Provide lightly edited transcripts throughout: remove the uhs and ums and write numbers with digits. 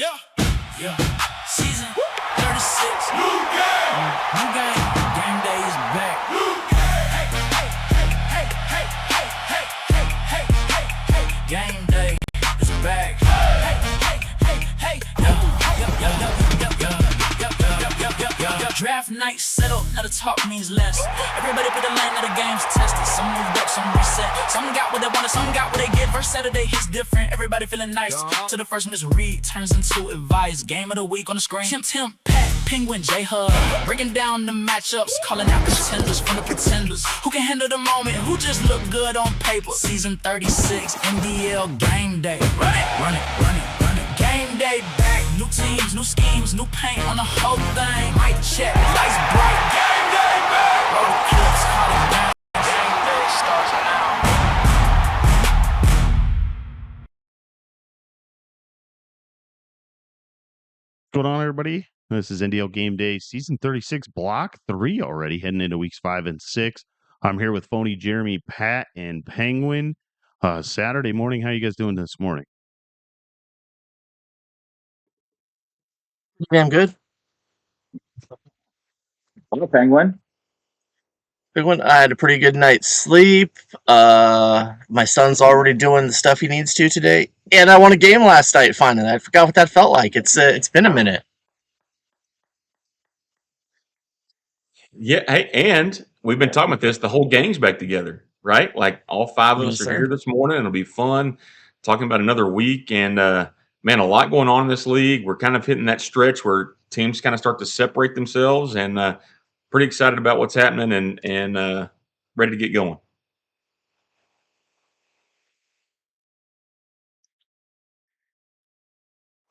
Yeah. Season 36. New game. New game. Game day is back. New game. Hey. Game day is back. Hey. Draft night settled, now the talk means less. Everybody put the line, now the game's tested. Some moved up, some reset. Some got what they wanted, some got what they get. First Saturday hits different, everybody feeling nice. To the first misread, turns into advice. Game of the week on the screen. Tim, Pat, Penguin, J-Hub. Breaking down the matchups, calling out contenders from the pretenders. Who can handle the moment, who just look good on paper. Season 36, NDL Game Day. Run it. Game Day back, new teams, new schemes, new paint on the whole thing. Mic check, lights bright. Game Day back. Roll the clips, call it down. Game Day starts now. What's going on, everybody? This is NDL Game Day, Season 36, Block 3 already, heading into Weeks 5 and 6. I'm here with Phony Jeremy, Pat, and Penguin. Saturday morning, how you guys doing this morning? Damn good. Hello, Penguin. Good one. I had a pretty good night's sleep. My son's already doing the stuff he needs to today, and I won a game last night. Finally, I forgot what that felt like. It's been a minute. Yeah, hey, and we've been talking about this. The whole gang's back together, right? Like all five of us are here this morning. It'll be fun talking about another week. And man, a lot going on in this league. We're kind of hitting that stretch where teams kind of start to separate themselves, and pretty excited about what's happening and ready to get going.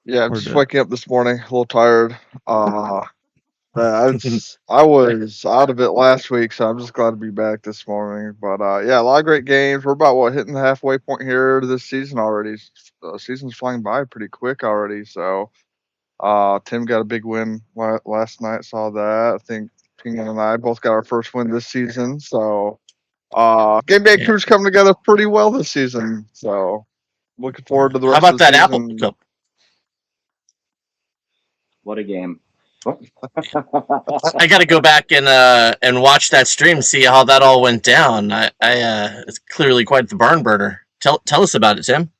Yeah, I'm just waking up this morning, a little tired. I was out of it last week, so I'm just glad to be back this morning. But yeah, a lot of great games. We're about hitting the halfway point here this season already. The season's flying by pretty quick already. So Tim got a big win last night. Saw that. I think Penguin and I both got our first win this season. So Game Day crew's coming together pretty well this season. So looking forward to the rest How of about the that season. Apple Cup? What a game. I got to go back and watch that stream, see how that all went down. It's clearly quite the barn burner. Tell us about it, Tim.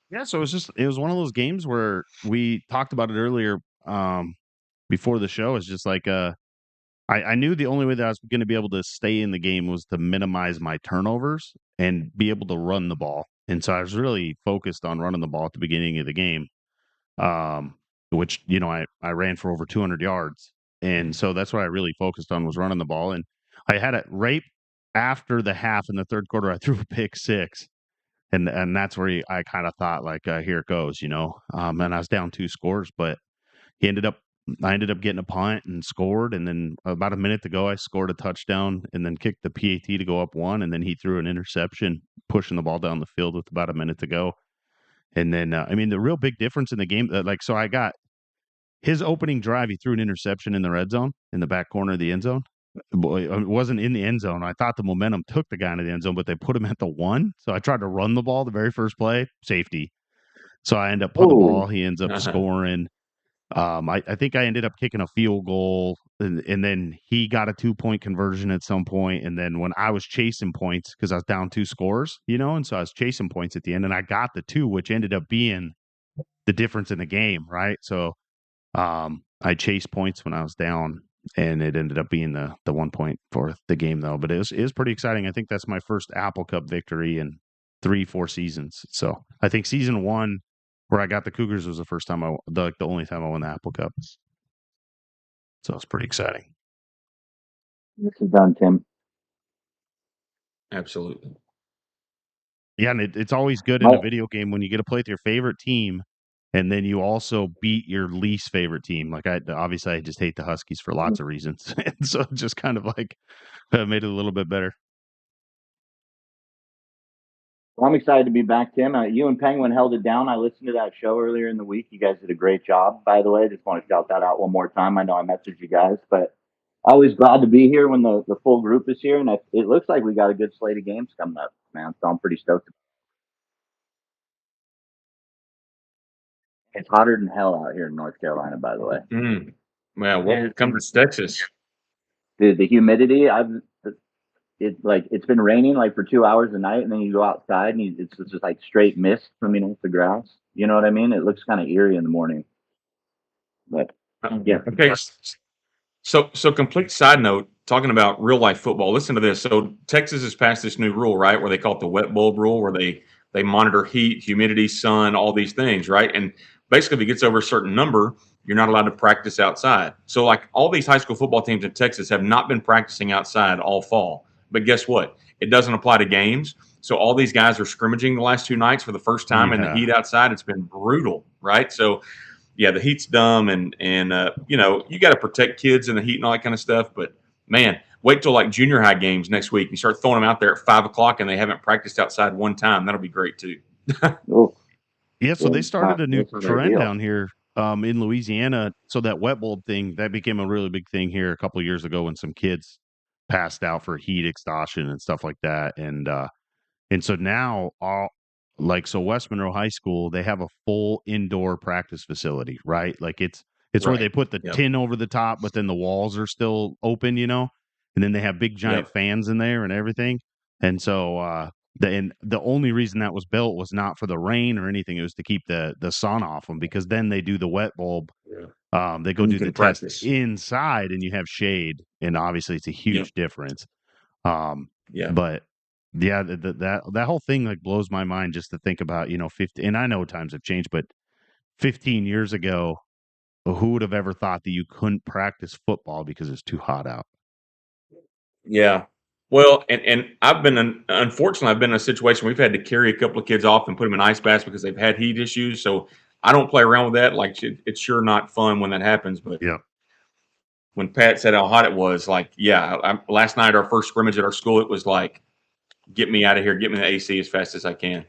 Yeah, so it was one of those games where we talked about it earlier before the show. It's just like I knew the only way that I was going to be able to stay in the game was to minimize my turnovers and be able to run the ball. And so I was really focused on running the ball at the beginning of the game, which, I ran for over 200 yards. And so that's what I really focused on was running the ball. And I had it right after the half in the third quarter. I threw a pick six. And that's where I kind of thought, like, here it goes, and I was down 2 scores, but I ended up getting a punt and scored. And then about a minute to go, I scored a touchdown and then kicked the PAT to go up 1. And then he threw an interception, pushing the ball down the field with about a minute to go. And then, the real big difference in the game, so I got his opening drive, he threw an interception in the red zone, in the back corner of the end zone. Boy, it wasn't in the end zone. I thought the momentum took the guy into the end zone, but they put him at the 1. So I tried to run the ball the very first play, safety. So I end up putting the ball. He ends up scoring. I think I ended up kicking a field goal, and then he got a 2-point conversion at some point. And then when I was chasing points, because I was down 2 scores, and so I was chasing points at the end, and I got the 2, which ended up being the difference in the game, right? So I chased points when I was down, and it ended up being the 1 point for the game, though. But it was pretty exciting. I think that's my first Apple Cup victory in 3-4 seasons. So I think season 1, where I got the Cougars, was the first time the only time I won the Apple Cup. So it's pretty exciting. This is done, Tim. Absolutely. Yeah, and it's always good in a video game when you get to play with your favorite team, and then you also beat your least favorite team. Like I just hate the Huskies for lots of reasons, and so it just kind of like made it a little bit better. Well, I'm excited to be back, Tim. You and Penguin held it down. I listened to that show earlier in the week. You guys did a great job, by the way. Just want to shout that out one more time. I know I messaged you guys, but always glad to be here when the full group is here. And it looks like we got a good slate of games coming up, man. So I'm pretty stoked. It's hotter than hell out here in North Carolina, by the way. Mm. Well, welcome to Texas. The humidity, it's been raining like for 2 hours a night, and then you go outside and it's just like straight mist coming off the grass. You know what I mean? It looks kind of eerie in the morning. But yeah. Okay. So complete side note, talking about real life football. Listen to this. So Texas has passed this new rule, right, where they call it the wet bulb rule, where they monitor heat, humidity, sun, all these things, right? And basically, if it gets over a certain number, you're not allowed to practice outside. So like all these high school football teams in Texas have not been practicing outside all fall. But guess what? It doesn't apply to games. So all these guys are scrimmaging the last 2 nights for the first time in the heat outside. It's been brutal, right? So yeah, the heat's dumb, and you know, you got to protect kids in the heat and all that kind of stuff. But man, wait till like junior high games next week. You start throwing them out there at 5 o'clock, and they haven't practiced outside one time. That'll be great too. Oh, Yeah, so they started a new that's not trend ideal. down here in Louisiana. So that wet bulb thing, that became a really big thing here a couple of years ago when some kids passed out for heat exhaustion and stuff like that. And so now so West Monroe High School, they have a full indoor practice facility, right? Like it's where they put the tin over the top, but then the walls are still open, you know? And then they have big giant fans in there and everything. And so the only reason that was built was not for the rain or anything. It was to keep the sun off them, because then they do the wet bulb. They go You do can the practice. test inside, and you have shade, and obviously it's a huge difference. But yeah, that whole thing like blows my mind just to think about, 50, and I know times have changed, but 15 years ago, who would have ever thought that you couldn't practice football because it's too hot out? Yeah. Well, and unfortunately, I've been in a situation we've had to carry a couple of kids off and put them in ice baths because they've had heat issues. So I don't play around with that. Like it's sure not fun when that happens. But Yeah. when Pat said how hot it was, like, last night, our first scrimmage at our school, it was like, get me out of here, get me the AC as fast as I can.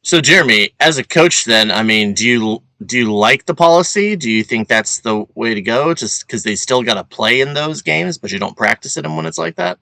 So, Jeremy, as a coach, then, I mean, do you like the policy? Do you think that's the way to go? Just because they still got to play in those games, but you don't practice in them when it's like that?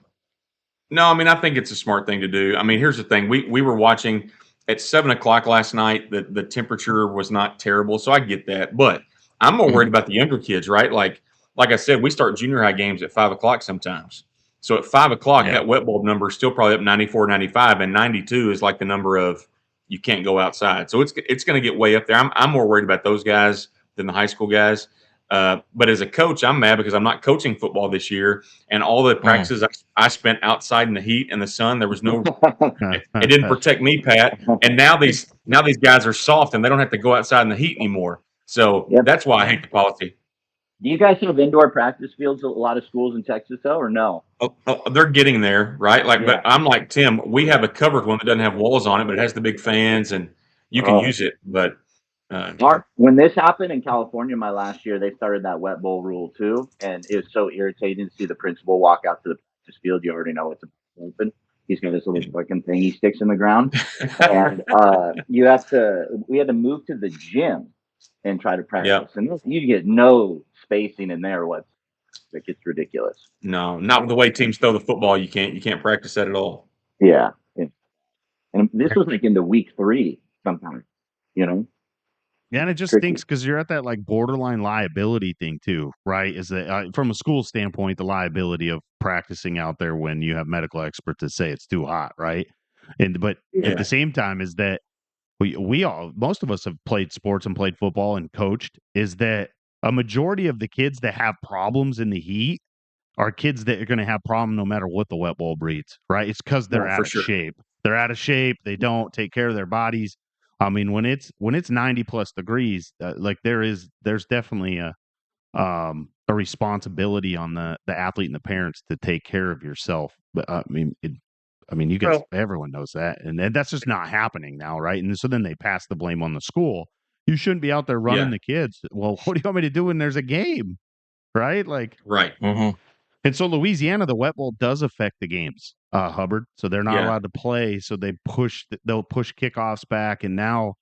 No, I mean, I think it's a smart thing to do. I mean, here's the thing: we were watching at 7 o'clock last night. The temperature was not terrible, so I get that. But I'm more worried about the younger kids, right? Like I said, we start junior high games at 5 o'clock sometimes. So at 5 o'clock, that wet bulb number is still probably up 94, 95, and 92 is like the number of you can't go outside. So it's going to get way up there. I'm more worried about those guys than the high school guys. But as a coach, I'm mad because I'm not coaching football this year, and all the practices I spent outside in the heat and the sun, there was no. It didn't protect me, Pat. And now these guys are soft and they don't have to go outside in the heat anymore. So that's why I hate the policy. Do you guys have indoor practice fields at a lot of schools in Texas, though, or no? Oh, they're getting there, right? But I'm like Tim. We have a covered one that doesn't have walls on it, but it has the big fans, and you can use it. But when this happened in California, my last year, they started that wet bowl rule too, and it was so irritating to see the principal walk out to the practice field. You already know it's open. He's got this little fucking thing he sticks in the ground, and we had to move to the gym and try to practice, and you get no spacing in there. It gets ridiculous. No, not with the way teams throw the football. You can't practice that at all. Yeah, and this was like into week 3 sometimes, you know. Yeah, and it just stinks because you're at that like borderline liability thing too, right? Is that from a school standpoint, the liability of practicing out there when you have medical experts that say it's too hot, right? But at the same time, is that most of us have played sports and played football and coached, is that a majority of the kids that have problems in the heat are kids that are going to have problems no matter what the wet bulb breeds, right? It's because they're out of shape. They're out of shape. They don't take care of their bodies. I mean, when it's 90 plus degrees, like there's definitely a responsibility on the athlete and the parents to take care of yourself. But I mean, you guys, everyone knows that, and that's just not happening now, right? And so then they pass the blame on the school. You shouldn't be out there running the kids. Well, what do you want me to do when there's a game, right? Like, right. Mm-hmm. And so Louisiana, the wet bulb does affect the games, Hubbard. So they're not allowed to play. So they'll push kickoffs back. And now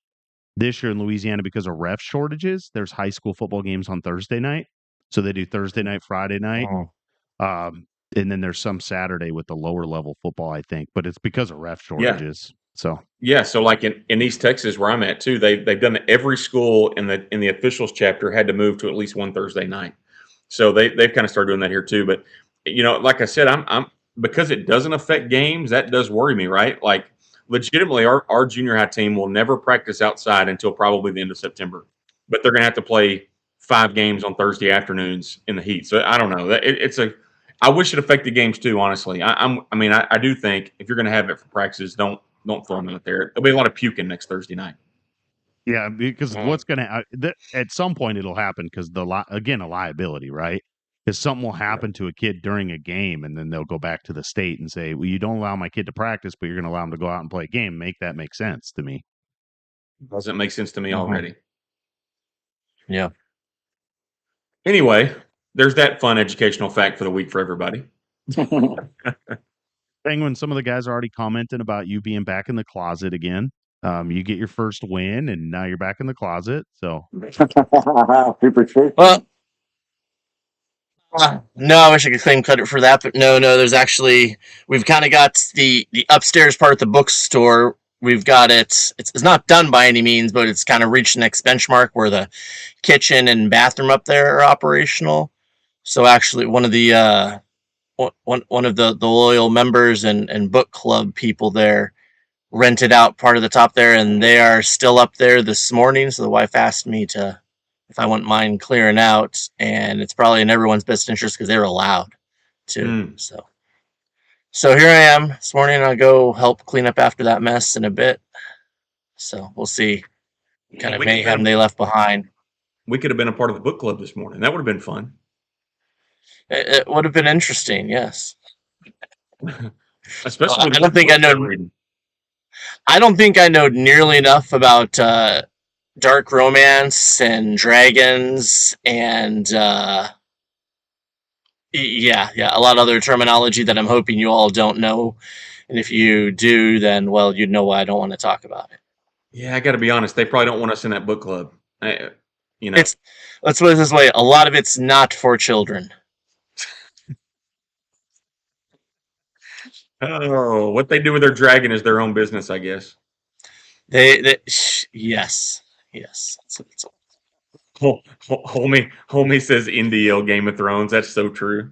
this year in Louisiana, because of ref shortages, there's high school football games on Thursday night. So they do Thursday night, Friday night. And then there's some Saturday with the lower level football, I think. But it's because of ref shortages. So Yeah, so like in East Texas where I'm at too, they've done every school in the officials chapter had to move to at least one Thursday night. So they've kind of started doing that here too. But like I said, I'm because it doesn't affect games, that does worry me, right? Like legitimately our junior high team will never practice outside until probably the end of September. But they're gonna have to play 5 games on Thursday afternoons in the heat. So I don't know. I wish it affected games too, honestly. I do think if you're gonna have it for practices, don't throw them out there. There'll be a lot of puking next Thursday night. yeah, because what's going to at some point it'll happen because again a liability, right? Because something will happen to a kid during a game, and then they'll go back to the state and say, "Well, you don't allow my kid to practice, but you're going to allow him to go out and play a game." Make sense to me. Doesn't make sense to me already. Yeah. Anyway, there's that fun educational fact for the week for everybody. Penguin, some of the guys are already commenting about you being back in the closet again. You get your first win, and now you're back in the closet. So, Super true. Well, no, I wish I could claim credit for that, but no. There's actually we've kind of got the upstairs part of the bookstore. We've got it. It's not done by any means, but it's kind of reached the next benchmark where the kitchen and bathroom up there are operational. So actually, one of the loyal members and book club people there rented out part of the top there, and they are still up there this morning. So the wife asked me if I wouldn't mind clearing out, and it's probably in everyone's best interest because they're allowed to. So here I am this morning. I'll go help clean up after that mess in a bit. So we'll see what kind of mayhem they left behind. We could have been a part of the book club this morning. That would have been fun. It would have been interesting, yes. Especially I don't think I know. I don't think I know nearly enough about dark romance and dragons and a lot of other terminology that I'm hoping you all don't know. And if you do, then well, you'd know why I don't want to talk about it. Yeah, I got to be honest. They probably don't want us in that book club. Let's put it this way: a lot of it's not for children. Oh, what they do with their dragon is their own business, I guess. Yes. Homie says NDL Game of Thrones. That's so true.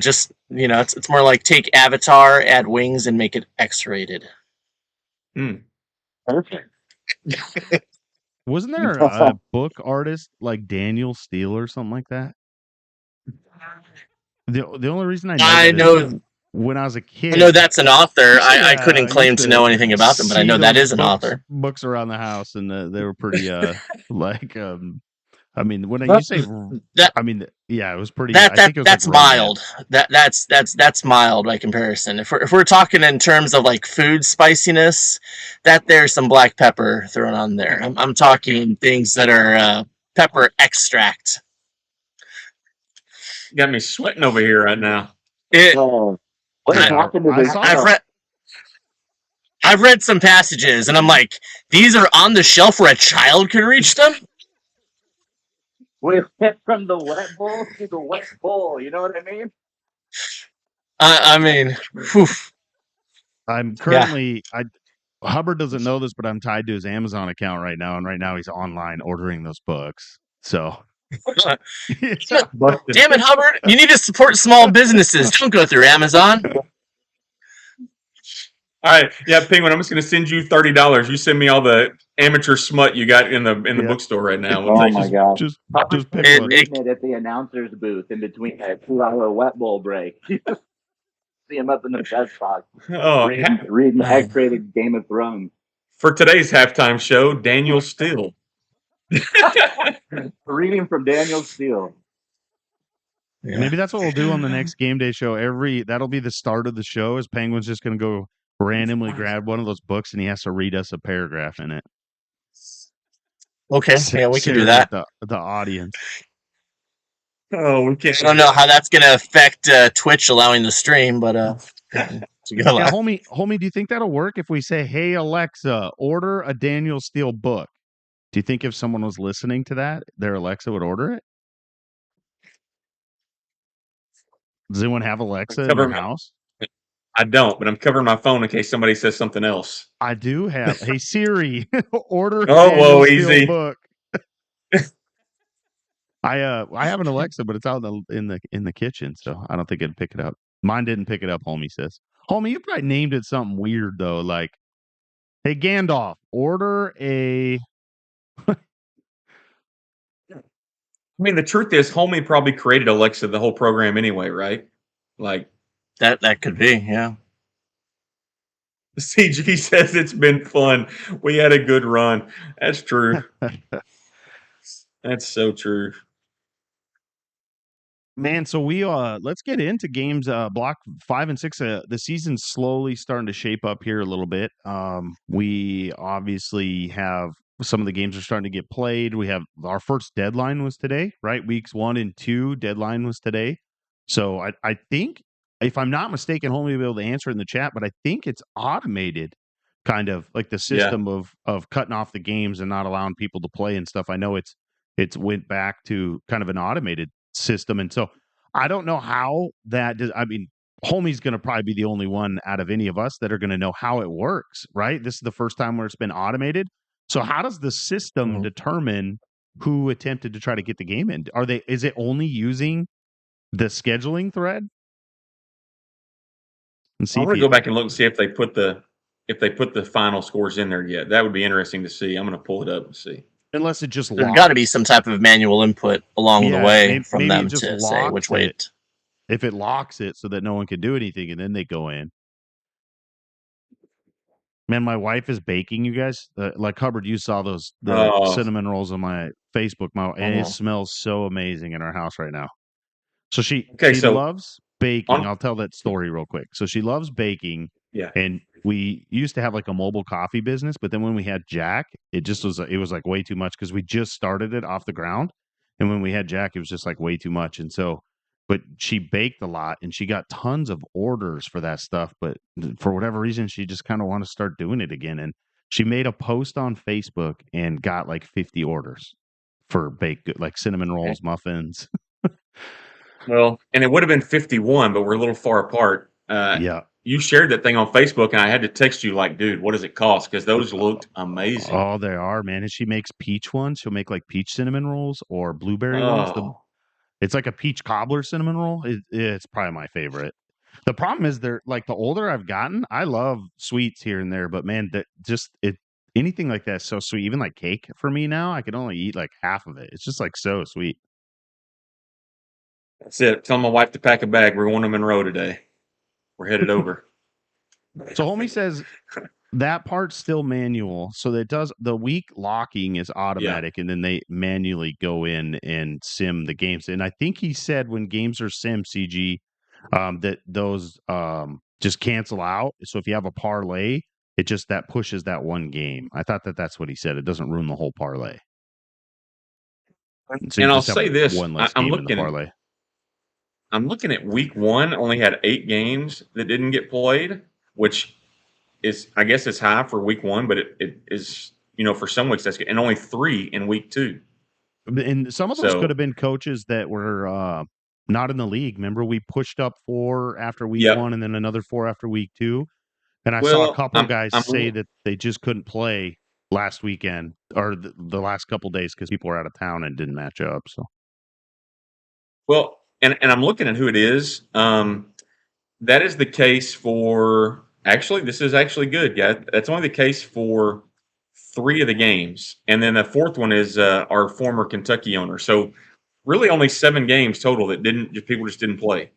Just it's more like take Avatar, add wings, and make it X-rated. Perfect. Wasn't there a book artist like Daniel Steele or something like that? The only reason I know when I was a kid, I know that's an author. I couldn't claim to know anything about them, but I know that is an author. Books around the house, and they were pretty like. I mean, when you say that, I mean, yeah, it was pretty. That's mild. That's mild by comparison. If we're talking in terms of like food spiciness, that there's some black pepper thrown on there. I'm talking things that are pepper extract. You got me sweating over here right now. What happened to this? I've read some passages, and I'm like, these are on the shelf where a child can reach them. We went from the wet bowl to the wet bowl. You know what I mean? I mean, whew. I'm currently. Hubbard doesn't know this, but I'm tied to his Amazon account right now, and right now he's online ordering those books. So. Damn it, Hubbard! You need to support small businesses. Don't go through Amazon. All right, yeah, Penguin. I'm just going to send you $30. You send me all the amateur smut you got in the bookstore right now. Oh my god! Just pick one. Reading it at the announcer's booth in between a 2-hour wet bowl break. See him up in the press box. Oh, reading X-rated Game of Thrones. For today's halftime show, Daniel Steele. Reading from Daniel Steele. Yeah. Maybe that's what we'll do on the next game day show. That'll be the start of the show. Is Penguin's just going to go randomly grab one of those books and he has to read us a paragraph in it. Okay, yeah, we can do that. The audience. Oh, we can't. I don't know how that's going to affect Twitch allowing the stream, but yeah, homie, do you think that'll work if we say, "Hey Alexa, order a Daniel Steele book"? Do you think if someone was listening to that, their Alexa would order it? Does anyone have Alexa in their house? I don't, but I'm covering my phone in case somebody says something else. I do have. Hey Siri, order Oh, Daniel whoa, Steele easy. book. I have an Alexa, but it's out in the kitchen, so I don't think it'd pick it up. Mine didn't pick it up. Homie says, "Homie, you probably named it something weird though, like, hey Gandalf, order a." I mean, the truth is, Homie probably created Alexa the whole program anyway, right? Like That could be, yeah. CG says it's been fun. We had a good run. That's true. That's so true. Man, so we let's get into games block 5 and 6. The season's slowly starting to shape up here a little bit. We obviously have some of the games are starting to get played. We have our first deadline was today, right? Weeks 1 and 2 deadline was today. So I think, if I'm not mistaken, Homie will be able to answer it in the chat, but I think it's automated, kind of like the system of cutting off the games and not allowing people to play and stuff. I know it's went back to kind of an automated system, and so I don't know how that does. I mean, Homie's going to probably be the only one out of any of us that are going to know how it works, right? This is the first time where it's been automated. So how does the system determine who attempted to try to get the game in? Is it only using the scheduling thread? And see I'm if gonna you, go back and look and see if they put the final scores in there yet. That would be interesting to see. I'm gonna pull it up and see. unless it just There's got to be some type of manual input along the way from maybe them it just to say which way. If it locks it so that no one can do anything, and then they go in. Man, my wife is baking, you guys. Like Hubbard, you saw the cinnamon rolls on my Facebook, and it smells so amazing in our house right now. So she loves baking. I'll tell that story real quick. So she loves baking. Yeah. And we used to have like a mobile coffee business, but then when we had Jack, it was like way too much because we just started it off the ground. And when we had Jack, it was just like way too much. And so, but she baked a lot and she got tons of orders for that stuff. But for whatever reason, she just kind of wanted to start doing it again. And she made a post on Facebook and got like 50 orders for baked, like cinnamon rolls, muffins. Well, and it would have been 51, but we're a little far apart. Yeah. You shared that thing on Facebook, and I had to text you like, dude, what does it cost? Because those looked amazing. Oh, they are, man. And she makes peach ones. She'll make like peach cinnamon rolls or blueberry ones. It's like a peach cobbler cinnamon roll. It's probably my favorite. The problem is they're like, the older I've gotten, I love sweets here and there, but man, anything like that is so sweet. Even like cake for me now, I can only eat like half of it. It's just like so sweet. That's it. Tell my wife to pack a bag. We're going to Monroe today. We're headed over. So Homie says that part's still manual. So that the week locking is automatic, and then they manually go in and sim the games. And I think he said when games are sim, CG, that those just cancel out. So if you have a parlay, it just that pushes that one game. I thought that's what he said. It doesn't ruin the whole parlay. So and I'll say this: one less game in the parlay. I'm looking at week 1, only had 8 games that didn't get played, which is, I guess, it's high for week 1, but it is, for some weeks that's good, and only 3 in week 2. And some of those could have been coaches that were not in the league. Remember, we pushed up 4 after week 1, and then another 4 after week 2. And I saw a couple guys say that they just couldn't play last weekend or the last couple days because people were out of town and didn't match up. So, well, and I'm looking at who it is. That is the case for. Actually, this is actually good. Yeah, that's only the case for 3 of the games, and then the 4th one is our former Kentucky owner. So, really, only 7 games total that people just didn't play.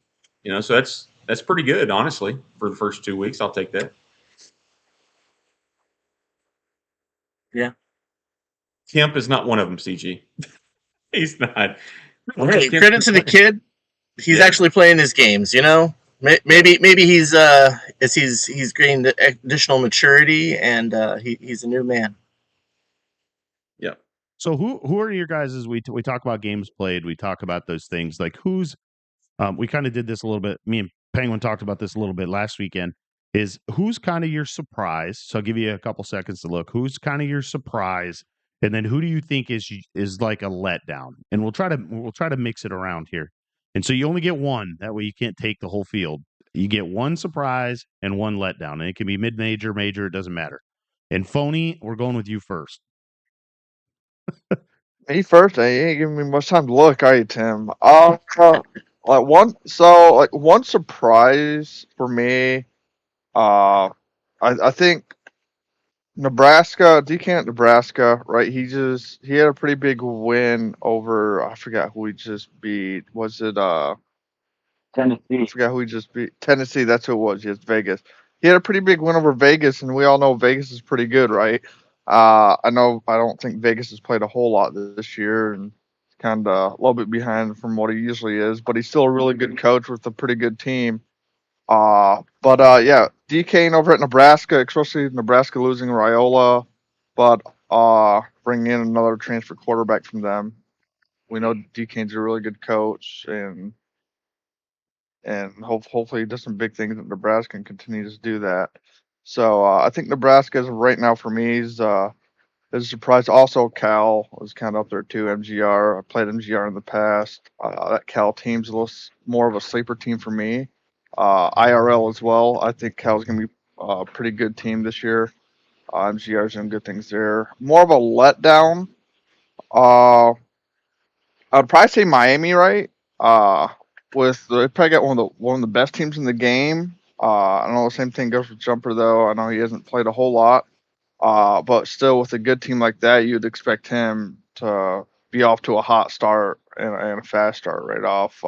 So that's pretty good, honestly, for the first 2 weeks. I'll take that. Yeah, Kemp is not one of them. CG, he's not. Hey, credit to the kid. He's actually playing his games. Maybe he's gained additional maturity and he's a new man. Yeah. So who are your guys? We talk about games played. We talk about those things like who's. We kind of did this a little bit. Me and Penguin talked about this a little bit last weekend. Is who's kind of your surprise? So I'll give you a couple seconds to look. Who's kind of your surprise, and then who do you think is like a letdown? And we'll try to mix it around here. And so you only get one. That way you can't take the whole field. You get one surprise and one letdown, and it can be mid-major, major. It doesn't matter. And phony, we're going with you first. Me first. You ain't giving me much time to look, are you, Tim? One surprise for me. I think Nebraska, DK at Nebraska, right? He had a pretty big win over, I forgot who he just beat. Was it Tennessee. I forgot who he just beat. Tennessee, that's who it was. Yes, Vegas. He had a pretty big win over Vegas, and we all know Vegas is pretty good, right? I don't think Vegas has played a whole lot this year, and kind of a little bit behind from what he usually is, but he's still a really good coach with a pretty good team. Yeah, DK over at Nebraska, especially Nebraska losing Raiola, but bringing in another transfer quarterback from them. We know DK's a really good coach, and hopefully he does some big things at Nebraska and continues to do that. So I think Nebraska is right now for me is a surprise. Also, Cal was kind of up there too. MGR, I played MGR in the past. That Cal team's a little more of a sleeper team for me. IRL as well. I think Cal's gonna be a pretty good team this year. MGR's doing good things there. More of a letdown. I'd probably say Miami, right? They probably got one of the best teams in the game. I know the same thing goes with Jumper though. I know he hasn't played a whole lot, but still with a good team like that, you'd expect him to be off to a hot start and a fast start right off.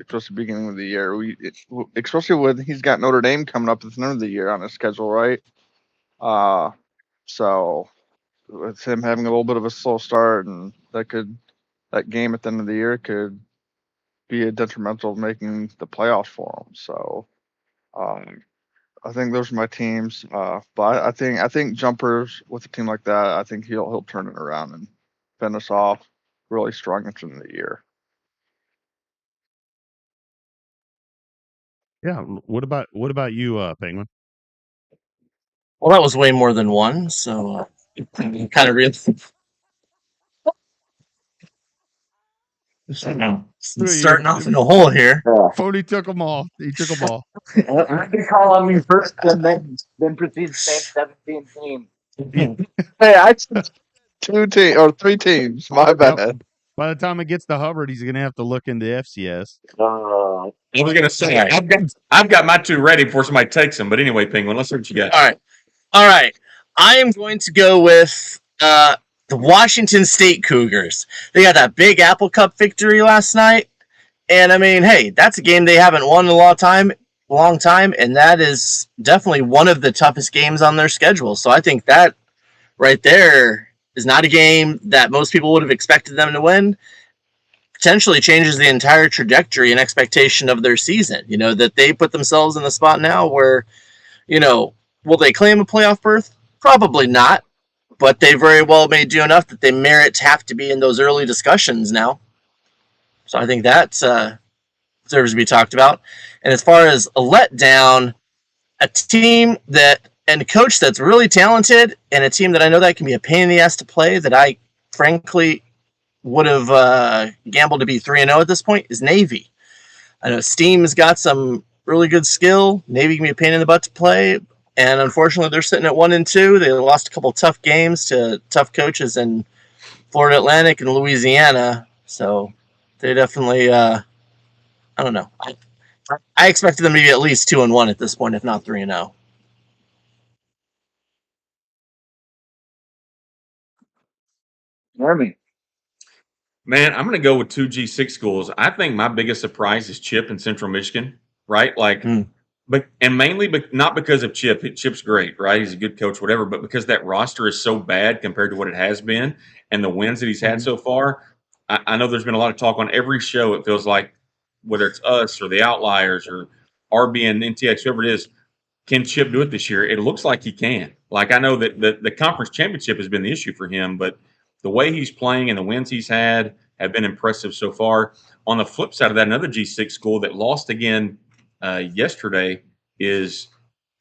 Especially beginning of the year. Especially when he's got Notre Dame coming up at the end of the year on his schedule, right? So with him having a little bit of a slow start, and that game at the end of the year could be a detrimental of making the playoffs for him. So I think those are my teams. But I think Jumpers with a team like that, I think he'll turn it around and finish off really strong at the end of the year. Yeah. What about you, Penguin? Well, that was way more than one, so kind of real. Starting off in a hole here. Phony took them all. He took them all. Let me call on me first, and then proceed to name 17 teams. Hey, I said 3 teams. My bad. Yep. By the time it gets to Hubbard, he's gonna have to look into FCS. I was gonna say I've got my two ready before somebody takes them. But anyway, Penguin, let's see what you got. All right. I am going to go with the Washington State Cougars. They got that Big Apple Cup victory last night, and I mean, hey, that's a game they haven't won in a long time, and that is definitely one of the toughest games on their schedule. So I think that right there is not a game that most people would have expected them to win. Potentially changes the entire trajectory and expectation of their season. You know, that they put themselves in the spot now where, you know, will they claim a playoff berth? Probably not, but they very well may do enough that they merit to have to be in those early discussions now. So I think that deserves to be talked about. And as far as a letdown, a team and a coach that's really talented, and a team that I know that can be a pain in the ass to play, that I frankly would have gambled to be 3-0 at this point, is Navy. I know Steam has got some really good skill. Navy can be a pain in the butt to play, and unfortunately they're sitting at 1-2. They lost a couple tough games to tough coaches in Florida Atlantic and Louisiana, so they definitely I don't know. I expected them to be at least 2-1 at this point, if not 3-0. Jeremy. Man, I'm going to go with two G6 schools. I think my biggest surprise is Chip in Central Michigan, right? But mainly, not because of Chip. Chip's great, right? He's a good coach, whatever. But because that roster is so bad compared to what it has been, and the wins that he's had so far. I know there's been a lot of talk on every show. It feels like, whether it's us or the Outliers or RB and NTX, whoever it is, can Chip do it this year? It looks like he can. Like, I know that the conference championship has been the issue for him, but the way he's playing and the wins he's had have been impressive so far. On the flip side of that, another G6 school that lost again yesterday is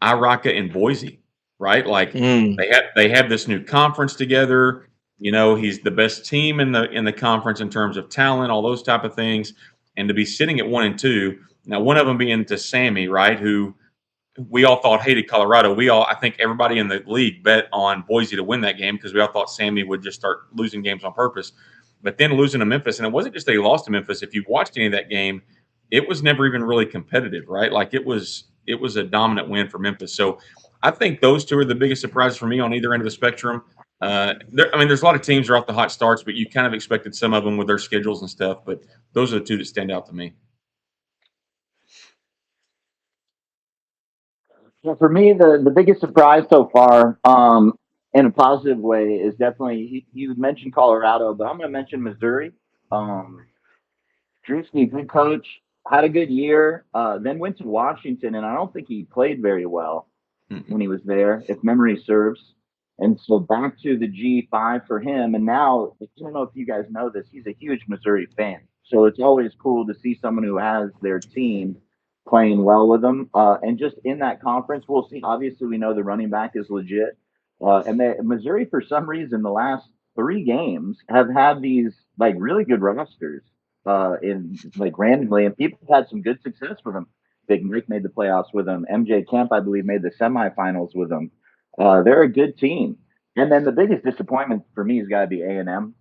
Iraka in Boise, right? Like they have this new conference together. You know, he's the best team in the conference in terms of talent, all those type of things. And to be sitting at 1-2, Now, one of them being to Sammy, right, who we all thought hated Colorado. I think everybody in the league bet on Boise to win that game because we all thought Sammy would just start losing games on purpose. But then losing to Memphis, and it wasn't just that he lost to Memphis. If you watched any of that game, it was never even really competitive, right? Like it was a dominant win for Memphis. So I think those two are the biggest surprises for me on either end of the spectrum. There's a lot of teams that are off the hot starts, but you kind of expected some of them with their schedules and stuff. But those are the two that stand out to me. Yeah, for me, the biggest surprise so far, in a positive way, is definitely you mentioned Colorado, but I'm going to mention Missouri. Drewski, good coach, had a good year, then went to Washington, and I don't think he played very well when he was there, if memory serves. And so back to the G5 for him. And now, I don't know if you guys know this, he's a huge Missouri fan. So it's always cool to see someone who has their team playing well with them. And just in that conference, we'll see. Obviously, we know the running back is legit. Missouri, for some reason, the last 3 games have had these like really good rosters in like randomly, and people have had some good success with them. Big Mike made the playoffs with them. MJ Kemp, I believe, made the semifinals with them. They're a good team. And then the biggest disappointment for me has got to be A&M.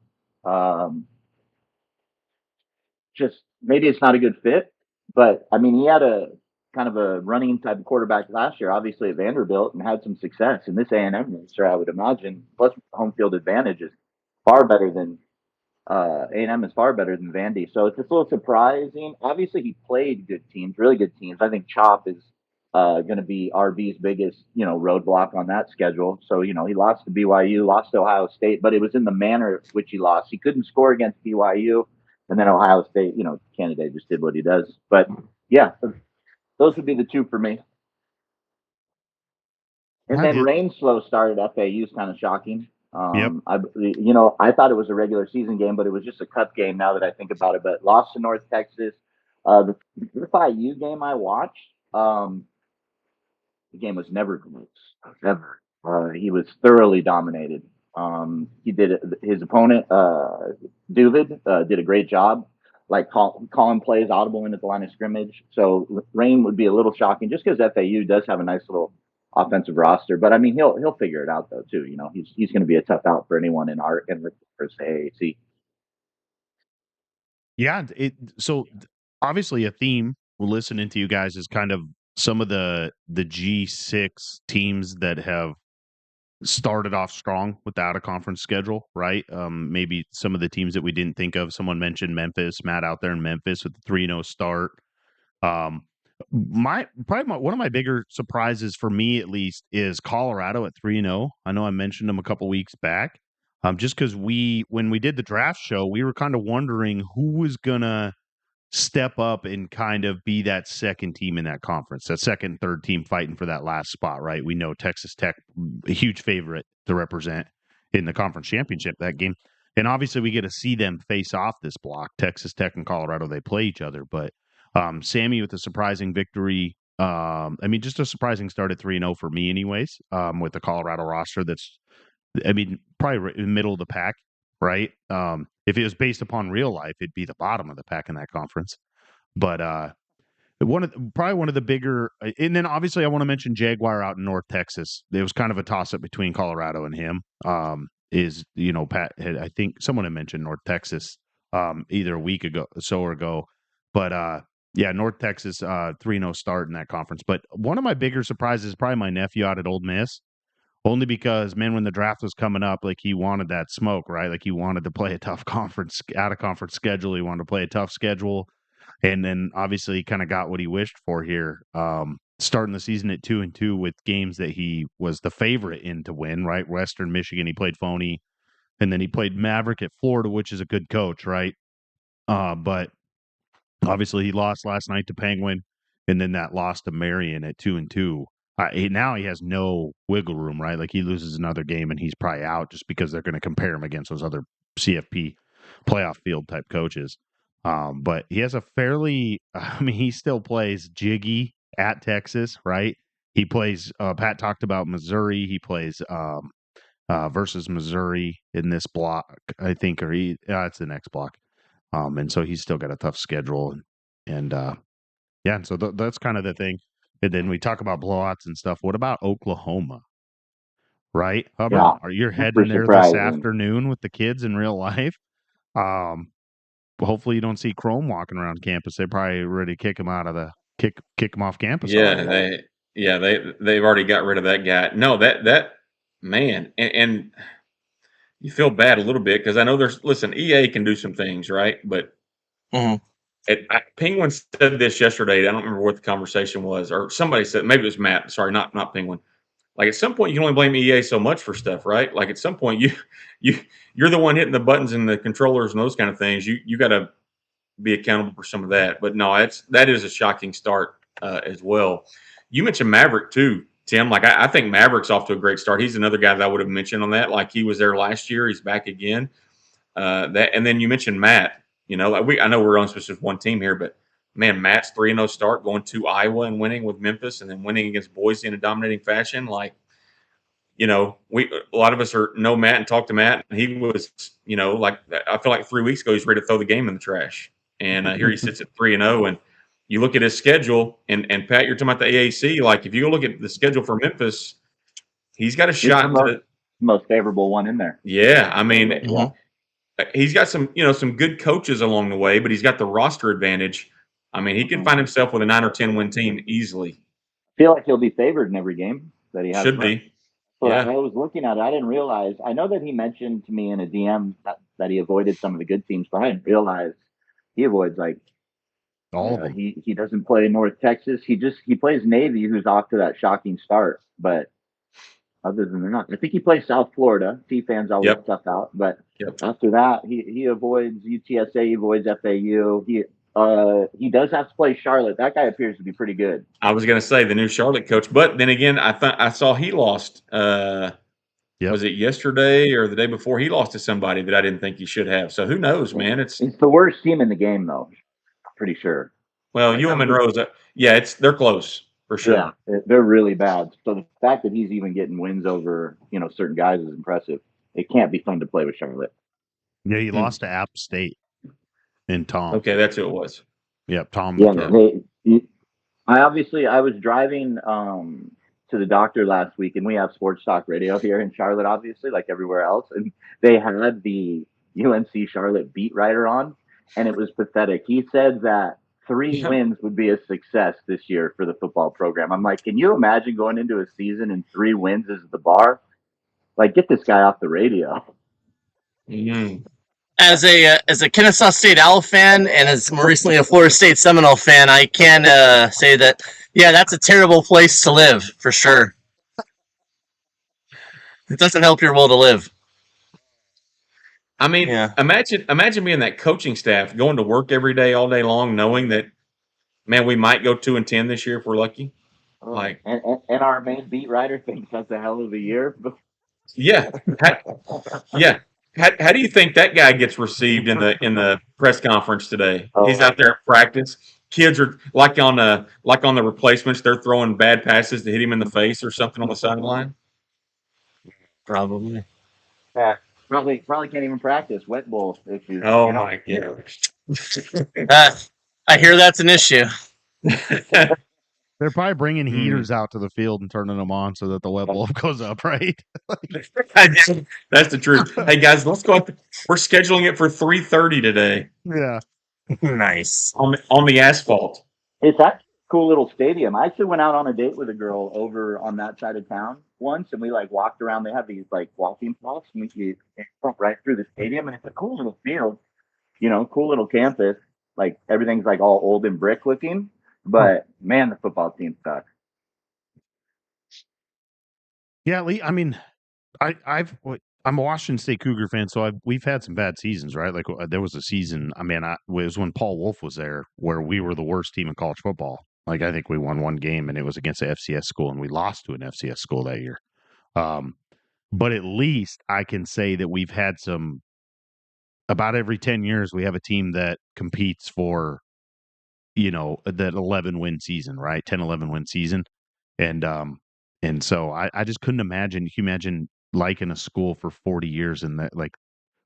Just maybe it's not a good fit, but I mean, he had a kind of a running type of quarterback last year, obviously at Vanderbilt, and had some success. And this A&M roster, I would imagine, plus home field advantage is far better than A&M is far better than Vandy. So it's just a little surprising. Obviously, he played good teams, really good teams. I think Chop is going to be RB's biggest, roadblock on that schedule. So, he lost to BYU, lost to Ohio State, but it was in the manner which he lost. He couldn't score against BYU, and then Ohio State, Canada just did what he does. But yeah, those would be the two for me. And then rain slow start at FAU is kind of shocking. Yep. I thought it was a regular season game, but it was just a cup game now that I think about it. But lost to North Texas. The FIU game I watched, the game was never close, ever. He was thoroughly dominated. His opponent, Duvid, did a great job, like calling plays audible into the line of scrimmage. So rain would be a little shocking just because FAU does have a nice little offensive roster. But I mean, he'll figure it out though too. He's going to be a tough out for anyone in the first AAC. Yeah. So obviously a theme we're listening to you guys is kind of some of the G6 teams that have started off strong with the out of conference schedule, right? Maybe some of the teams that we didn't think of. Someone mentioned Memphis, Matt out there in Memphis with the 3-0 start. One of my bigger surprises for me at least is Colorado at 3-0. I know I mentioned them a couple weeks back. Just because when we did the draft show, we were kind of wondering who was gonna step up and kind of be that second team in that conference, that second, third team fighting for that last spot, right? We know Texas Tech, a huge favorite to represent in the conference championship that game. And obviously we get to see them face off this block. Texas Tech and Colorado, they play each other. But Sammy with a surprising victory. Just a surprising start at 3-0 for me anyways, with the Colorado roster that's, probably in the middle of the pack, right? If it was based upon real life, it'd be the bottom of the pack in that conference. But one of the bigger, and then obviously I want to mention Jaguar out in North Texas. It was kind of a toss up between Colorado and him. Pat I think someone had mentioned North Texas either a week ago or ago, but North Texas 3-0 start in that conference. But one of my bigger surprises is probably my nephew out at Ole Miss. Only because, man, when the draft was coming up, like he wanted that smoke, right? Like he wanted to play a tough out of conference schedule. He wanted to play a tough schedule. And then obviously he kind of got what he wished for here. Starting the season at 2-2 with games that he was the favorite in to win, right? Western Michigan, he played Phony. And then he played Maverick at Florida, which is a good coach, right? But obviously he lost last night to Penguin. And then that loss to Marion at 2-2. Now he has no wiggle room, right? Like he loses another game and he's probably out just because they're going to compare him against those other CFP playoff field type coaches. But he has he still plays Jiggy at Texas, right? He plays, Pat talked about Missouri. He plays versus Missouri in this block, I think, it's the next block. And so he's still got a tough schedule. And Yeah, so that's kind of the thing. And then we talk about blowouts and stuff. What about Oklahoma? Right, Hubbard? Yeah, Are you super heading there this surprising. afternoon with the kids in real life? Hopefully you don't see Chrome walking around campus. They probably ready to kick him out of the kick him off campus already. They've already got rid of that guy. No, that man, and you feel bad a little bit because I know EA can do some things, right? But Mhm. Penguin said this yesterday. I don't remember what the conversation was, or somebody said, maybe it was Matt. Sorry, not Penguin. Like at some point, you can only blame EA so much for stuff, right? Like at some point, you're the one hitting the buttons and the controllers and those kind of things. You got to be accountable for some of that. But no, that is a shocking start as well. You mentioned Maverick too, Tim. Like I think Maverick's off to a great start. He's another guy that I would have mentioned on that. Like he was there last year. He's back again. And then you mentioned Matt. You know, I know we're on specific one team here, but man, Matt's 3-0 start going to Iowa and winning with Memphis, and then winning against Boise in a dominating fashion. Like, you know, a lot of us know Matt and talk to Matt, and he was, you know, like I feel like 3 weeks ago he's ready to throw the game in the trash, and here he sits at 3-0, and you look at his schedule, and Pat, you're talking about the AAC. Like if you go look at the schedule for Memphis, he's got a shot to most favorable one in there. Yeah, I mean, Mhm. he's got some good coaches along the way, but he's got the roster advantage. I mean, he can find himself with a 9 or 10 win team easily. I feel like he'll be favored in every game that he has. Should be. So Yeah. I was looking at it. I didn't realize. I know that he mentioned to me in a DM that he avoided some of the good teams, but I didn't realize he avoids like All of them. He doesn't play North Texas. He plays Navy, who's off to that shocking start. But other than that, I think he plays South Florida. T fans always tough out. But after that, he avoids UTSA. He avoids FAU. He does have to play Charlotte. That guy appears to be pretty good. I was going to say the new Charlotte coach, but then again, I saw he lost. Was it yesterday or the day before? He lost to somebody that I didn't think he should have. So who knows, man? It's the worst team in the game, though. Pretty sure. Well, UM Monroe's, they're close for sure. Yeah, they're really bad. So the fact that he's even getting wins over certain guys is impressive. It can't be fun to play with Charlotte. Yeah, he lost to App State in Tom. Okay, that's who it was. Yep, Tom. Yeah, I was driving to the doctor last week, and we have sports talk radio here in Charlotte, obviously, like everywhere else. And they had the UNC Charlotte beat writer on, and it was pathetic. He said that 3 wins would be a success this year for the football program. I'm like, can you imagine going into a season and 3 wins is the bar? Like, get this guy off the radio. Mm-hmm. As a Kennesaw State Owl fan, and as more recently a Florida State Seminole fan, I can say that that's a terrible place to live for sure. It doesn't help your will to live. I mean, imagine being that coaching staff, going to work every day, all day long, knowing that, man, we might go 2-10 this year if we're lucky. Like, and our main beat writer thinks that's a hell of a year. Yeah, How do you think that guy gets received in the press conference today? He's out there at practice. Kids are like on the replacements. They're throwing bad passes to hit him in the face or something on the sideline. Probably. Yeah. Probably can't even practice. Wet bowl issues. Oh my gosh. I hear that's an issue. They're probably bringing heaters out to the field and turning them on so that the web bulb goes up, right? That's the truth. Hey guys, let's go. We're scheduling it for 3:30 today. Yeah, nice on the asphalt. It's actually a cool little stadium. I actually went out on a date with a girl over on that side of town once, and we walked around. They have these walking paths, and you right through the stadium, and it's a cool little field. Cool little campus. Like everything's all old and brick looking. But man, the football team sucks. Yeah, Lee. I mean, I'm a Washington State Cougar fan, so we've had some bad seasons, right? Like there was a season. I mean, it was when Paul Wolf was there, where we were the worst team in college football. Like I think we won 1 game, and it was against the FCS school, and we lost to an FCS school that year. But at least I can say that we've had some. About every 10 years, we have a team that competes for, that 11-win season, right? 10, 11-win season. And so I just couldn't imagine. Can you imagine liking a school for 40 years and that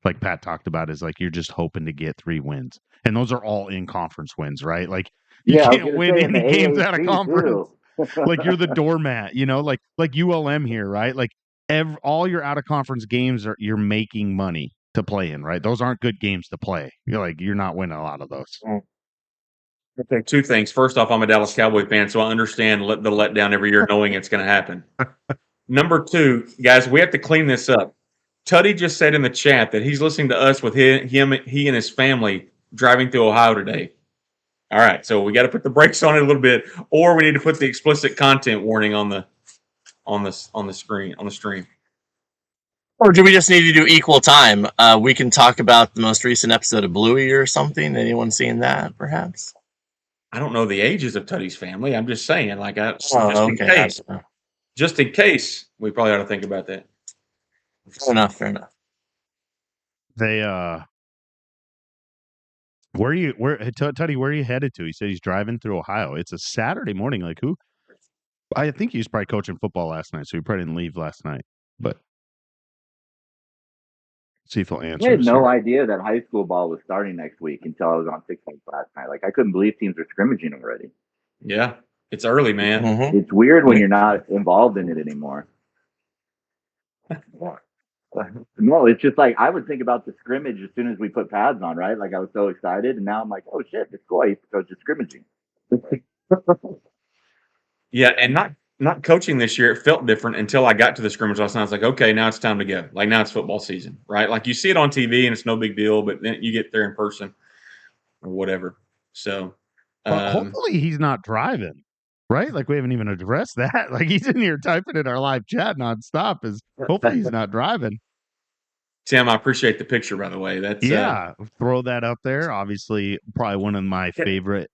like Pat talked about, is like you're just hoping to get 3 wins, and those are all in conference wins, right? Like you Yeah, I was can't gonna win say in the any games out of AAC conference. too. Like you're the doormat, like ULM here, right? Like all your out of conference games you're making money to play in, right? Those aren't good games to play. You're not winning a lot of those. Okay, 2 things. First off, I'm a Dallas Cowboy fan, so I understand the letdown every year knowing it's going to happen. Number 2, guys, we have to clean this up. Tuddy just said in the chat that he's listening to us with he and his family driving through Ohio today. All right, so we got to put the brakes on it a little bit, or we need to put the explicit content warning on the screen on the stream. Or do we just need to do equal time? We can talk about the most recent episode of Bluey or something. Anyone seen that, perhaps? I don't know the ages of Tuddy's family. I'm just saying, like, just in case, we probably ought to think about that. Fair enough. They Tuddy, where are you headed to? He said he's driving through Ohio. It's a Saturday morning. Like who? I think he was probably coaching football last night, so he probably didn't leave last night. But see if he'll answer. I had no idea that high school ball was starting next week until I was on TikTok last night. Like I couldn't believe teams are scrimmaging already. Yeah, it's early, man. Mm-hmm. It's weird when you're not involved in it anymore. No, it's just like I would think about the scrimmage as soon as we put pads on, right? Like I was so excited, and now I'm like, oh shit, it's cool. I used to coach at scrimmaging. Yeah, and not coaching this year, it felt different until I got to the scrimmage last night. I was like, okay, now it's time to go. Like now it's football season, right? Like you see it on TV and it's no big deal, but then you get there in person or whatever. So hopefully he's not driving, right? Like we haven't even addressed that. Like he's in here typing in our live chat nonstop. Hopefully he's not driving. Tim, I appreciate the picture, by the way. That's throw that up there. Obviously, probably one of my favorite.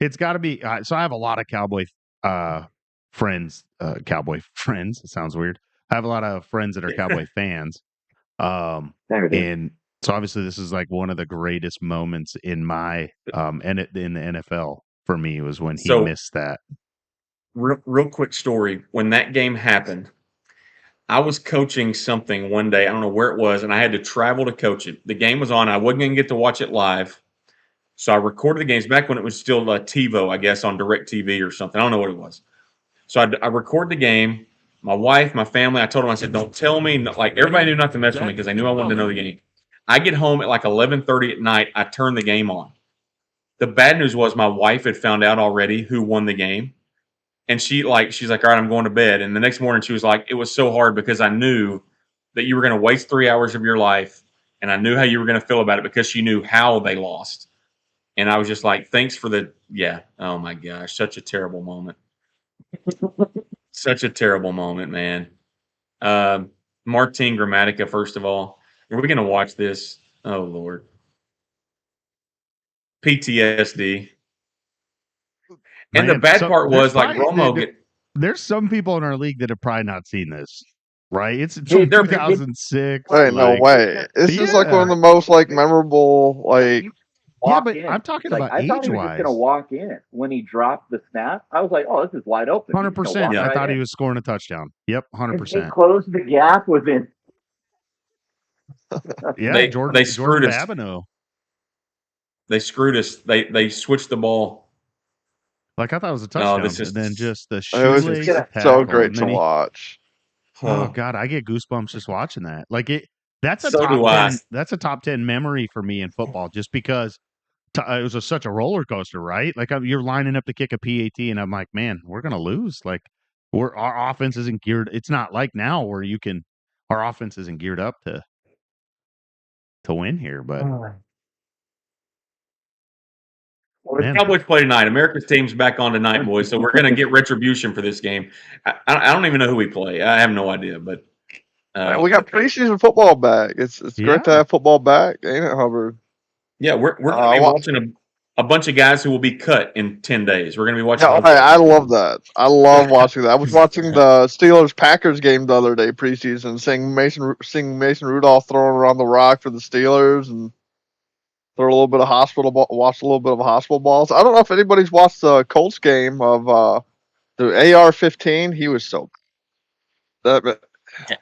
It's got to be. So I have a lot of Cowboy friends. Cowboy friends. It sounds weird. I have a lot of friends that are Cowboy fans. And so obviously, this is like one of the greatest moments in my in the NFL for me was when he missed that. Real quick story. When that game happened, I was coaching something one day. I don't know where it was, and I had to travel to coach it. The game was on. I wasn't going to get to watch it live. So I recorded the games back when it was still TiVo, I guess, on DirecTV or something. I don't know what it was. So I recorded the game. My wife, my family, I told them, I said, don't tell me. Like, everybody knew not to mess with me because they knew I wanted to know the game. I get home at like 11:30 at night. I turn the game on. The bad news was my wife had found out already who won the game. And she's like, all right, I'm going to bed. And the next morning she was like, it was so hard because I knew that you were going to waste 3 hours of your life. And I knew how you were going to feel about it because she knew how they lost. And I was just like, thanks for oh my gosh, such a terrible moment. Such a terrible moment, man. Martin Gramatica, first of all. Are we going to watch this? Oh, Lord. PTSD. And the bad part was, like, Romo. There's some people in our league that have probably not seen this, right? It's from 2006. No way. This is like one of the most like memorable, like. Yeah, but I'm talking about age-wise. I thought he was just going to walk in when he dropped the snap. I was like, oh, this is wide open. 100%. Yeah, I thought he was scoring a touchdown. Yep, 100%. He closed the gap within. Yeah, they screwed us. Babineau. They screwed us. They switched the ball. Like I thought it was a touchdown, and then just the shoelace. It was so great to watch. Oh God, I get goosebumps just watching that. Like that's a top 10. That's a top 10 memory for me in football, just because it was such a roller coaster, right? Like you're lining up to kick a PAT, and I'm like, man, we're gonna lose. Like our offense isn't geared. It's not like now where our offense isn't geared up to win here, but. Well, the Cowboys play tonight. America's team's back on tonight, boys. So we're going to get retribution for this game. I don't even know who we play. I have no idea. But we got preseason football back. It's great to have football back, ain't it, Hubbard? Yeah, we're going to be watching a bunch of guys who will be cut in 10 days. We're going to be watching. I love that. I love watching that. I was watching the Steelers-Packers game the other day preseason, seeing Mason Rudolph throwing around the rock for the Steelers and. Throw a little bit of watch a little bit of hospital balls. I don't know if anybody's watched the Colts game of the AR-15. He was so bad.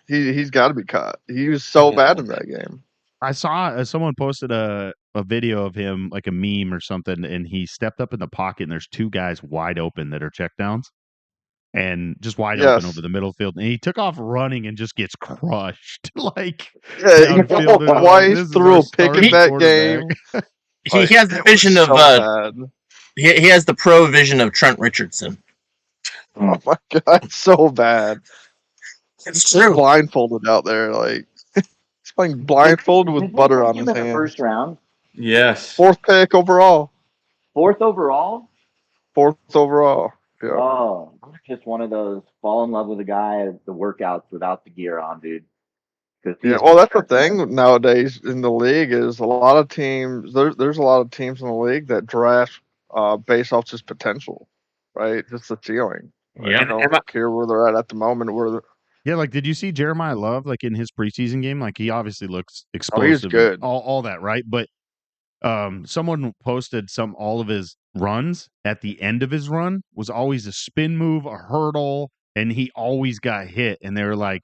he's got to be cut. He was so bad in that game. I saw someone posted a video of him, like a meme or something, and he stepped up in the pocket, and there's two guys wide open that are checkdowns, and just wide open over the middle field, and he took off running and just gets crushed, like downfield. Twice threw a pick in that game. He has the vision of he has the pro vision of Trent Richardson. Oh my god, so bad. It's true. Blindfolded out there, like he's playing blindfolded with butter on his hands. First round. Yes. 4th pick overall. 4th overall. 4th overall. Yeah. Oh, I'm just one of those fall in love with a guy at the workouts without the gear on, dude. Yeah, well, that's the thing nowadays in the league is a lot of teams. There's a lot of teams in the league that draft based off just potential, right? Just the ceiling. Yeah, I don't care where they're at the moment. Yeah, like did you see Jeremiah Love like in his preseason game? Like he obviously looks explosive. He's good. All that, right? But someone posted all of his runs at the end of his run was always a spin move, a hurdle, and he always got hit. And they were like,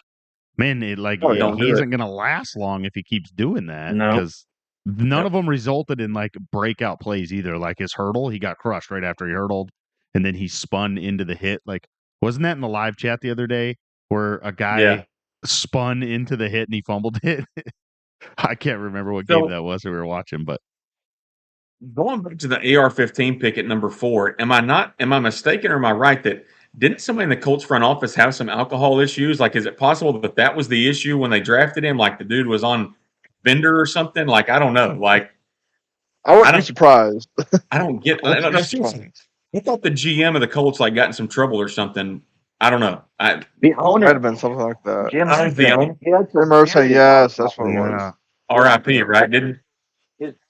man, he isn't going to last long if he keeps doing that because none of them resulted in like breakout plays either. Like his hurdle, he got crushed right after he hurdled, and then he spun into the hit. Like, wasn't that in the live chat the other day where a guy spun into the hit and he fumbled it? I can't remember what game that was that we were watching, but going back to the AR-15 pick at number 4, am I mistaken or am I right that didn't somebody in the Colts front office have some alcohol issues? Like, is it possible that was the issue when they drafted him? Like the dude was on Bender or something? Like, I don't know. Like, I wouldn't be surprised. I don't get. I thought the GM of the Colts like got in some trouble or something. I don't know. The owner might have been something like that. Jim Irsay, yes, that's what it was. R.I.P. Right? Didn't.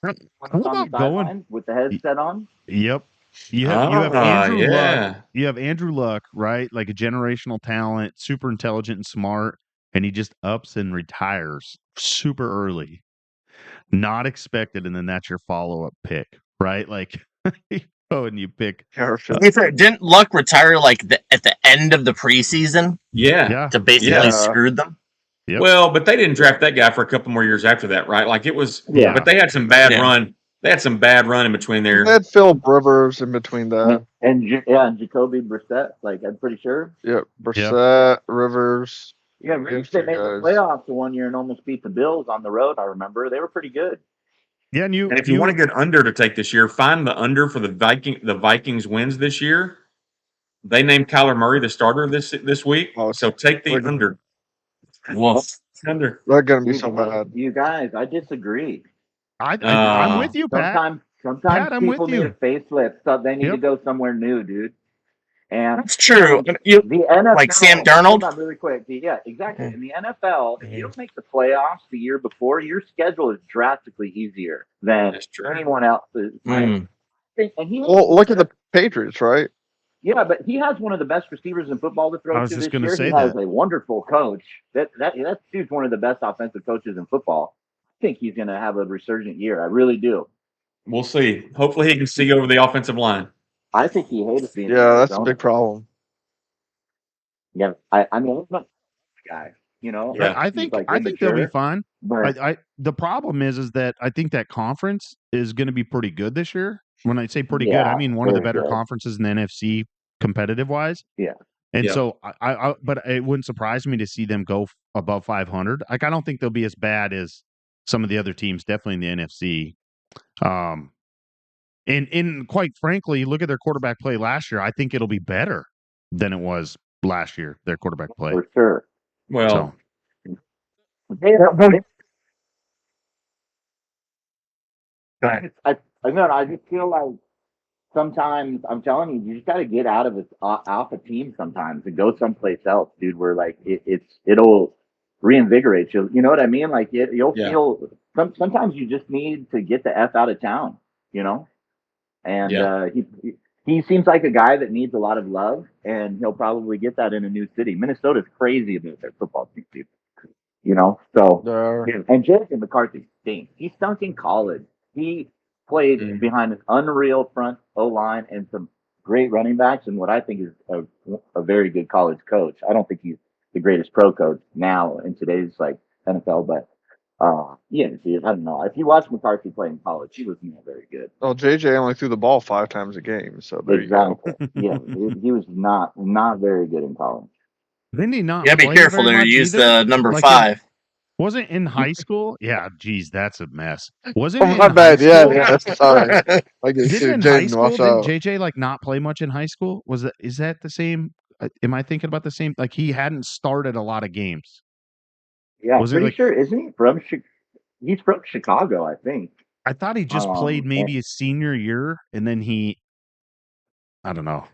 How about going with the headset on? Yep. You have Andrew Luck. You have Andrew Luck, right? Like a generational talent, super intelligent and smart, and he just ups and retires super early. Not expected, and then that's your follow-up pick, right? Like, and you pick. Didn't Luck retire like at the end of the preseason? Yeah. To basically screw them. Yep. Well, but they didn't draft that guy for a couple more years after that, right? Like it was, but they had some bad run. They had some bad run in between there. They had Phil Rivers in between that. And Jacoby Brissett, like I'm pretty sure. Yep, Brissett, Rivers. Yeah, Rivers, they made the playoffs the one year and almost beat the Bills on the road, I remember. They were pretty good. Yeah, and if you want a good under to take this year, find the under for the Vikings wins this year. They named Kyler Murray the starter this week. So take the under. Well, under. They're gonna be so bad. You guys, I disagree. I'm with you, Pat. Sometimes people need a facelift, so they need to go somewhere new, dude. And that's true. The NFL, like Sam Darnold. Hold on really quick. Yeah, exactly. In the NFL, if you don't make the playoffs the year before, your schedule is drastically easier than anyone else's. And look at the Patriots, right? Yeah, but he has one of the best receivers in football to throw to this year. He has a wonderful coach. That dude's one of the best offensive coaches in football. I think he's going to have a resurgent year. I really do. We'll see. Hopefully, he can see over the offensive line. I think he hates being. Yeah, that's a big problem. Yeah, I mean, he's not a guy. You know, I think they'll be fine. But the problem is that I think that conference is going to be pretty good this year. When I say pretty good, I mean one of the better conferences in the NFC competitive wise. Yeah. And so but it wouldn't surprise me to see them go above 500. Like I don't think they'll be as bad as some of the other teams, definitely in the NFC. And quite frankly, look at their quarterback play last year. I think it'll be better than it was last year, their quarterback play. For sure. Well, I just feel like sometimes I'm telling you, you just got to get out of off a team sometimes and go someplace else, dude. Where like it'll reinvigorate you. You know what I mean? Like you'll feel. Sometimes you just need to get the F out of town. You know, and he seems like a guy that needs a lot of love, and he'll probably get that in a new city. Minnesota's crazy about their football team, dude. You know, so and Jason McCarthy stinks. He stunk in college. He played behind an unreal front O-line and some great running backs, and what I think is a very good college coach. I don't think he's the greatest pro coach now in today's like NFL. But yeah, dude, I don't know. If you watch McCarthy play in college, he was not very good. Well, JJ only threw the ball 5 times a game, so there Exactly. you go. Yeah, he was not very good in college. Didn't he not You gotta be play careful very there. much Use either? the number Like 5. Wasn't in high school? Yeah, geez, that's a mess. Wasn't Oh, in my high bad. Yeah, school? yeah. Sorry. I get Didn't sued. in high Jaden, school? watch Didn't out. JJ like not play much in high school? Is that the same? Am I thinking about the same? Like he hadn't started a lot of games. Yeah, Was it pretty like sure. Isn't he from? He's from Chicago, I think. I thought he just played And maybe his senior year and then I don't know.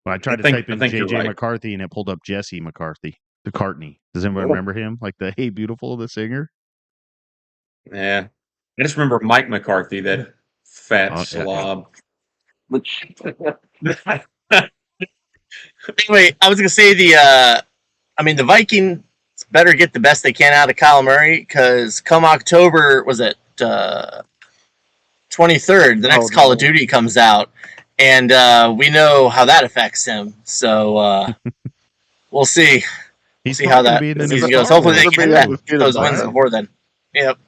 When I tried to type in I think you're JJ right. McCarthy and it pulled up Jesse McCarthy. Does anyone remember him? Like the Hey Beautiful, the singer? Yeah. I just remember Mike McCarthy, that fat Oh, yeah. slob. which Anyway, I was gonna say the Vikings better get the best they can out of Kyle Murray, because come October, was it 23rd, the next Call of Duty comes out, and we know how that affects him. So we'll see. We'll see how that season goes. Hopefully they can get those wins before then. Yep.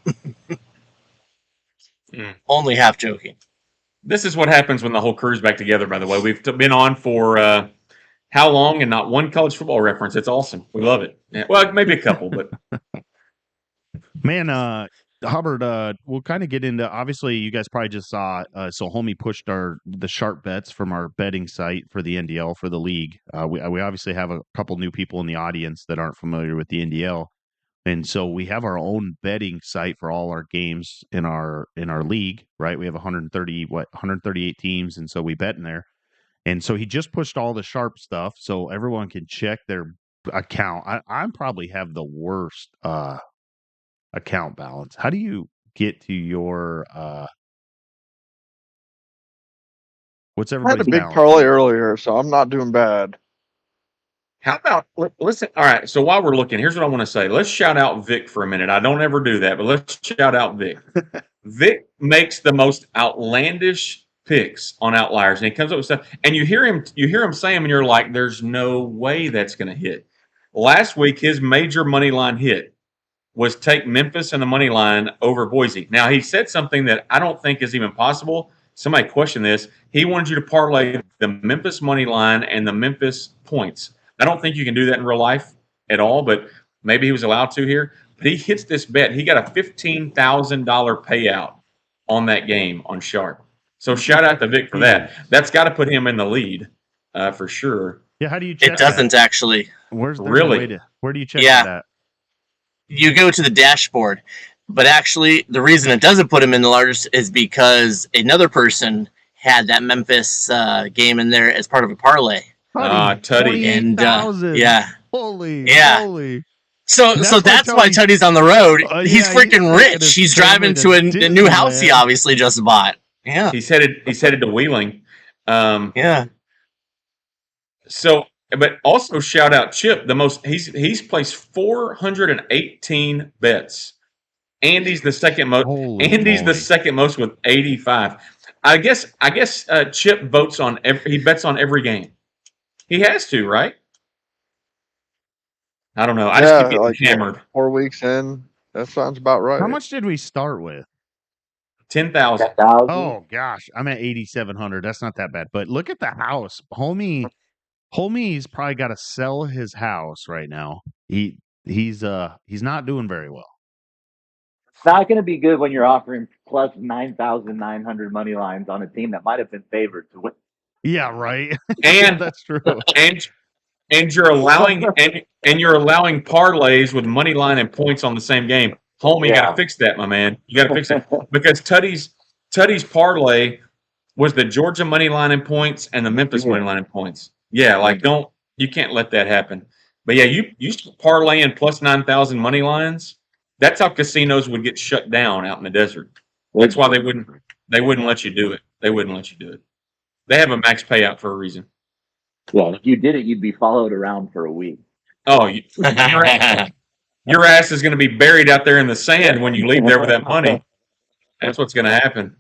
Only half joking. This is what happens when the whole crew's back together, by the way. We've been on for how long and not one college football reference. It's awesome. We love it. Yeah. Well, maybe a couple, but man, Hubbard, we'll kind of get into, obviously you guys probably just saw, so homie pushed the sharp bets from our betting site for the NDL for the league. We obviously have a couple new people in the audience that aren't familiar with the NDL. And so we have our own betting site for all our games in our league, right? We have 138 teams, and so we bet in there. And so he just pushed all the sharp stuff, so everyone can check their account. I probably have the worst account balance. How do you get to your what's everybody's I had a big balance? parlay earlier, so I'm not doing bad. how about listen? All right. So while we're looking, here's what I want to say. Let's shout out Vic for a minute. I don't ever do that, but let's shout out Vic. Vic makes the most outlandish picks on outliers, and he comes up with stuff. And you hear him say them, and you're like, "There's no way that's going to hit." Last week, his major money line hit was take Memphis and the money line over Boise. Now he said something that I don't think is even possible. Somebody questioned this. He wanted you to parlay the Memphis money line and the Memphis points. I don't think you can do that in real life at all, but maybe he was allowed to here. But he hits this bet. He got a $15,000 payout on that game on Sharp. So shout out to Vic for that. That's got to put him in the lead for sure. Yeah, how do you check It doesn't that? actually. Where do you check that? You go to the dashboard, but actually the reason it doesn't put him in the largest is because another person had that Memphis game in there as part of a parlay. Tutty. And Holy. So that's why Tutty's on the road. He's freaking rich. He's driving to a new house he obviously just bought. Yeah. He's headed to Wheeling. So, but also shout out Chip. He's placed 418 bets. Andy's the second most. The second most with 85. I guess Chip bets on every game. He has to, right? I don't know. I just keep getting hammered. 4 weeks in, that sounds about right. How much did we start with? 10,000. Oh gosh, I'm at 8,700. That's not that bad. But look at the house, homie's probably got to sell his house right now. He's not doing very well. It's not going to be good when you're offering plus 9,900 money lines on a team that might have been favored to win. Yeah, right. And that's true. And you're allowing parlays with money line and points on the same game. Homie, you got to fix that, my man. You got to fix it because Tutty's parlay was the Georgia money line and points and the Memphis money line and points. Yeah, you can't let that happen. But yeah, you parlay in plus 9,000 money lines. That's how casinos would get shut down out in the desert. That's why they wouldn't let you do it. They wouldn't let you do it. They have a max payout for a reason. Well, if you did it, you'd be followed around for a week. Oh, your ass is going to be buried out there in the sand when you leave there with that money. That's what's going to happen.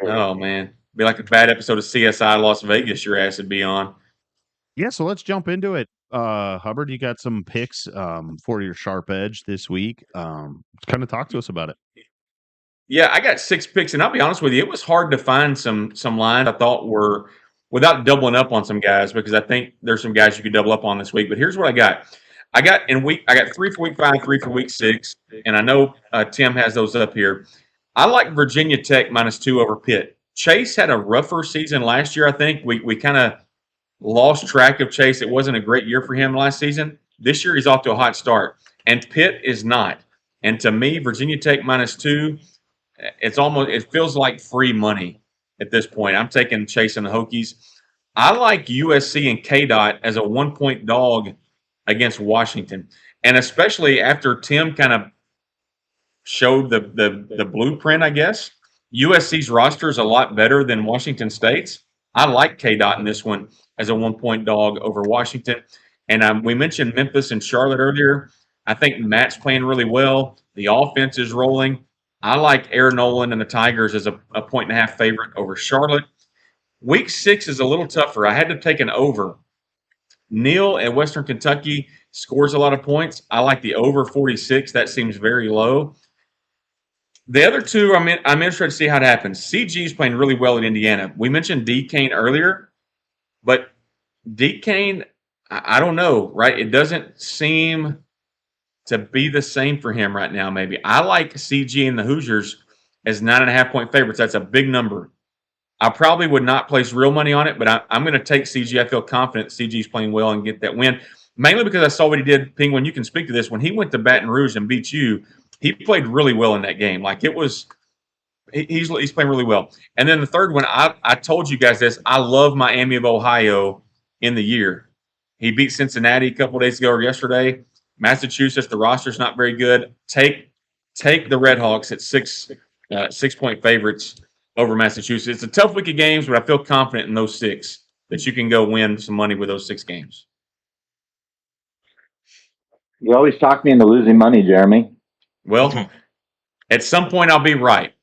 Oh, man. Be like a bad episode of CSI Las Vegas your ass would be on. Yeah, so let's jump into it. Hubbard, you got some picks for your sharp edge this week. Kind of talk to us about it. Yeah, I got 6 picks, and I'll be honest with you, it was hard to find some lines I thought were without doubling up on some guys, because I think there's some guys you could double up on this week. But here's what I got. I got 3 for week 5, 3 for week 6, and I know Tim has those up here. I like Virginia Tech -2 over Pitt. Chase had a rougher season last year, I think. We kind of lost track of Chase. It wasn't a great year for him last season. This year he's off to a hot start, and Pitt is not. And to me, Virginia Tech -2, it feels like free money at this point. I'm taking Chase and the Hokies. I like USC and KDOT as a 1-point dog against Washington, and especially after Tim kind of showed the blueprint, I guess. USC's roster is a lot better than Washington State's. I like KDOT in this one as a 1-point dog over Washington. And we mentioned Memphis and Charlotte earlier. I think Matt's playing really well. The offense is rolling. I like Aaron Nolan and the Tigers as a 1.5 favorite over Charlotte. Week 6 is a little tougher. I had to take an over. Neal at Western Kentucky scores a lot of points. I like the over 46. That seems very low. The other two, I'm interested to see how it happens. CG is playing really well at Indiana. We mentioned D. Kane earlier, but D. Kane, I don't know, right? It doesn't seem to be the same for him right now, maybe. I like CG and the Hoosiers as 9.5-point favorites. That's a big number. I probably would not place real money on it, but I'm going to take CG. I feel confident CG's playing well and get that win, mainly because I saw what he did. Penguin, you can speak to this. When he went to Baton Rouge and beat you, he played really well in that game. Like, it was – he's playing really well. And then the third one, I told you guys this. I love Miami of Ohio in the year. He beat Cincinnati a couple of days ago or yesterday. Massachusetts, the roster's not very good. Take the Redhawks at 6-point favorites over Massachusetts. It's a tough week of games, but I feel confident in those 6 that you can go win some money with those 6 games. You always talk me into losing money, Jeremy. Well, at some point I'll be right.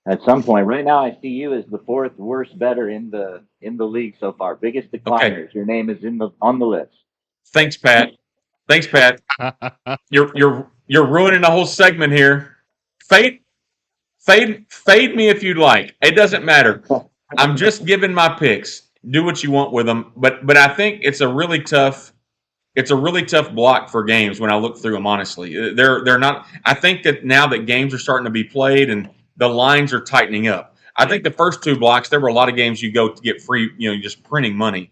At some point. Right now, I see you as the 4th worst bettor in the league so far. Biggest decliners. Okay. Your name is on the list. Thanks, Pat. You're ruining the whole segment here. Fade me if you'd like. It doesn't matter. I'm just giving my picks. Do what you want with them. But I think it's a really tough block for games when I look through them, honestly. They're not. I think that now that games are starting to be played and the lines are tightening up. I think the first 2 blocks, there were a lot of games you go to get free, just printing money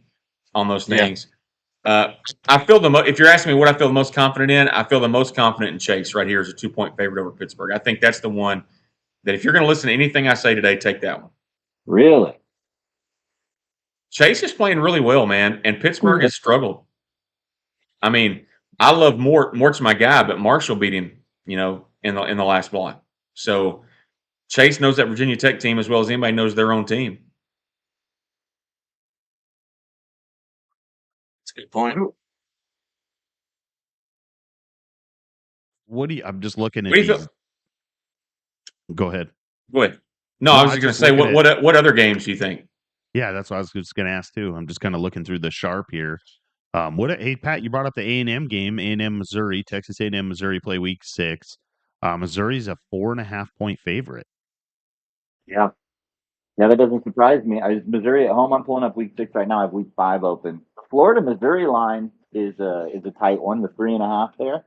on those things. Yeah. I feel if you're asking me what I feel the most confident in, I feel the most confident in Chase right here as a 2-point favorite over Pittsburgh. I think that's the one that if you're going to listen to anything I say today, take that one. Really? Chase is playing really well, man, and Pittsburgh has struggled. I mean, I love Mort's my guy, but Marshall beat him, in the last block. So Chase knows that Virginia Tech team as well as anybody knows their own team. That's a good point. I'm just looking at these. Go ahead. No, I was just going to say, what other games do you think? Yeah, that's what I was just going to ask too. I'm just kind of looking through the sharp here. Hey, Pat, you brought up the A&M game, A&M Missouri, Texas A&M Missouri play week 6. Missouri's a 4.5-point favorite. Yeah, that doesn't surprise me. Missouri at home. I'm pulling up week 6 right now. I have week 5 open. Florida Missouri line is a tight one. The 3.5 there.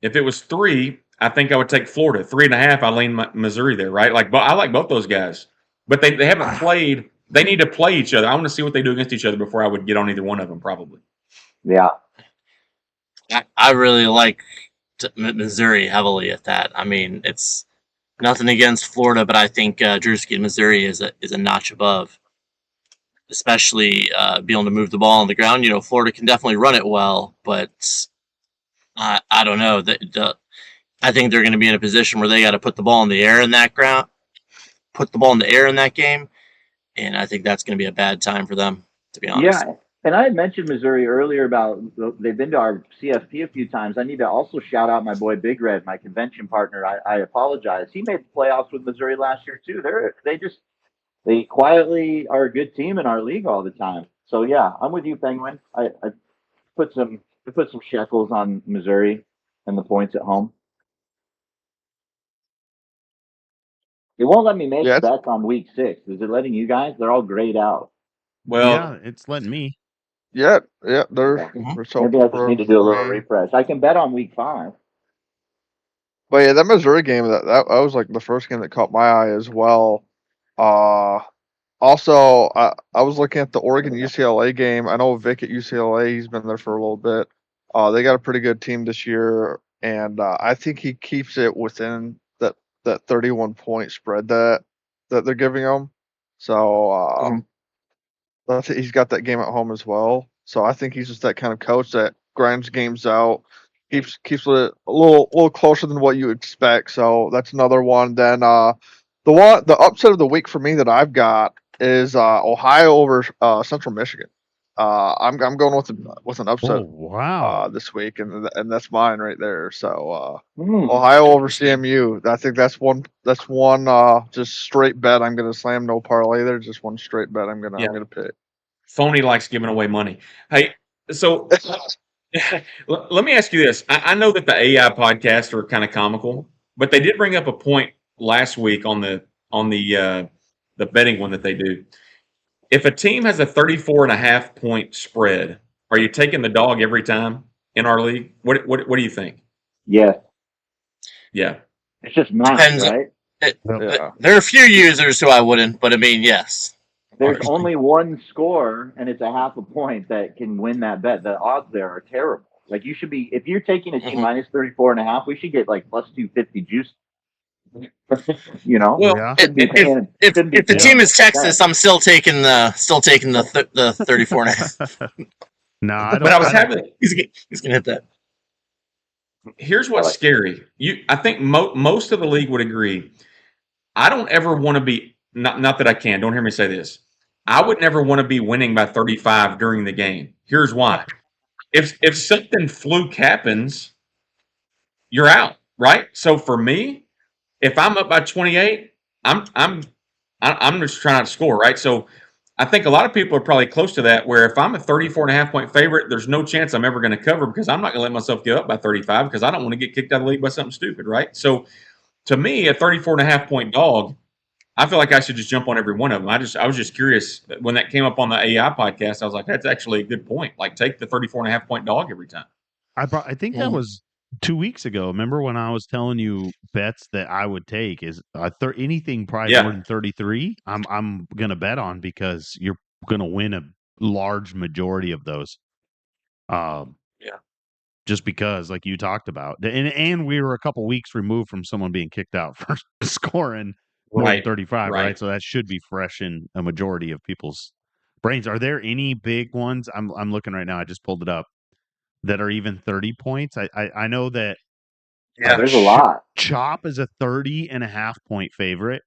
If it was 3, I think I would take Florida. 3.5, I lean Missouri there, right? I like both those guys, but they haven't played. They need to play each other. I want to see what they do against each other before I would get on either one of them, probably. Yeah. I really like Missouri heavily at that. I mean, it's nothing against Florida, but I think Drewski and Missouri is a notch above, especially being able to move the ball on the ground. Florida can definitely run it well, but I don't know. I think they're going to be in a position where they got to put the ball in the air in that game. And I think that's going to be a bad time for them, to be honest. Yeah, and I had mentioned Missouri earlier about they've been to our CFP a few times. I need to also shout out my boy Big Red, my convention partner. I apologize. He made the playoffs with Missouri last year too. They quietly are a good team in our league all the time. So yeah, I'm with you, Penguin. I put some shekels on Missouri and the points at home. It won't let me make Yeah, bets on week 6. Is it letting you guys? They're all grayed out. Well, Yeah, it's letting me. yeah. They're Maybe so I just need to do a little me. refresh. I can bet on week 5. But yeah, that Missouri game that was like the first game that caught my eye as well. Also, I was looking at the Oregon UCLA game. I know Vic at UCLA. He's been there for a little bit. They got a pretty good team this year, and I think he keeps it within that 31 point spread that they're giving him. So he's got that game at home as well. So I think he's just that kind of coach that grinds games out, keeps it a little closer than what you expect. So that's another one. Then the upset of the week for me that I've got is Ohio over Central Michigan. I'm going with an Oh upset wow! this week, and that's mine right there. So Hmm. Ohio over CMU. I think that's one just straight bet. I'm gonna slam, no parlay there. Just one straight bet. I'm gonna pick. Phony likes giving away money. Hey, so let me ask you this. I know that the AI podcasts are kind of comical, but they did bring up a point last week on the betting one that they do. If a team has a 34.5 point spread, are you taking the dog every time in our league? What do you think? Yes. Yeah. It's just math, Depends. right? Yeah. There are a few users who I wouldn't, but I mean, yes. There's only one score, and it's a half a point that can win that bet. The odds there are terrible. Like you should be, if you're taking a team minus 34.5, we should get like plus 250 juice. You know, Well, Yeah. Shouldn't be paying- If shouldn't be the paying team is that. Texas, I'm still taking the 34.5. No, I don't. but I was I don't- having. He's gonna hit that. Here's what's like scary. I think most of the league would agree. I don't ever want to be not that I can. Don't hear me say this. I would never want to be winning by 35 during the game. Here's why. If something fluke happens, you're out, right? So for me, if I'm up by 28, I'm just trying to score, right? So I think a lot of people are probably close to that, where if I'm a 34.5 point favorite, there's no chance I'm ever going to cover because I'm not going to let myself get up by 35 because I don't want to get kicked out of the league by something stupid, right? So to me, a 34.5 point dog, I feel like I should just jump on every one of them. I was just curious when that came up on the AI podcast. I was like, that's actually a good point. Like, take the 34.5 point dog every time. I think that was 2 weeks ago. Remember when I was telling you bets that I would take is anything probably Yeah. more than 33. I'm gonna bet on because you're gonna win a large majority of those. Yeah. Just because, like you talked about, and we were a couple weeks removed from someone being kicked out for scoring more than Right. 35, Right. right? So that should be fresh in a majority of people's brains. Are there any big ones? I'm looking right now. I just pulled it up that are even 30 points. I know that Yeah. there's a lot. Chop is a 30.5 point favorite.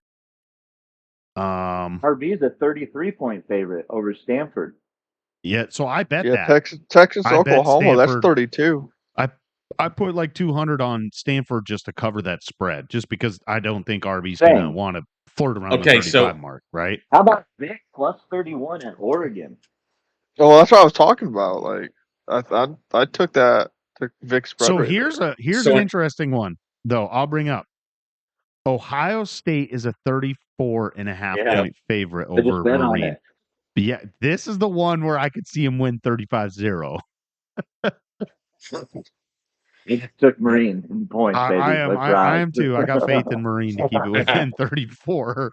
RB is a 33-point favorite over Stanford. Yeah, so I bet Yeah, that. Texas, I bet Oklahoma. That's Stanford- 32. I put like 200 on Stanford just to cover that spread, just because I don't think RB's going to Same. want to flirt around Okay, the 35 mark, right? How about Vic plus 31 at Oregon? Oh, that's what I was talking about. Like I took Vic spread. So right here's there. an interesting one, though. I'll bring up Ohio State is a 34.5 Yeah. point favorite I just over bet on Marine. it. Yeah, this is the one where I could see him win 35-0. He just took Marine in points, baby. I am. Let's I ride. am too. I got faith in Marine to keep it within 34.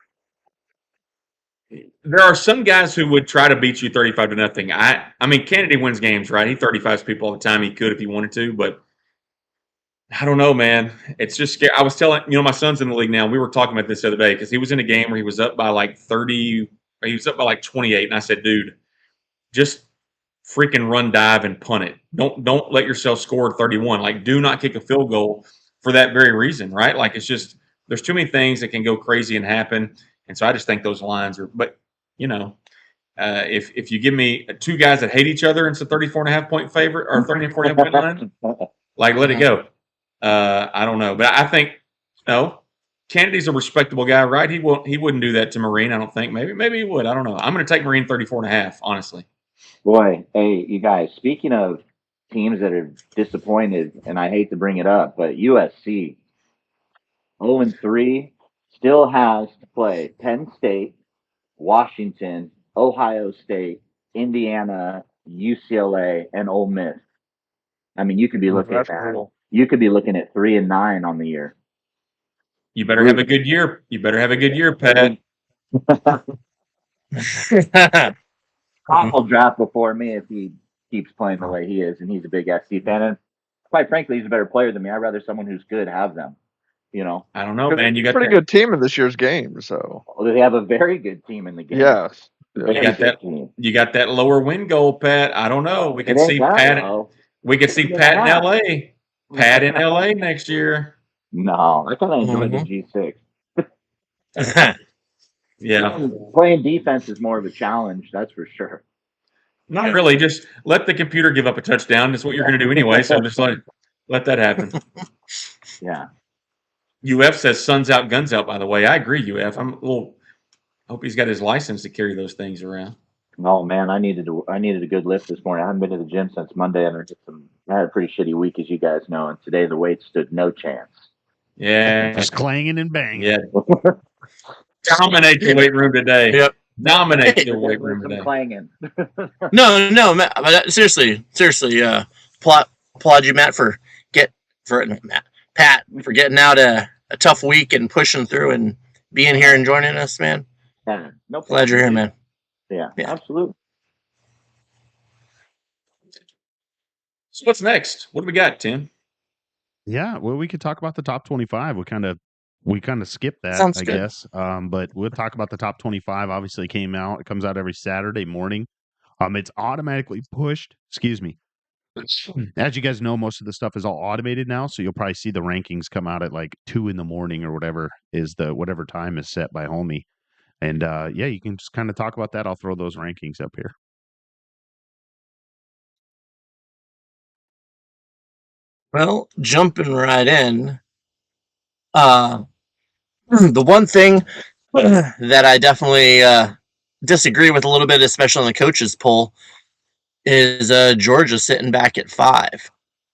There are some guys who would try to beat you 35-0. I mean, Kennedy wins games, right? He 35s people all the time. He could if he wanted to, but I don't know, man. It's just scary. I was telling, my son's in the league now. We were talking about this the other day because he was in a game where he was up by like 30, or he was up by like 28. And I said, dude, just freaking run, dive, and punt it. Don't let yourself score 31. Like, do not kick a field goal for that very reason, right? Like, it's just, there's too many things that can go crazy and happen. And so I just think those lines are, but, if you give me two guys that hate each other and it's a 34.5 point favorite or 34.5 point line, like, let it go. I don't know, but I think Kennedy's a respectable guy, right? He wouldn't do that to Marine. I don't think. Maybe he would. I don't know. I'm going to take Marine 34.5. Honestly. Boy, hey, you guys, speaking of teams that are disappointed, and I hate to bring it up, but USC 0-3 still has to play Penn State, Washington, Ohio State, Indiana, UCLA, and Ole Miss. I mean, you could be looking at That's brutal. you could be looking at 3-9 on the year. You better have a good year. You better have a good year, Pat. Kopp will draft before me if he keeps playing the way he is, and he's a big SC fan. And quite frankly, he's a better player than me. I'd rather someone who's good have them. You know, I don't know, man. You got pretty that, good team in this year's game, so they have a very good team in the game. yes. Very you got good that. team. You got that lower win goal, Pat. I don't know. We It could ain't see that Pat. low. We could see It's Pat in not. LA. Pat in LA next year. No, I kind of enjoyed the G6. Yeah. Playing defense is more of a challenge, that's for sure. Not really. Just let the computer give up a touchdown. That's what you're going to do anyway. So just let that happen. Yeah. UF says "Suns out, guns out." By the way, I agree. UF. I'm a little. Hope he's got his license to carry those things around. Oh man, I needed a good lift this morning. I haven't been to the gym since Monday, and I had a pretty shitty week, as you guys know. And today the weight stood no chance. Yeah. Just clanging and banging. Yeah. Dominate the weight room today. Yep. Dominate the weight room Some today. clanging. No, Matt, but seriously, applaud you, Matt, Pat, for getting out a tough week and pushing through and being here and joining us, man. Yeah, no Glad you're here, man. Yeah, Yeah. absolutely. So what's next? What do we got, Tim? Yeah, well, we could talk about the top 25. We kind of skipped that, Sounds I good. guess. But we'll talk about the top 25. Obviously, came out. It comes out every Saturday morning. It's automatically pushed. Excuse me. As you guys know, most of the stuff is all automated now, so you'll probably see the rankings come out at like 2 a.m. or whatever time is set by Homie. And yeah, you can just kind of talk about that. I'll throw those rankings up here. Well, jumping right in, the one thing that I definitely disagree with a little bit, especially on the coaches poll, is Georgia sitting back at 5.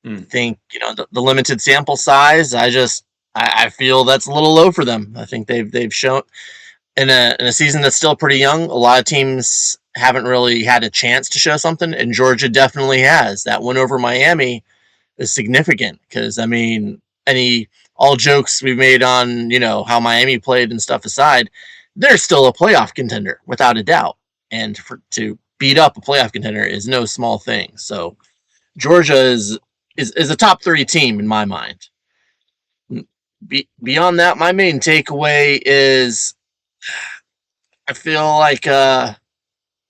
I think the limited sample size. I feel that's a little low for them. I think they've shown in a season that's still pretty young. A lot of teams haven't really had a chance to show something, and Georgia definitely has. That win over Miami is significant because, I mean, all jokes we've made on how Miami played and stuff aside, they're still a playoff contender without a doubt, and to beat up a playoff contender is no small thing. So Georgia is a top 3 team in my mind. Beyond that, my main takeaway is I feel like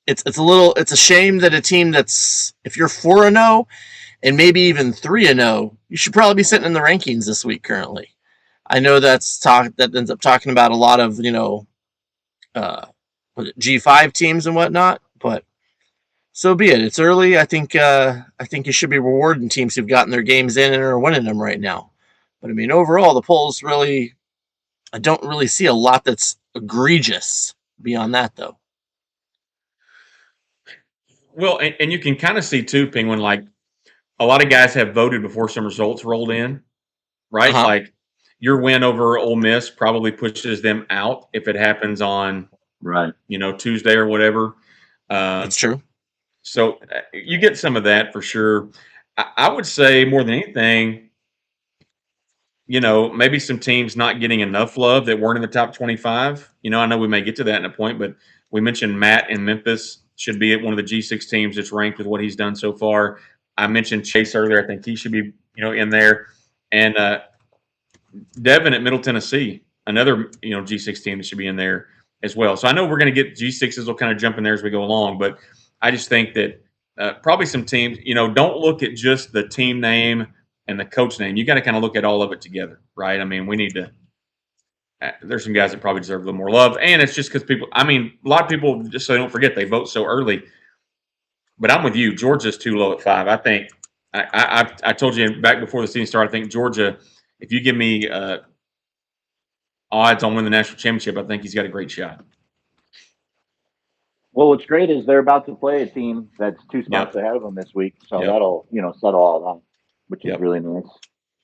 it's a shame that a team that's, if you're 4-0 and maybe even 3-0, you should probably be sitting in the rankings this week currently. I know that ends up talking about a lot of G5 teams and whatnot, but so be it. It's early. I think you should be rewarding teams who've gotten their games in and are winning them right now. But I mean, overall, the polls really, I don't really see a lot that's egregious beyond that, though. Well, and you can kind of see too, Penguin, like a lot of guys have voted before some results rolled in, right? Uh-huh. Like your win over Ole Miss probably pushes them out if it happens on Tuesday or whatever. That's true. So you get some of that for sure. I would say more than anything, maybe some teams not getting enough love that weren't in the top 25. I know we may get to that in a point, but we mentioned Matt in Memphis should be at one of the G6 teams that's ranked with what he's done so far. I mentioned Chase earlier. I think he should be, in there. And Devin at Middle Tennessee, another, G6 team that should be in there as well. So I know we're going to get G6s will kind of jump in there as we go along, but I just think that probably some teams, don't look at just the team name and the coach name. You got to kind of look at all of it together, right? I mean, we need to. There's some guys that probably deserve a little more love, and it's just because people. I mean, a lot of people, just so they don't forget, they vote so early. But I'm with you. Georgia's too low at 5. I think I told you back before the season started. I think Georgia, if you give me odds on winning the national championship, I think he's got a great shot. Well, what's great is they're about to play a team that's 2 spots Yep. ahead of them this week, so Yep. that'll settle all that, which is Yep. really nice.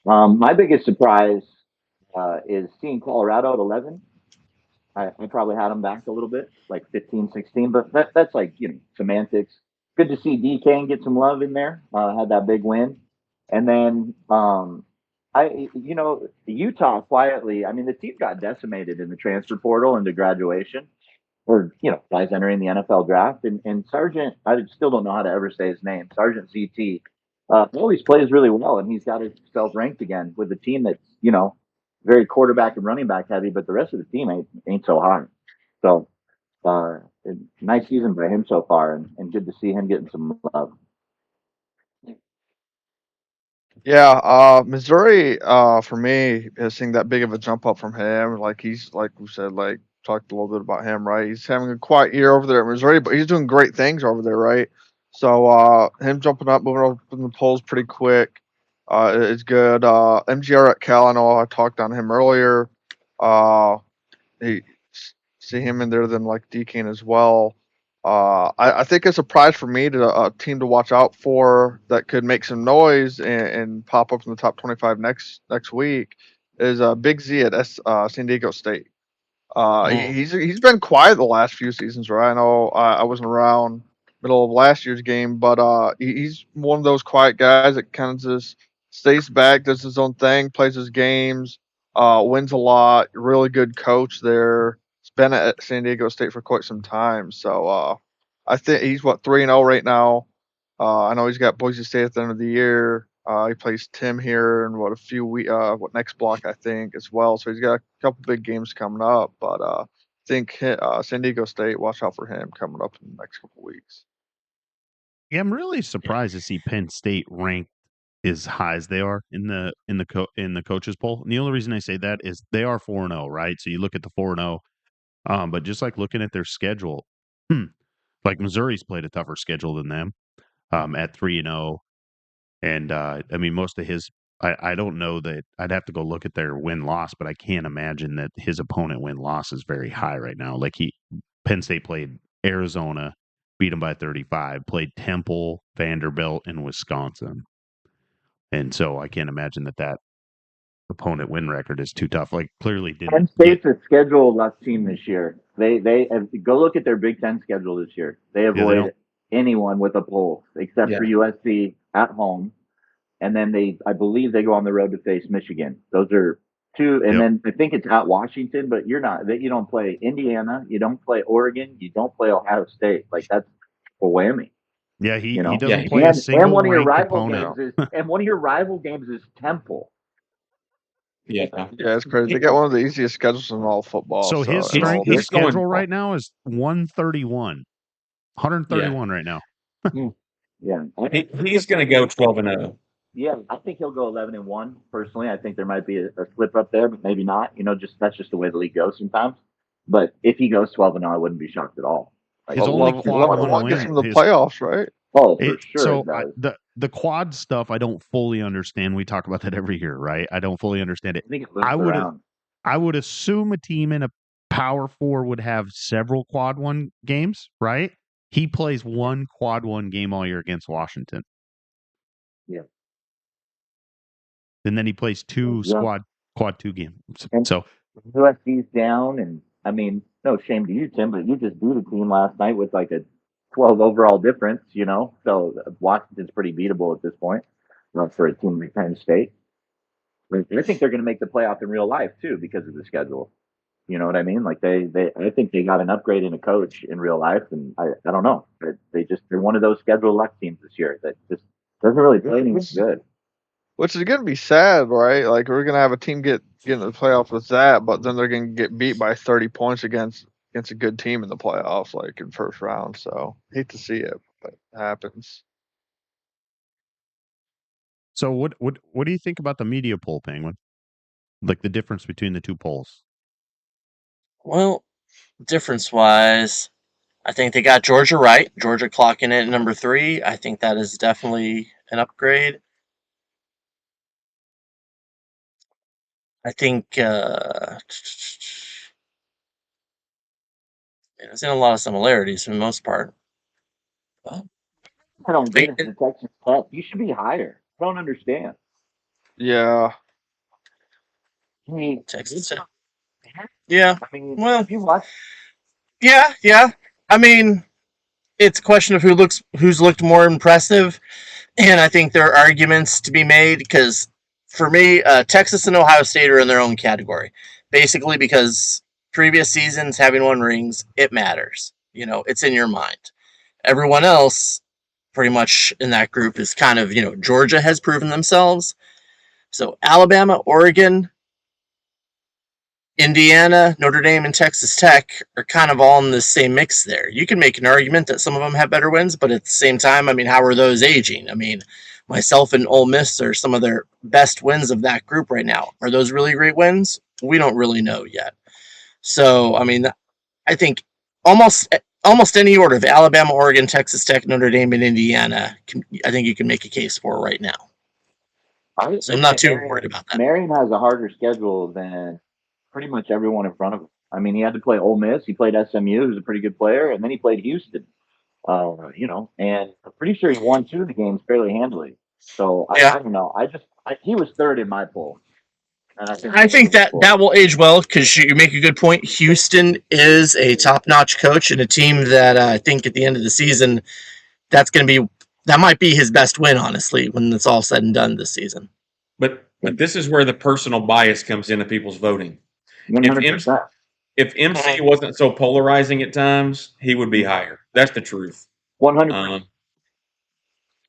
My biggest surprise is seeing Colorado at 11. I probably had them back a little bit, like 15, 16, but that's like semantics. Good to see DK get some love in there. Had that big win, and then Utah quietly. I mean, the team got decimated in the transfer portal into graduation, or guys entering the NFL draft. And Sergeant, I still don't know how to ever say his name. Sergeant ZT always plays really well, and he's got himself ranked again with a team that's very quarterback and running back heavy, but the rest of the team ain't so high. So nice season by him so far, and good to see him getting some love. Yeah, Missouri, for me, is seeing that big of a jump up from him. Like he's like we said, like talked a little bit about him, right? He's having a quiet year over there at Missouri, but he's doing great things over there, right? So him jumping up, moving up in the polls pretty quick, is good. MGR at Cal, I know I talked on him earlier. Uh, he see him in there than like Deacon as well. I think it's a prize for me to a team to watch out for that could make some noise and pop up in the top 25 next week is Big Z at San Diego State. He's been quiet the last few seasons, right? I know I wasn't around middle of last year's game, but he's one of those quiet guys that kind of just stays back, does his own thing, plays his games, wins a lot. Really good coach there. He's been at San Diego State for quite some time, so I think he's 3-0 right now. I know he's got Boise State at the end of the year. He plays Tim here in a few weeks, next block I think as well. So he's got a couple big games coming up. But I think San Diego State, watch out for him coming up in the next couple weeks. Yeah, I'm really surprised to see Penn State ranked as high as they are in the coaches poll. And the only reason I say that is they are 4-0, right? So you look at the 4-0, but just like looking at their schedule, like Missouri's played a tougher schedule than them at 3-0. And I mean, most of his, I don't know that I'd have to go look at their win loss, but I can't imagine that his opponent win loss is very high right now. Like Penn State played Arizona, beat them by 35, played Temple, Vanderbilt, and Wisconsin. And so I can't imagine that opponent win record is too tough. Like clearly Penn didn't get. State's a schedule less team this year. They go look at their Big Ten schedule this year. They Yeah, avoid anyone with a pull except for USC at home, and then I believe they go on the road to face Michigan. Those are two, and then I think it's at Washington. But you don't play Indiana, you don't play Oregon, you don't play Ohio State. Like that's a whammy. Yeah, he You know, doesn't play a and single one of your ranked rival opponent. games is and one of your rival games is Temple. Yeah. Yeah, it's crazy. They got one of the easiest schedules in all football. So his in all strength of he's going- schedule right now is 131. 131 right now. Yeah, He's going to go 12-0. yeah, I think he'll go 11-1. Personally, I think there might be a slip up there, but maybe not. That's just the way the league goes sometimes. But if he goes 12-0, I wouldn't be shocked at all. Like, His only quad 11-1 one gets win. him the playoffs, right? oh, for sure. So it does. the quad stuff, I don't fully understand. We talk about that every year, right? I don't fully understand it. I think it moves around. I would assume a team in a Power Four would have several quad one games, right? He plays one quad one game all year against Washington. Yeah. And then he plays two quad two games. And so USC's down, and I mean, no shame to you, Tim, but you just beat a team last night with like a 12 overall difference, So Washington's pretty beatable at this point for a team like Penn State. I think they're going to make the playoff in real life too because of the schedule. You know what I mean? Like I think they got an upgrade in a coach in real life, and I don't know, but they're one of those schedule luck teams this year that just doesn't really play anything good. Which is going to be sad, right? Like we're going to have a team get into the playoffs with that, but then they're going to get beat by 30 points against a good team in the playoffs, like in first round. So hate to see it, but it happens. So what do you think about the media poll, Penguin? Like the difference between the two polls? Well, difference-wise, I think they got Georgia right. Georgia clocking in at number 3. I think that is definitely an upgrade. I think There's a lot of similarities for the most part. Well, I don't get it. it- The Texas Tech. You should be higher. I don't understand. Yeah. I mean, Texas Tech. Yeah. I mean, Well, if you watch, yeah. I mean, it's a question of who's looked more impressive, and I think there are arguments to be made because for me, Texas and Ohio State are in their own category, basically because previous seasons having won rings, it matters. It's in your mind. Everyone else, pretty much in that group, is kind of Georgia has proven themselves. So Alabama, Oregon, Indiana, Notre Dame, and Texas Tech are kind of all in the same mix there. You can make an argument that some of them have better wins, but at the same time, I mean, how are those aging? I mean, myself and Ole Miss are some of their best wins of that group right now. Are those really great wins? We don't really know yet. So, I mean, I think almost any order of Alabama, Oregon, Texas Tech, Notre Dame, and Indiana, I think you can make a case for right now. So I'm not too worried about that. Marion has a harder schedule than pretty much everyone in front of him. I mean, he had to play Ole Miss. He played SMU, who's a pretty good player, and then he played Houston. And I'm pretty sure he won 2 of the games fairly handily. So Yeah. I don't know. He was third in my poll. And I think that will age well because you make a good point. Houston is a top-notch coach and a team that I think at the end of the season, that might be his best win, honestly, when it's all said and done this season. But this is where the personal bias comes into people's voting. 100%. If MC wasn't so polarizing at times, he would be higher. That's the truth. 100%.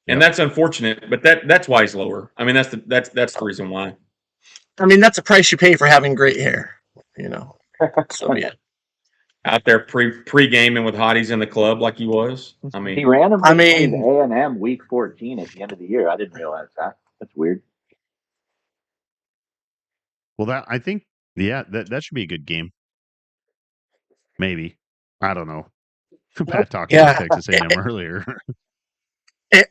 And that's unfortunate, but that's why he's lower. I mean, that's the reason why. I mean, that's a price you pay for having great hair, So be it. Out there pre-gaming with hotties in the club like he was. I mean, he randomly played A&M week 14 at the end of the year. I didn't realize that. That's weird. Well, I think, that should be a good game. Maybe. I don't know. Pat talked about Texas A&M earlier.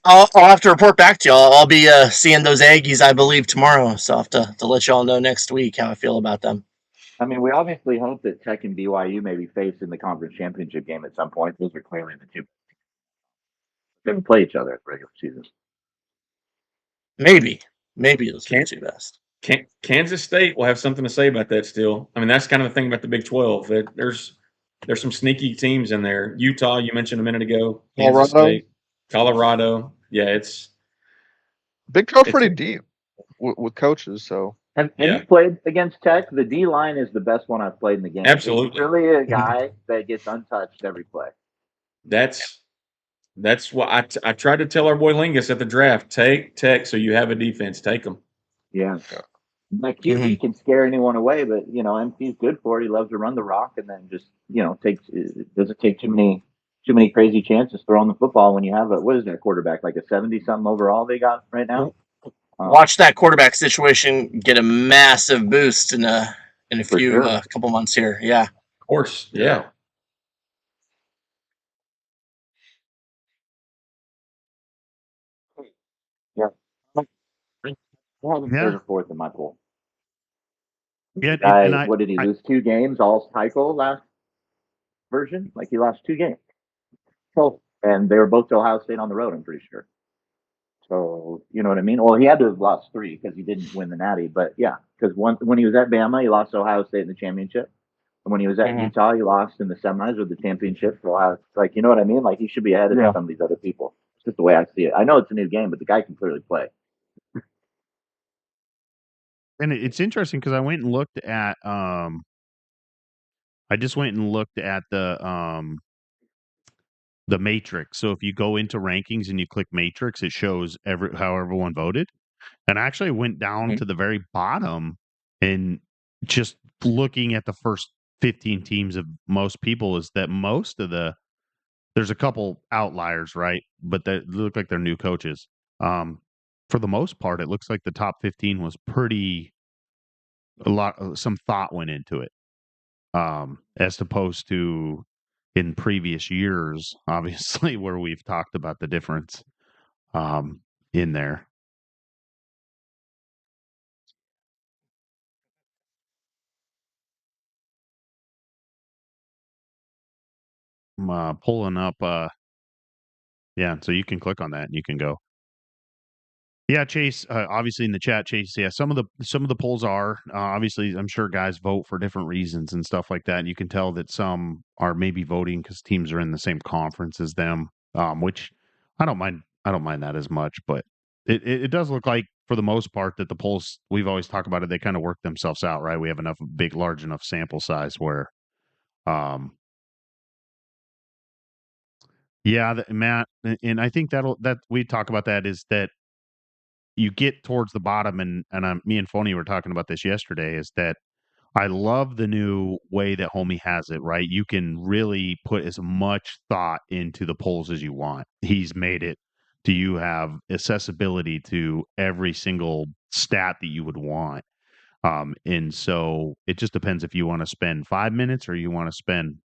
I'll have to report back to y'all. I'll be seeing those Aggies, I believe, tomorrow. So I'll have to let y'all know next week how I feel about them. I mean, we obviously hope that Tech and BYU maybe face in the conference championship game at some point. Those are clearly the two. They would play each other at the regular season. Maybe those are the two best. Kansas State will have something to say about that still. I mean, that's kind of the thing about the Big 12. There's some sneaky teams in there. Utah, you mentioned a minute ago. Kansas State, Colorado. Yeah, it's Big 12 pretty deep with coaches. So have you played against Tech? The D line is the best one I've played in the game. Absolutely, it's really a guy that gets untouched every play. That's what I tried to tell our boy Lingus at the draft. Take Tech so you have a defense. Take them. Yeah. Like QB can scare anyone away, but MC's good for it. He loves to run the rock, and then just doesn't take too many crazy chances throwing the football when you have what is that quarterback, like a 70-something overall they got right now? Watch that quarterback situation get a massive boost in a few couple months here. Yeah, of course. Yeah. Yeah. Third or fourth in my poll. Yeah, what did he lose 2 games all cycle last version? Like he lost 2 games. So, and they were both to Ohio State on the road, I'm pretty sure. So, you know what I mean? Well, he had to have lost 3 because he didn't win the Natty. But yeah, because when he was at Bama, he lost to Ohio State in the championship. And when he was at Utah, he lost in the semis or the championship for Ohio. Like, you know what I mean? Like, he should be ahead of some of these other people. It's just the way I see it. I know it's a new game, but the guy can clearly play. And it's interesting because I went and looked at the matrix. So if you go into rankings and you click matrix, it shows how everyone voted. And I actually went down to the very bottom and just looking at the first 15 teams of most people is that there's a couple outliers, right? But they look like they're new coaches. For the most part, it looks like the top 15 was some thought went into it. As opposed to in previous years, obviously, where we've talked about the difference in there. pulling up. Yeah, so you can click on that and you can go. Yeah, Chase. Obviously in the chat, Chase. Yeah, some of the polls are obviously. I'm sure guys vote for different reasons and stuff like that. And you can tell that some are maybe voting because teams are in the same conference as them. Which I don't mind. I don't mind that as much, but it does look like for the most part that the polls we've always talked about it. They kind of work themselves out, right? We have enough large enough sample size where, yeah, Matt, and I think that we talk about that is that you get towards the bottom, and me and Phony were talking about this yesterday. Is that I love the new way that Homie has it. Right, you can really put as much thought into the polls as you want. He's made it. Do you have accessibility to every single stat that you would want? And so it just depends if you want to spend 5 minutes or you want to spend,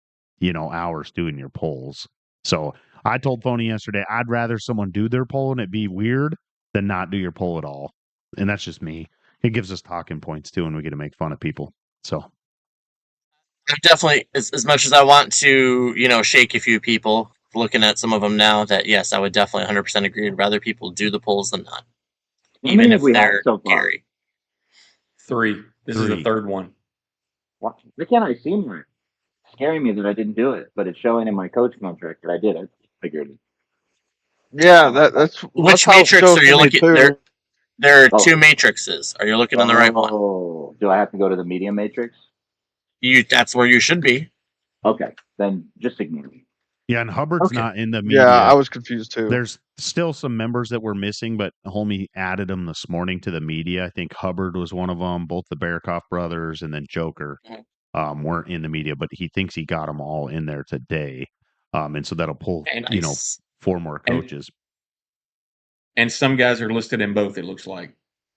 hours doing your polls. So I told Phony yesterday, I'd rather someone do their poll and it be weird than not do your poll at all. And that's just me. It gives us talking points too, and we get to make fun of people. So I'm definitely, as much as I want to, shake a few people, looking at some of them now, that yes, I would definitely 100% agree. I'd rather people do the polls than not, How even many if have we had they're so far? scary. 3. This is the 3rd one. Why can't I see more? It's scaring me that I didn't do it, but it's showing in my coach contract that I did it. Figured it. Yeah, that's Which how it matrix shows are you for me looking? too. There are Oh. 2 matrices. Are you looking on the right one? Oh, do I have to go to the media matrix? That's where you should be. Okay, then just ignore me. yeah, and Hubbard's Okay. not in the media. Yeah, I was confused too. There's still some members that were missing, but Homie added them this morning to the media. I think Hubbard was one of them, both the Bearcoff brothers, and then Joker weren't in the media, but he thinks he got them all in there today. And so that'll pull, Nice. 4 more coaches. And some guys are listed in both, it looks like.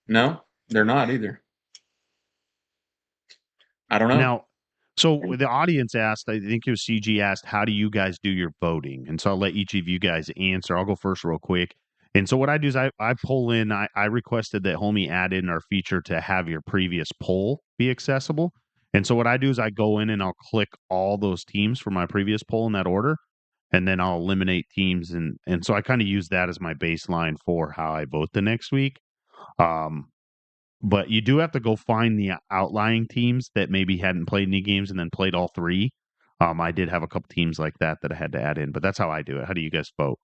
No, they're not either. I don't know. Now, so the audience asked, I think it was CG asked, how do you guys do your voting? And so I'll let each of you guys answer. I'll go first real quick. And so what I do is I pull in, I requested that Homie add in our feature to have your previous poll be accessible. And so what I do is I go in and I'll click all those teams for my previous poll in that order. And then I'll eliminate teams. And so I kind of use that as my baseline for how I vote the next week. But you do have to go find the outlying teams that maybe hadn't played any games and then played all 3. I did have a couple teams like that I had to add in, but that's how I do it. How do you guys vote?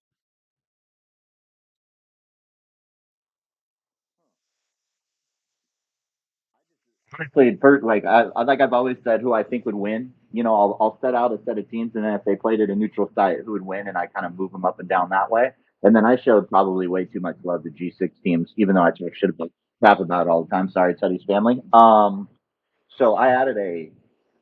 Honestly, like I've always said, who I think would win. I'll set out a set of teams, and then if they played at a neutral site, who would win, and I kind of move them up and down that way. And then I showed probably way too much love to G6 teams, even though I should have been crap about it all the time. Sorry, Teddy's family. So I added a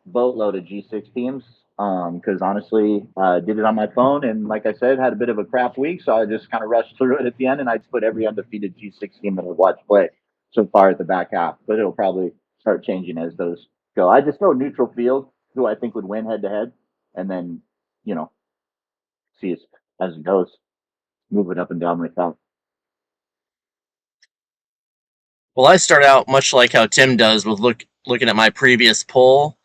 boatload of G6 teams because honestly, did it on my phone, and like I said, had a bit of a crap week, so I just kind of rushed through it at the end, and I just put every undefeated G6 team that I've watched play so far at the back half. But it'll probably start changing as those go. I just throw neutral field, who I think would win head to head, and then see as it goes, move it up and down myself. Well, I start out much like how Tim does with looking at my previous poll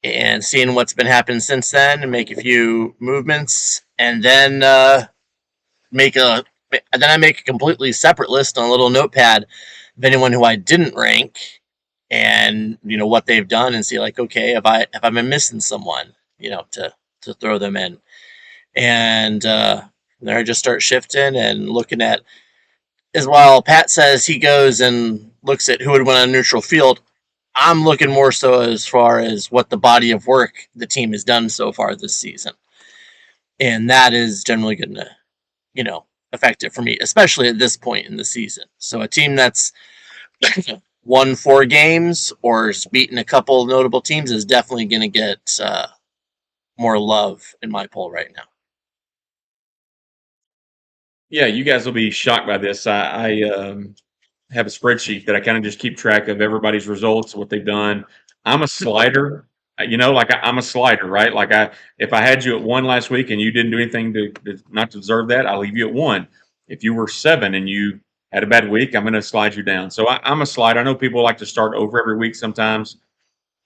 and seeing what's been happening since then, and make a few movements, and then I make a completely separate list on a little notepad of anyone who I didn't rank, and what they've done, and see like, okay, have I been missing someone, to throw them in, and then I just start shifting and looking at, as while Pat says he goes and looks at who would win on a neutral field, I'm looking more so as far as what the body of work the team has done so far this season. And that is generally going to, affect it for me, especially at this point in the season. So a team that's won 4 games or has beaten a couple notable teams is definitely going to get more love in my poll right now. Yeah, you guys will be shocked by this. I have a spreadsheet that I kind of just keep track of everybody's results, what they've done. I'm a slider, I'm a slider, right? If I had you at 1 last week and you didn't do anything to not to deserve that, I'll leave you at 1. If you were 7 and you had a bad week, I'm going to slide you down. So I'm a slider. I know people like to start over every week sometimes.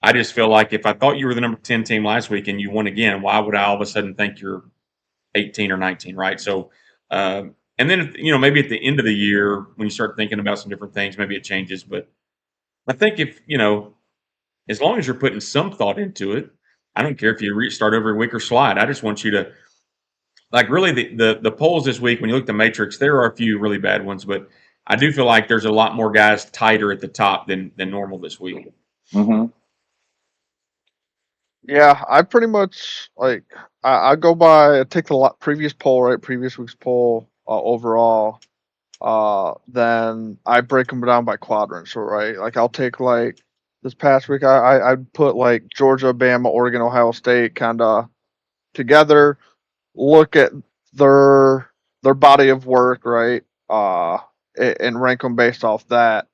I just feel like if I thought you were the number 10 team last week and you won again, why would I all of a sudden think you're 18 or 19, right? So, and then, maybe at the end of the year, when you start thinking about some different things, maybe it changes. But I think if, as long as you're putting some thought into it, I don't care if you restart every week or slide. I just want you to, like, really the polls this week, when you look at the matrix, there are a few really bad ones, but I do feel like there's a lot more guys tighter at the top than normal this week. Mm-hmm. Yeah, I pretty much like I go by I take the previous poll, right? Previous week's poll overall. Then I break them down by quadrants, right? Like I'll take like this past week, I'd put like Georgia, Bama, Oregon, Ohio State kind of together. Look at their body of work, right? And rank them based off that.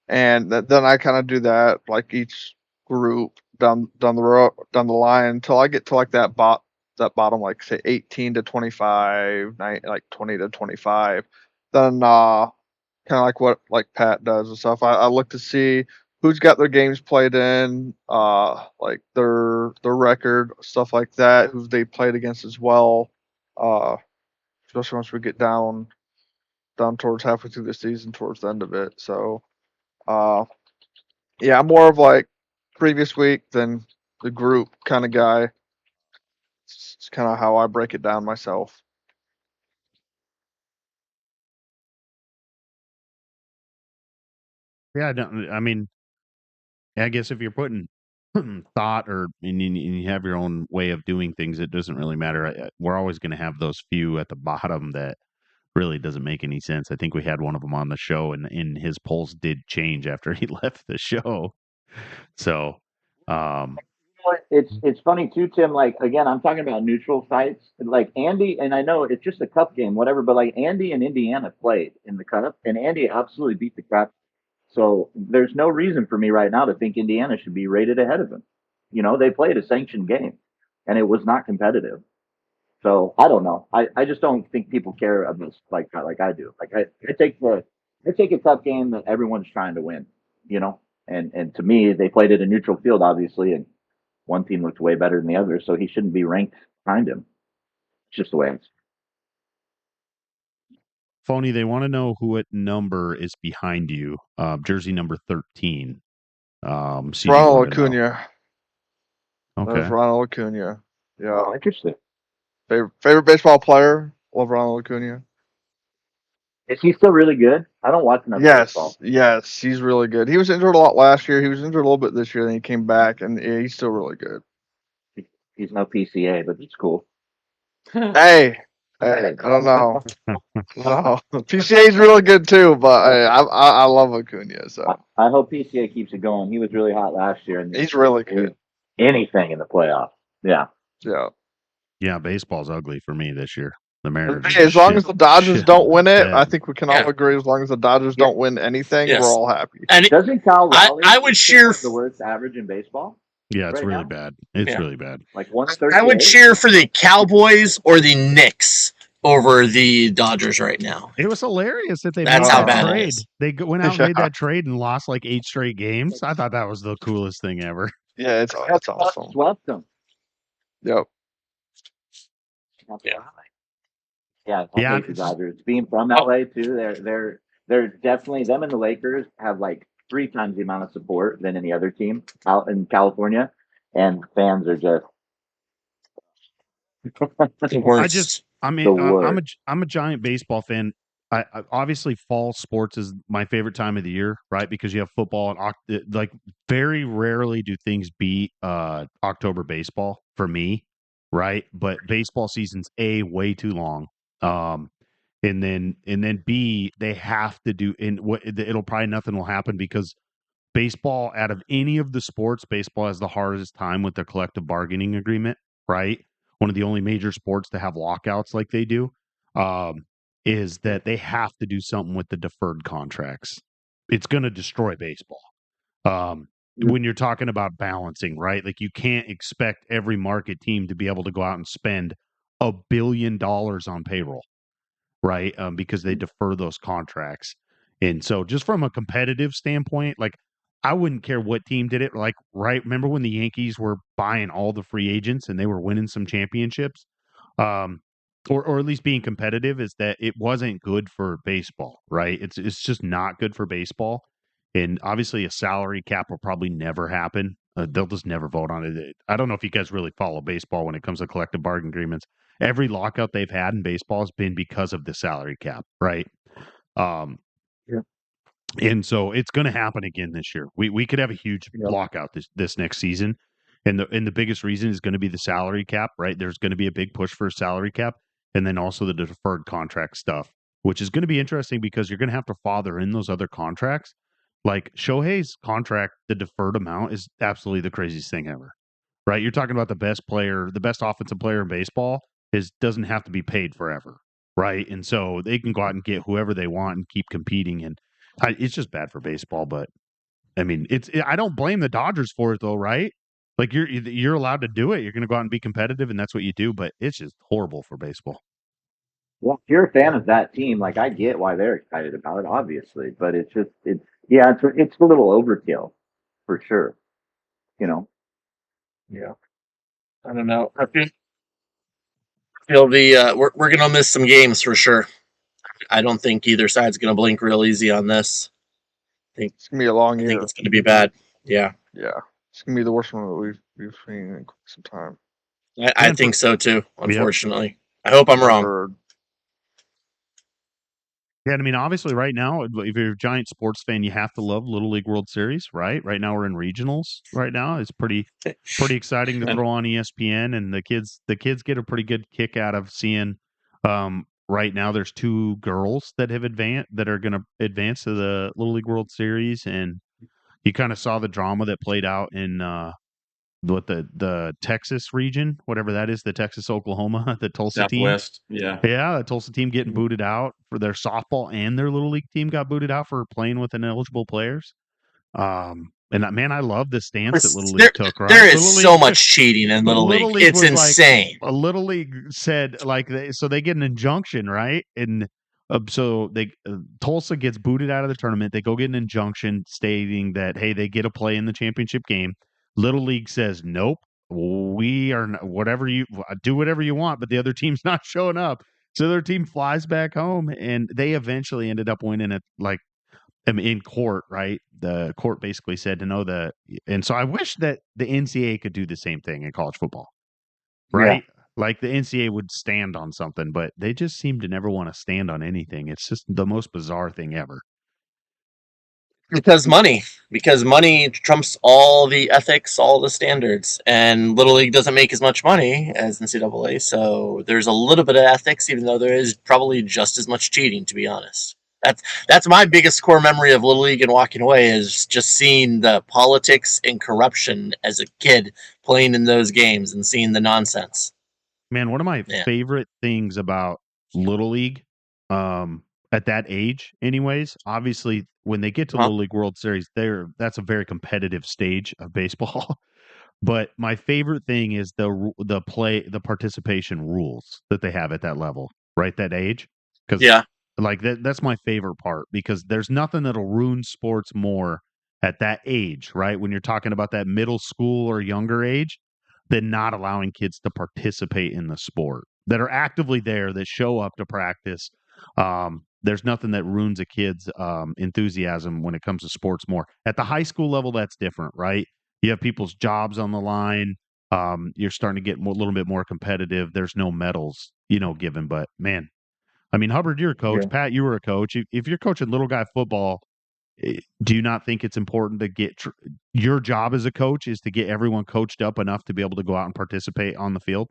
And then I kind of do that like each group down the line until I get to like that bottom, like say 18 to 25, like 20 to 25. Then kind of like what like Pat does and stuff. I look to see who's got their games played in, like their record, stuff like that, who they played against as well. Especially once we get down towards halfway through the season, towards the end of it. So yeah, I'm more of like previous week than the group kind of guy. It's kind of how I break it down myself. Yeah, I mean, I guess if you're putting thought and you have your own way of doing things, it doesn't really matter. We're always going to have those few at the bottom that really doesn't make any sense. I think we had one of them on the show, and his polls did change after he left the show. So, It's funny too, Tim. Like again, I'm talking about neutral sites. Like Andy, and I know it's just a cup game, whatever. But like Andy and Indiana played in the cup, and Andy absolutely beat the crap. So there's no reason for me right now to think Indiana should be rated ahead of them. They played a sanctioned game, and it was not competitive. So I don't know. I just don't think people care about this like I do. Like I take a cup game that everyone's trying to win. And to me, they played at a neutral field, obviously, and one team looked way better than the other, so he shouldn't be ranked behind him. It's just the way it's. Phony, they want to know what number is behind you. Jersey number 13. Ronald Acuna. Okay. That's Ronald Acuna. Yeah. Oh, interesting. Favorite baseball player? Love Ronald Acuna. Is he still really good? I don't watch enough baseball. Yes, he's really good. He was injured a lot last year. He was injured a little bit this year, then he came back, and yeah, he's still really good. He's no PCA, but he's cool. Hey, I don't know. No, PCA is really good too, but I love Acuna. So I hope PCA keeps it going. He was really hot last year, and he's really good. Anything in the playoffs. Yeah. Yeah, baseball's ugly for me this year. The Mariners. Hey, as long as the Dodgers don't win it, I think we can all agree. As long as the Dodgers don't win anything, we're all happy. And doesn't Cal Raleigh I would cheer the worst average in baseball? Yeah, it's really bad. It's really bad. Like 138? I would cheer for the Cowboys or the Knicks over the Dodgers right now. It was hilarious that they That's made how that bad trade. it is. They went out and made that trade and lost like 8 straight games. I thought that was the coolest thing ever. Yeah, that's awesome. Swept them. Yep. Yeah, I hate the Dodgers. Being from LA too, they're definitely, them and the Lakers have like 3 times the amount of support than any other team out in California, and fans are just. I'm a giant baseball fan. I obviously fall sports is my favorite time of the year, right? Because you have football and like very rarely do things beat October baseball for me, right? But baseball season's way too long. And then B, they have to do it'll probably nothing will happen because baseball, out of any of the sports, baseball has the hardest time with the collective bargaining agreement, right? One of the only major sports to have lockouts like they do, is that they have to do something with the deferred contracts. It's going to destroy baseball. When you're talking about balancing, right? Like you can't expect every market team to be able to go out and spend $1 billion on payroll, right? Because they defer those contracts. And so just from a competitive standpoint, like I wouldn't care what team did it. Like, remember when the Yankees were buying all the free agents and they were winning some championships? Or at least being competitive, is that it wasn't good for baseball, right? It's just not good for baseball. And obviously a salary cap will probably never happen. They'll just never vote on it. I don't know if you guys really follow baseball when it comes to collective bargaining agreements. Every lockout they've had in baseball has been because of the salary cap, right? Um, Yeah. And so it's going to happen again this year. We could have a huge Yep. lockout this next season, and the biggest reason is going to be the salary cap, right? There's going to be a big push for a salary cap, and then also the deferred contract stuff, which is going to be interesting because you're going to have to father in those other contracts. Like Shohei's contract, the deferred amount is absolutely the craziest thing ever, right? You're talking about the best player, the best offensive player in baseball doesn't have to be paid forever, right? And so they can go out and get whoever they want and keep competing. And it's just bad for baseball. But I mean, I don't blame the Dodgers for it though, right? Like you're allowed to do it. You're going to go out and be competitive, and that's what you do. But it's just horrible for baseball. Well, if you're a fan of that team, like I get why they're excited about it, obviously, but it's a little overkill for sure. You know, Yeah. I don't know. I feel we're gonna miss some games for sure. I don't think either side's gonna blink real easy on this. It's gonna be a long I think year. it's gonna be bad. Yeah. Yeah, it's gonna be the worst one that we've seen in quite some time. I think so too, unfortunately. I hope I'm wrong. Yeah, I mean, obviously, right now, if you're a giant sports fan, you have to love Little League World Series, right? Right now, we're in regionals. Right now, it's pretty exciting to throw on ESPN, and the kids get a pretty good kick out of seeing. Right now, there's 2 girls that have that are going to advance to the Little League World Series, and you kind of saw the drama that played out in the Texas region, whatever that is, the Texas Oklahoma, the Tulsa Southwest, team. Yeah, the Tulsa team getting booted out for their softball, and their little league team got booted out for playing with ineligible players. And man, I love the stance that Little League took. Right, there is so much cheating in Little League. It's insane. Like, Little League said, like, they get an injunction, right? And so Tulsa gets booted out of the tournament. They go get an injunction stating that, hey, they get to play in the championship game. Little League says, nope, we are whatever you do, whatever you want, but the other team's not showing up. So their team flies back home, and they eventually ended up winning it, like, in court, right? The court basically said to know and so I wish that the NCAA could do the same thing in college football, right? Yeah. Like the NCAA would stand on something, but they just seem to never want to stand on anything. It's just the most bizarre thing ever. Because money trumps all the ethics, all the standards, and Little League doesn't make as much money as NCAA, so there's a little bit of ethics, even though there is probably just as much cheating, to be honest. That's my biggest core memory of Little League and walking away, is just seeing the politics and corruption as a kid playing in those games and seeing the nonsense. Man, one of my favorite things about Little League, at that age, anyways, obviously when they get to Little League World Series, that's a very competitive stage of baseball. But my favorite thing is the participation rules that they have at that level, right? That age, because like that's my favorite part, because there's nothing that'll ruin sports more at that age, right? When you're talking about that middle school or younger age, than not allowing kids to participate in the sport, that are actively there, that show up to practice. There's nothing that ruins a kid's enthusiasm when it comes to sports more. At the high school level, that's different, right? You have people's jobs on the line. You're starting to get a little bit more competitive. There's no medals, given. But man, I mean, Hubbard, you're a coach. Yeah. Pat, you were a coach. If you're coaching little guy football, do you not think it's important to get your job as a coach is to get everyone coached up enough to be able to go out and participate on the field?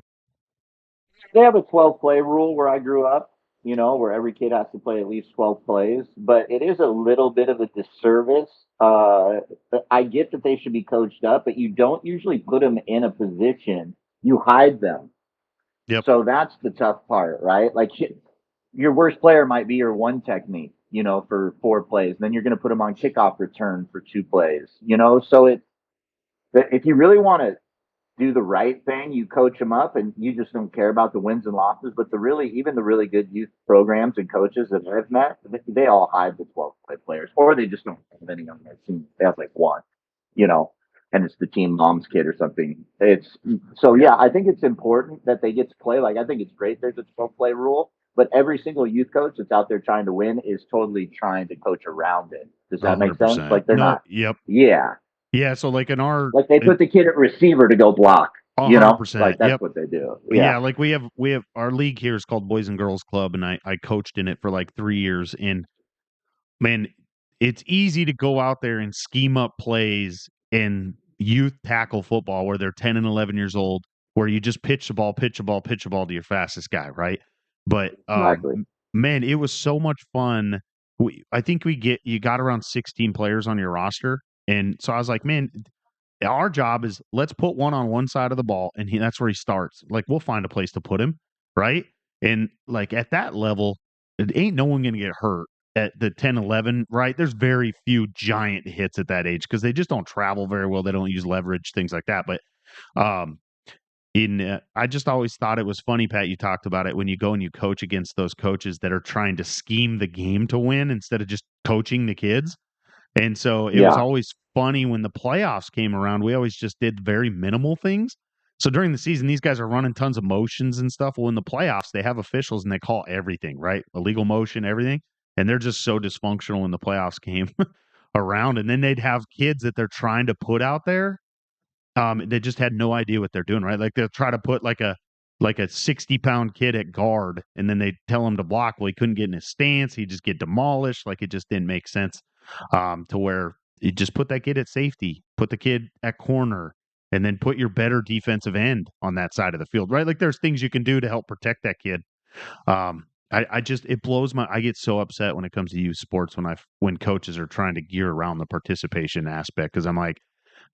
They have a 12 play rule where I grew up, where every kid has to play at least 12 plays, but it is a little bit of a disservice. I get that they should be coached up, but you don't usually put them in a position. You hide them. Yep. So that's the tough part, right? Like your worst player might be your one technique, for 4 plays. Then you're going to put them on kickoff return for 2 plays, So if you really want to do the right thing, you coach them up, and you just don't care about the wins and losses. But even the really good youth programs and coaches that I've met, they all hide the 12 play players, or they just don't have any on their team. They have like one, you know, and it's the team mom's kid or something. It's so yeah, I think it's important that they get to play. Like I think it's great there's a 12 play rule, but every single youth coach that's out there trying to win is totally trying to coach around it. Does that make sense? 100%. Like they're No, not. yep. Yeah. Yeah, so like Like they put the kid at receiver to go block. You know, 100%. like that's Yep. what they do. Yeah, like we have our league here is called Boys and Girls Club, and I coached in it for like 3 years. And man, it's easy to go out there and scheme up plays in youth tackle football where they're 10 and 11 years old, where you just pitch the ball to your fastest guy, right? But Exactly. man, it was so much fun. I think you got around 16 players on your roster, and so I was like, man, our job is let's put one on one side of the ball, and that's where he starts. Like we'll find a place to put him, right? And like at that level, it ain't no one going to get hurt at the 10, 11, right? There's very few giant hits at that age because they just don't travel very well. They don't use leverage, things like that. But um, I just always thought it was funny, Pat. You talked about it when you go and you coach against those coaches that are trying to scheme the game to win instead of just coaching the kids. And so it was always funny when the playoffs came around. We always just did very minimal things. So during the season, these guys are running tons of motions and stuff. Well, in the playoffs, they have officials and they call everything, right? Illegal motion, everything. And they're just so dysfunctional when the playoffs came around. And then they'd have kids that they're trying to put out there. They just had no idea what they're doing, right? Like they'll try to put like a 60-pound kid at guard, and then they tell him to block. Well, he couldn't get in his stance. He'd just get demolished. Like it just didn't make sense. To where you just put that kid at safety, put the kid at corner, and then put your better defensive end on that side of the field, right? Like there's things you can do to help protect that kid. It blows I get so upset when it comes to youth sports when coaches are trying to gear around the participation aspect, because I'm like,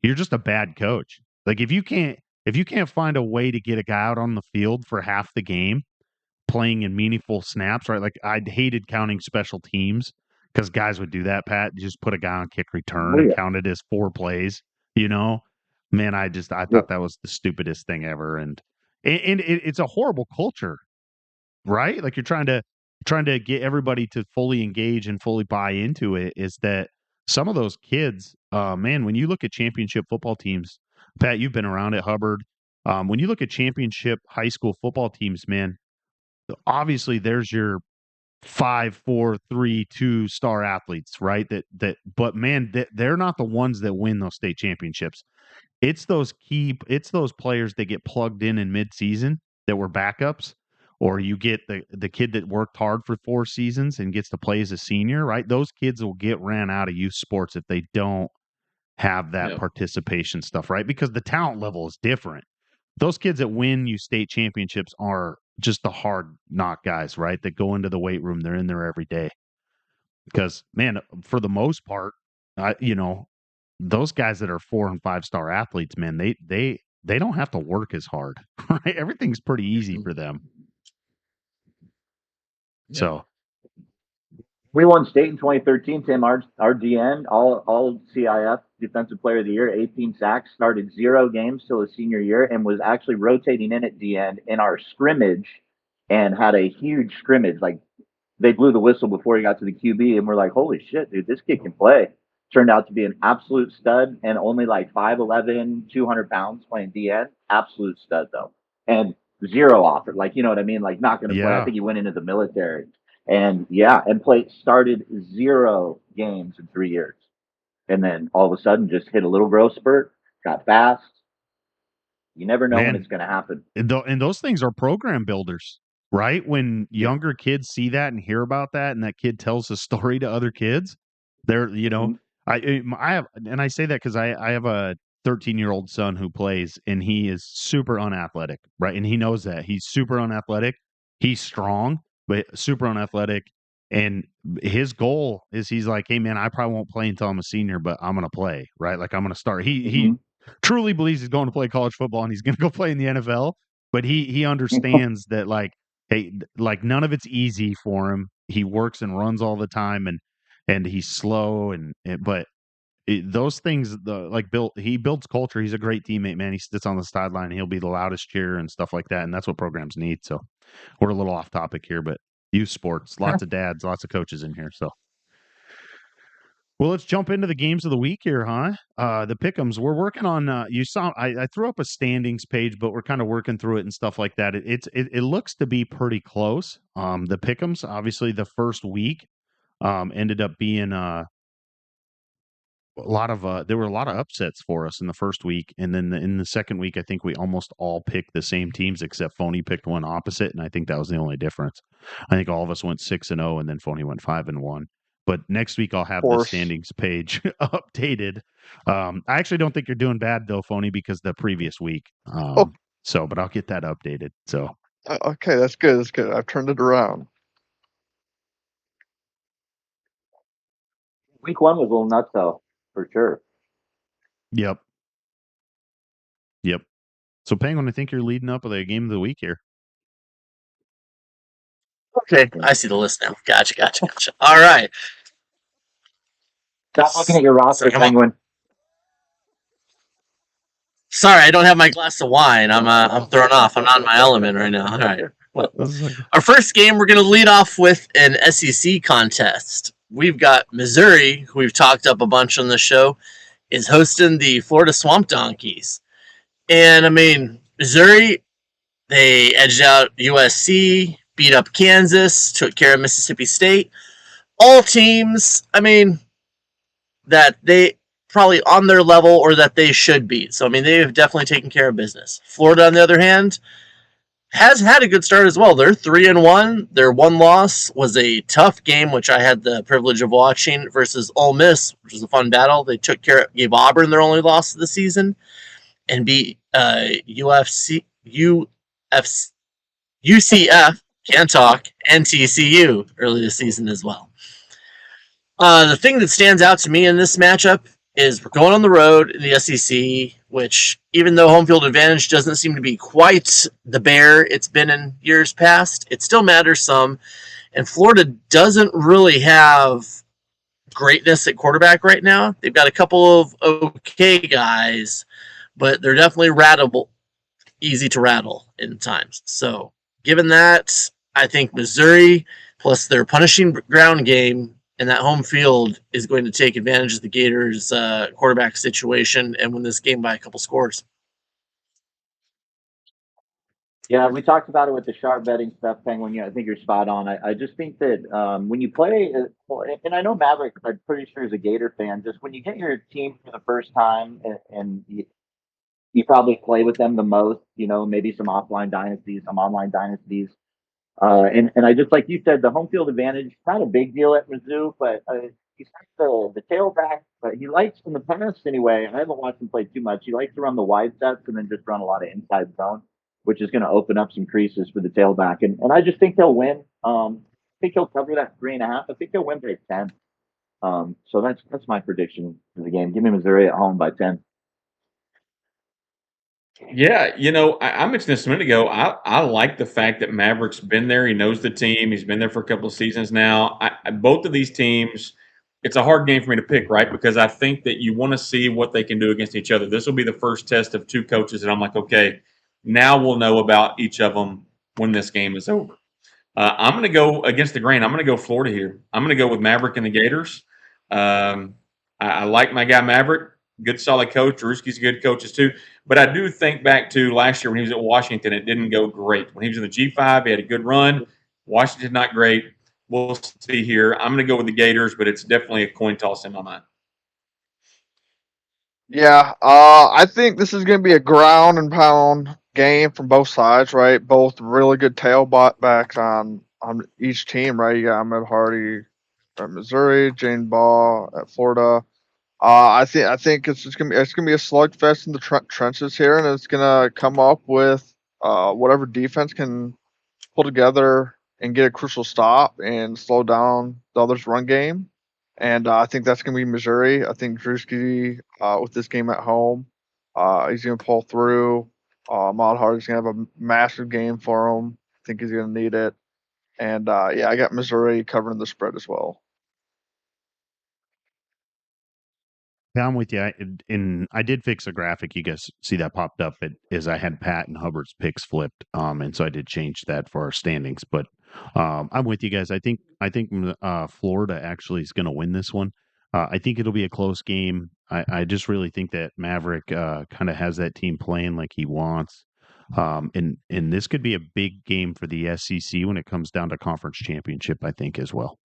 you're just a bad coach. Like if you can't find a way to get a guy out on the field for half the game playing in meaningful snaps, right? Like I hated counting special teams because guys would do that, Pat. You just put a guy on kick return and count it as 4 plays, Man, I thought that was the stupidest thing ever. And it's a horrible culture, right? Like you're trying to get everybody to fully engage and fully buy into it. Is that some of those kids, man, when you look at championship football teams, Pat, you've been around at Hubbard. When you look at championship high school football teams, man, obviously there's your 5, 4, 3, 2-star athletes, right? But man, they're not the ones that win those state championships. It's those players that get plugged in midseason that were backups, or you get the kid that worked hard for 4 seasons and gets to play as a senior, right? Those kids will get ran out of youth sports if they don't have that participation stuff, right? Because the talent level is different. Those kids that win you state championships are just the hard knock guys, right? That go into the weight room. They're in there every day. Because, man, for the most part, those guys that are 4 and 5-star athletes, man, they don't have to work as hard, right? Everything's pretty easy for them. Yeah. So we won state in 2013. Tim, our DN, all CIF Defensive Player of the Year, 18 sacks, started 0 games till his senior year, and was actually rotating in at DN in our scrimmage, and had a huge scrimmage. Like they blew the whistle before he got to the QB, and we're like, holy shit, dude, this kid can play. Turned out to be an absolute stud, and only like 5'11", 200 pounds playing DN. Absolute stud though, and 0 offer. Like, you know what I mean? Like not going to play. I think he went into the military. And started 0 games in 3 years. And then all of a sudden just hit a little growth spurt, got fast. You never know when it's going to happen. And those things are program builders, right? When younger kids see that and hear about that, and that kid tells a story to other kids, they're, I have, and I say that because I have a 13-year-old son who plays, and he is super unathletic, right? And he knows that. He's super unathletic. He's strong, but super unathletic. And his goal is, he's like, hey, man, I probably won't play until I'm a senior, but I'm going to play, right? Like I'm going to start. He truly believes he's going to play college football and he's going to go play in the NFL, but he understands that, like, hey, like none of it's easy for him. He works and runs all the time, and he's slow, but those things, he builds culture. He's a great teammate, man. He sits on the sideline and he'll be the loudest cheer and stuff like that, and that's what programs need. So we're a little off topic here, but youth sports, lots of dads, lots of coaches in here. So, well, let's jump into the games of the week here, huh? The pick'ems. We're working on. You saw I threw up a standings page, but we're kind of working through it and stuff like that. It looks to be pretty close. The pick'ems, obviously, the first week ended up being there were a lot of upsets for us in the first week, and then in the second week, I think we almost all picked the same teams except Phony picked one opposite, and I think that was the only difference. I think all of us went 6-0, and then Phony went 5-1. But next week I'll have the standings page updated. I actually don't think you're doing bad though, Phony, because the previous week. But I'll get that updated. So okay, that's good. That's good. I've turned it around. Week 1 was a little nuts though, for sure. Yep. So Penguin, I think you're leading up with a game of the week here. Okay, I see the list now. Gotcha. All right. Stop looking at your roster, Penguin. Sorry, I don't have my glass of wine. I'm thrown off. I'm not in my element right now. All right. Well, our first game, we're going to lead off with an SEC contest. We've got Missouri, who we've talked up a bunch on the show, is hosting the Florida Swamp Donkeys. And, I mean, Missouri, they edged out USC, beat up Kansas, took care of Mississippi State. All teams, I mean, that they probably on their level or that they should be. So, I mean, they've definitely taken care of business. Florida, on the other hand, has had a good start as well. They're 3-1. Their one loss was a tough game, which I had the privilege of watching, versus Ole Miss, which was a fun battle. They gave Auburn their only loss of the season and beat UCF, can't talk, and TCU early this season as well. The thing that stands out to me in this matchup is we're going on the road in the SEC, which, even though home field advantage doesn't seem to be quite the bear it's been in years past, it still matters some. And Florida doesn't really have greatness at quarterback right now. They've got a couple of okay guys, but they're definitely easy to rattle in times. So, given that, I think Missouri, plus their punishing ground game, and that home field is going to take advantage of the Gators' quarterback situation and win this game by a couple scores. Yeah, we talked about it with the sharp betting stuff, Penguin. I think you're spot on. I just think that when you play, and I know Maverick, I'm pretty sure is a Gator fan, just when you get your team for the first time and you probably play with them the most, maybe some offline dynasties, some online dynasties. And I just, like you said, the home field advantage, not a big deal at Mizzou, but he's the tailback, but he likes, in the past anyway, I haven't watched him play too much, he likes to run the wide sets and then just run a lot of inside zone, which is going to open up some creases for the tailback. And I just think they'll win. I think he'll cover that 3.5. I think they'll win by 10. So that's my prediction for the game. Give me Missouri at home by 10. Yeah, I mentioned this a minute ago. I like the fact that Maverick's been there. He knows the team. He's been there for a couple of seasons now. Both of these teams, it's a hard game for me to pick, right? Because I think that you want to see what they can do against each other. This will be the first test of two coaches, and I'm like, okay, now we'll know about each of them when this game is over. I'm going to go against the grain. I'm going to go Florida here. I'm going to go with Maverick and the Gators. I like my guy Maverick. Good, solid coach. Drewski's a good coaches too. But I do think back to last year when he was at Washington, it didn't go great. When he was in the G5, he had a good run. Washington, not great. We'll see here. I'm going to go with the Gators, but it's definitely a coin toss in my mind. Yeah, I think this is going to be a ground and pound game from both sides, right? Both really good tailbacks on each team, right? You got Ahmed Hardy at Missouri, Jane Ball at Florida. I think it's gonna be a slugfest in the trenches here, and it's gonna come up with whatever defense can pull together and get a crucial stop and slow down the other's run game. And I think that's gonna be Missouri. I think Drewski with this game at home, he's gonna pull through. Ahmad Hardy's gonna have a massive game for him. I think he's gonna need it. And yeah, I got Missouri covering the spread as well. Yeah, I'm with you. I did fix a graphic. You guys see that popped up. Is I had Pat and Hubbard's picks flipped, and so I did change that for our standings. But I'm with you guys. I think Florida actually is going to win this one. I think it'll be a close game. I just really think that Maverick kind of has that team playing like he wants. And this could be a big game for the SEC when it comes down to conference championship. I think as well.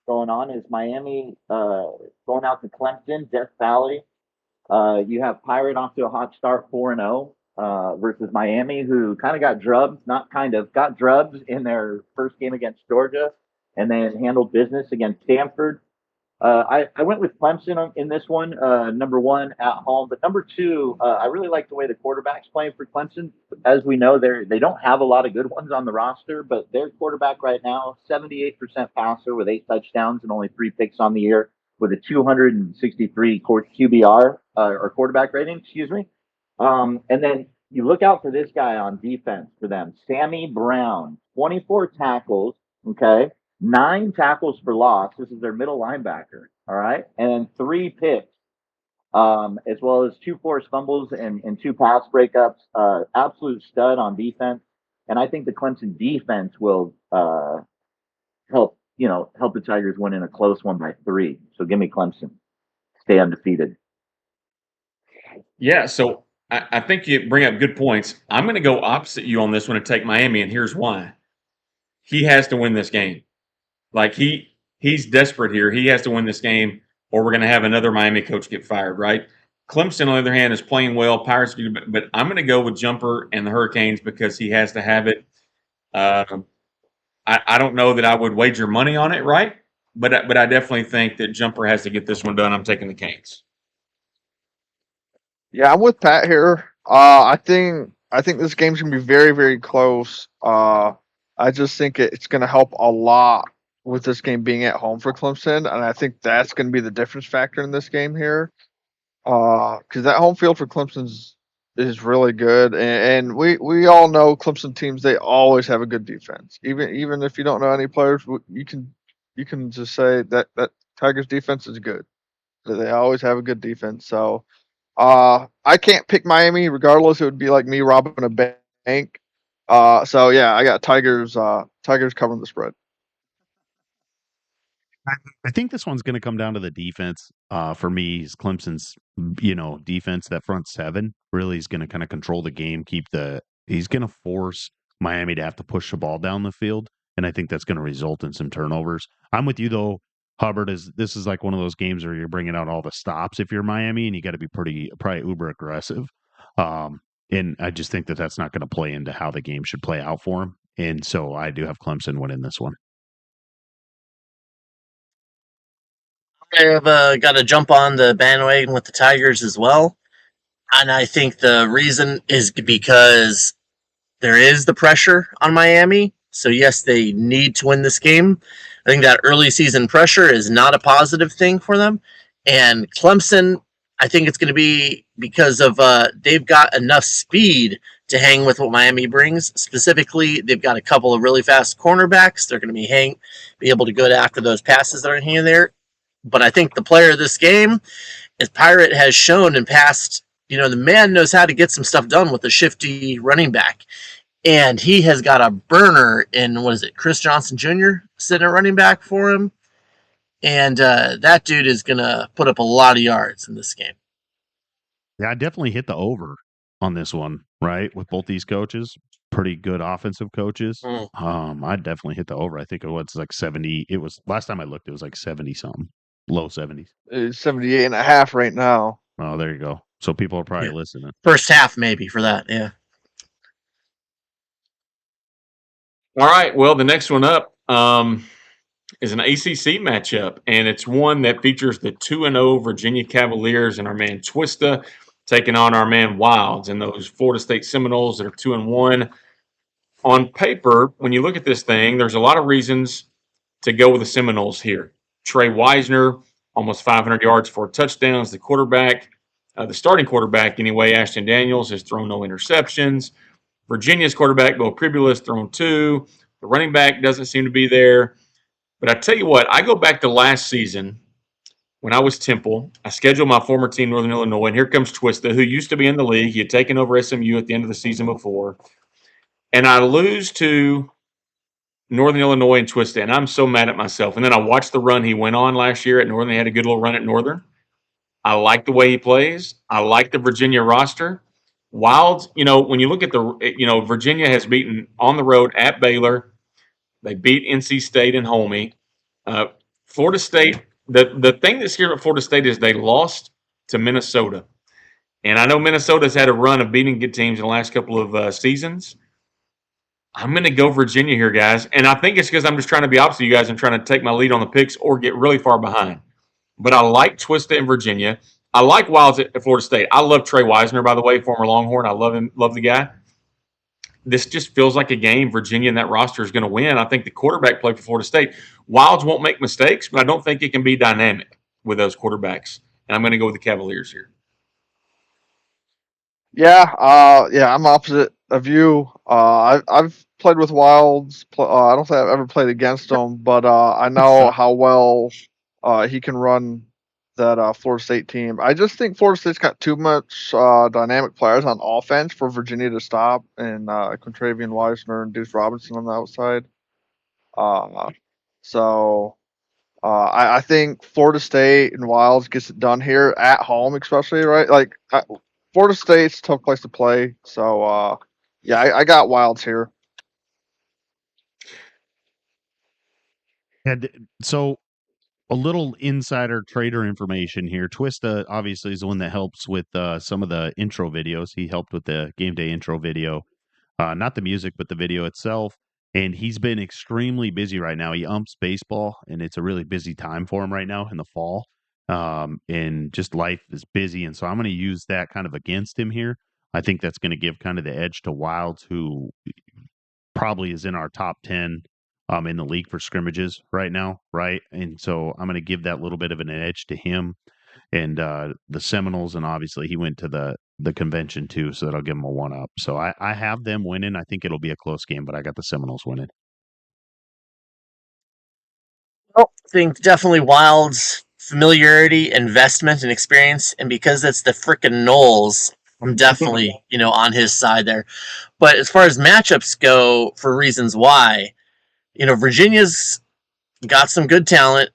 Going on is Miami going out to Clemson, Death Valley. You have Pirate off to a hot start, 4-0 versus Miami, who kind of got drubbed, not kind of, got drubbed in their first game against Georgia, and then handled business against Stanford. I went with Clemson in this one, number one at home. But number two, I really like the way the quarterback's playing for Clemson. As we know, they don't have a lot of good ones on the roster, but their quarterback right now, 78% passer with 8 touchdowns and only 3 picks on the year, with a 263 QBR or quarterback rating, excuse me. And then you look out for this guy on defense for them, Sammy Brown, 24 tackles, okay, 9 tackles for loss. This is their middle linebacker. All right. And 3 picks, as well as 2 forced fumbles and 2 pass breakups. Absolute stud on defense. And I think the Clemson defense will help the Tigers win in a close one by 3. So give me Clemson. Stay undefeated. Yeah, so I think you bring up good points. I'm going to go opposite you on this one and take Miami, and here's why. He has to win this game. Like he's desperate here. He has to win this game, or we're going to have another Miami coach get fired, right? Clemson, on the other hand, is playing well. Pirates do, but I'm going to go with Jumper and the Hurricanes because he has to have it. I don't know that I would wager money on it, right? But I definitely think that Jumper has to get this one done. I'm taking the Canes. Yeah, I'm with Pat here. I think this game's gonna be very, very close. I just think it's gonna help a lot with this game being at home for Clemson, and I think that's gonna be the difference factor in this game here. Because that home field for Clemson's is really good, and we all know Clemson teams, they always have a good defense. Even if you don't know any players, you can just say that Tigers defense is good. They always have a good defense. So I can't pick Miami regardless. It would be like me robbing a bank. So yeah, I got Tigers. Tigers covering the spread. I think this one's going to come down to the defense. For me, is Clemson's, defense. That front 7 really is going to kind of control the game. He's going to force Miami to have to push the ball down the field, and I think that's going to result in some turnovers. I'm with you though, Hubbard. This is like one of those games where you're bringing out all the stops if you're Miami, and you got to be probably uber aggressive. And I just think that that's not going to play into how the game should play out for him. And so I do have Clemson winning this one. I have got to jump on the bandwagon with the Tigers as well. And I think the reason is because there is the pressure on Miami. So, yes, they need to win this game. I think that early season pressure is not a positive thing for them. And Clemson, I think it's going to be because of they've got enough speed to hang with what Miami brings. Specifically, they've got a couple of really fast cornerbacks. They're going to be able to go after those passes that are hanging there. But I think the player of this game, as Pirate has shown in past, the man knows how to get some stuff done with a shifty running back. And he has got a burner in, Chris Johnson Jr. sitting at running back for him. And that dude is going to put up a lot of yards in this game. Yeah, I definitely hit the over on this one, right? With both these coaches, pretty good offensive coaches. I definitely hit the over. I think it was like 70. It was last time I looked, it was like 70 something, low 70s. It's 78.5 right now. Oh, there you go. So people are probably listening. First half, maybe, for that, yeah. All right. Well, the next one up is an ACC matchup, and it's one that features the 2-0 Virginia Cavaliers and our man Twista taking on our man Wilds and those Florida State Seminoles that are 2-1. On paper, when you look at this thing, there's a lot of reasons to go with the Seminoles here. Trey Wisner, almost 500 yards, 4 touchdowns, the quarterback. The starting quarterback, anyway, Ashton Daniels, has thrown no interceptions. Virginia's quarterback, Bo Pribula, has thrown 2. The running back doesn't seem to be there. But I tell you what, I go back to last season when I was Temple. I scheduled my former team, Northern Illinois, and here comes Twista, who used to be in the league. He had taken over SMU at the end of the season before. And I lose to Northern Illinois and Twista, and I'm so mad at myself. And then I watched the run he went on last year at Northern. He had a good little run at Northern. I like the way he plays. I like the Virginia roster. Wilds, when you look at Virginia has beaten on the road at Baylor. They beat NC State and Homey. Florida State, the thing that's here at Florida State is they lost to Minnesota. And I know Minnesota's had a run of beating good teams in the last couple of seasons. I'm going to go Virginia here, guys. And I think it's because I'm just trying to be opposite of you guys and trying to take my lead on the picks or get really far behind. But I like Twista in Virginia. I like Wilds at Florida State. I love Trey Wisner, by the way, former Longhorn. I love him, love the guy. This just feels like a game Virginia and that roster is going to win. I think the quarterback play for Florida State. Wilds won't make mistakes, but I don't think it can be dynamic with those quarterbacks. And I'm going to go with the Cavaliers here. Yeah, I'm opposite of you. I've played with Wilds. I don't think I've ever played against him, but I know how well he can run that Florida State team. I just think Florida State's got too much dynamic players on offense for Virginia to stop, and Contravian Wisner and Deuce Robinson on the outside. I think Florida State and Wilds gets it done here at home, especially, right? Like Florida State's a tough place to play, so I got Wilds here. And so a little insider trader information here. Twista obviously is the one that helps with some of the intro videos. He helped with the Game Day intro video, not the music, but the video itself. And he's been extremely busy right now. He umps baseball, and it's a really busy time for him right now in the fall. And just life is busy. And so I'm going to use that kind of against him here. I think that's going to give kind of the edge to Wilds, who probably is in our top 10 in the league for scrimmages right now, right? And so I'm going to give that little bit of an edge to him and the Seminoles, and obviously he went to the convention too, so that'll give him a 1-up. So I have them winning. I think it'll be a close game, but I got the Seminoles winning. I think definitely Wild's familiarity, investment, and experience, and because it's the frickin' Knowles, I'm definitely on his side there. But as far as matchups go, for reasons why, Virginia's got some good talent,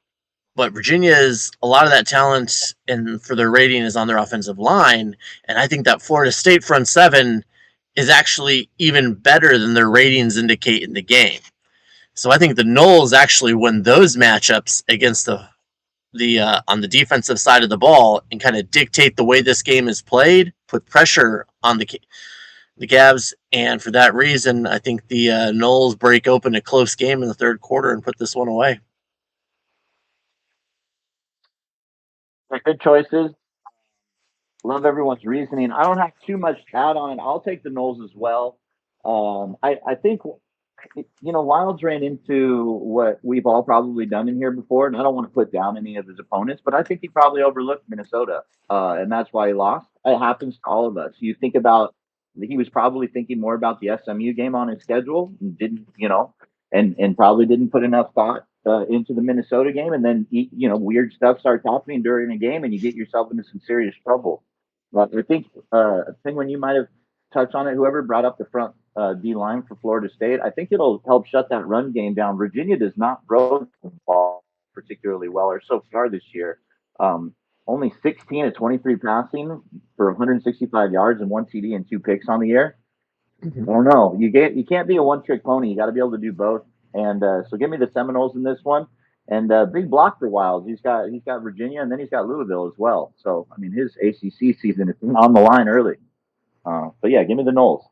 but Virginia's a lot of that talent and for their rating is on their offensive line, and I think that Florida State front seven is actually even better than their ratings indicate in the game. So I think the Knowles actually win those matchups against the on the defensive side of the ball and kind of dictate the way this game is played, put pressure on the Cavs, and for that reason, I think the Knowles break open a close game in the third quarter and put this one away. Good choices. Love everyone's reasoning. I don't have too much to add on it. I'll take the Knowles as well. I think Wilds ran into what we've all probably done in here before, and I don't want to put down any of his opponents, but I think he probably overlooked Minnesota, and that's why he lost. It happens to all of us. You think about, he was probably thinking more about the SMU game on his schedule, and didn't, and probably didn't put enough thought into the Minnesota game, and then weird stuff starts happening during a game, and you get yourself into some serious trouble. But I think when you might have touched on it, whoever brought up the front D line for Florida State, I think it'll help shut that run game down. Virginia does not throw the ball particularly well, or so far this year. Only 16 of 23 passing for 165 yards and 1 TD and 2 picks on the year. Mm-hmm. I don't know. You can't be a one-trick pony. You got to be able to do both. And so give me the Seminoles in this one. And big block for Wilds. He's got Virginia, and then he's got Louisville as well. So I mean, his ACC season is on the line early. But yeah, give me the Knowles.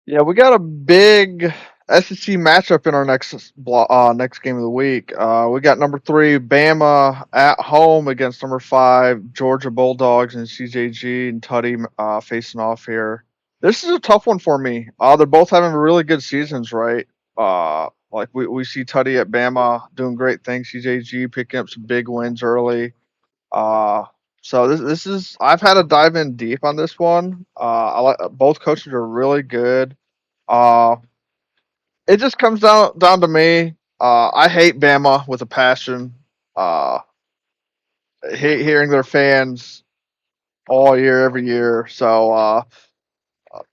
Yeah, we got a big SEC matchup in our next game of the week. We got number 3 Bama at home against number 5 Georgia Bulldogs, and CJG and Tutty facing off here. This is a tough one for me. They're both having really good seasons, right? Like we see Tutty at Bama doing great things. CJG picking up some big wins early. So this is I've had to dive in deep on this one. I like both coaches are really good. It just comes down to me. I hate Bama with a passion. Hate hearing their fans all year, every year. So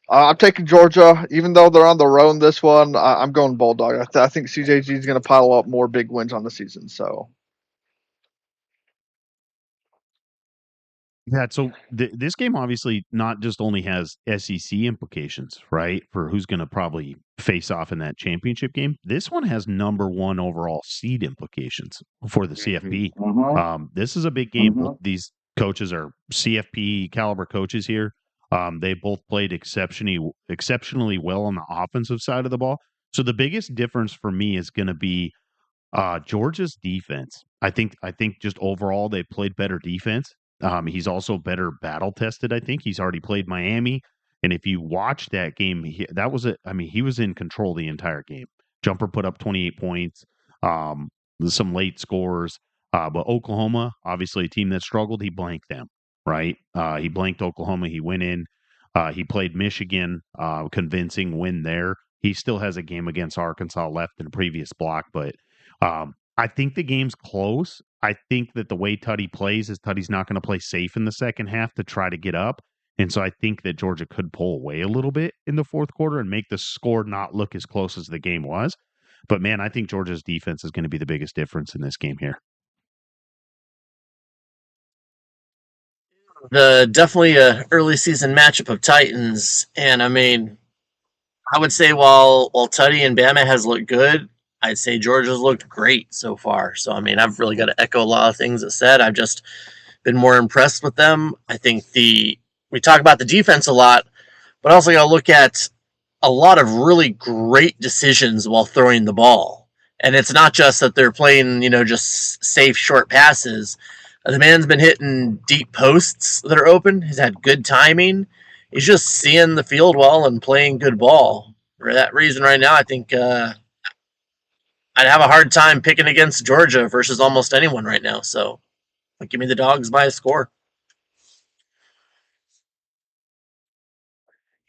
I'm taking Georgia, even though they're on the road in this one. I'm going Bulldog. I think CJG is going to pile up more big wins on the season. So Yeah, so this game obviously not just only has SEC implications, right, for who's going to probably face off in that championship game. This one has number one overall seed implications for the CFP. This is a big game. These coaches are CFP caliber coaches here. They both played exceptionally well on the offensive side of the ball. So the biggest difference for me is going to be Georgia's defense. I think just overall they played better defense. He's also better battle tested. I think he's already played Miami, and if you watch that game, that was it. I mean, he was in control the entire game. Jumper put up 28 points. Some late scores, but Oklahoma, obviously a team that struggled, he blanked them. Right? He blanked Oklahoma. He went in. He played Michigan, convincing win there. He still has a game against Arkansas left in a previous block, but I think the game's close. I think that the way Tutty plays is Tutty's not going to play safe in the second half to try to get up. And so I think that Georgia could pull away a little bit in the fourth quarter and make the score not look as close as the game was. But man, I think Georgia's defense is going to be the biggest difference in this game here. Definitely a early season matchup of Titans, and I mean, I would say while Tutty and Bama has looked good, I'd say Georgia's looked great so far. So I mean, I've really got to echo a lot of things that said. I've just been more impressed with them. I think we talk about the defense a lot, but also got to look at a lot of really great decisions while throwing the ball. And it's not just that they're playing, just safe short passes. The man's been hitting deep posts that are open. He's had good timing. He's just seeing the field well and playing good ball. For that reason, right now, I think I'd have a hard time picking against Georgia versus almost anyone right now. So, give me the Dogs by a score.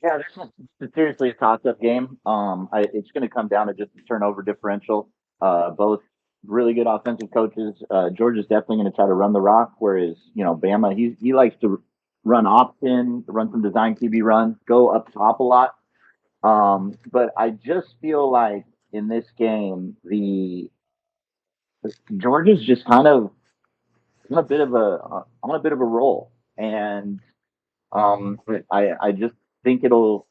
Yeah, this is seriously a toss-up game. It's going to come down to just the turnover differential. Both really good offensive coaches. Georgia's definitely going to try to run the rock, whereas Bama he likes to run opt-in, run some design QB runs, go up top a lot. But I just feel like in this game, the Georgia's just kind of on a bit of a roll, and I just think it'll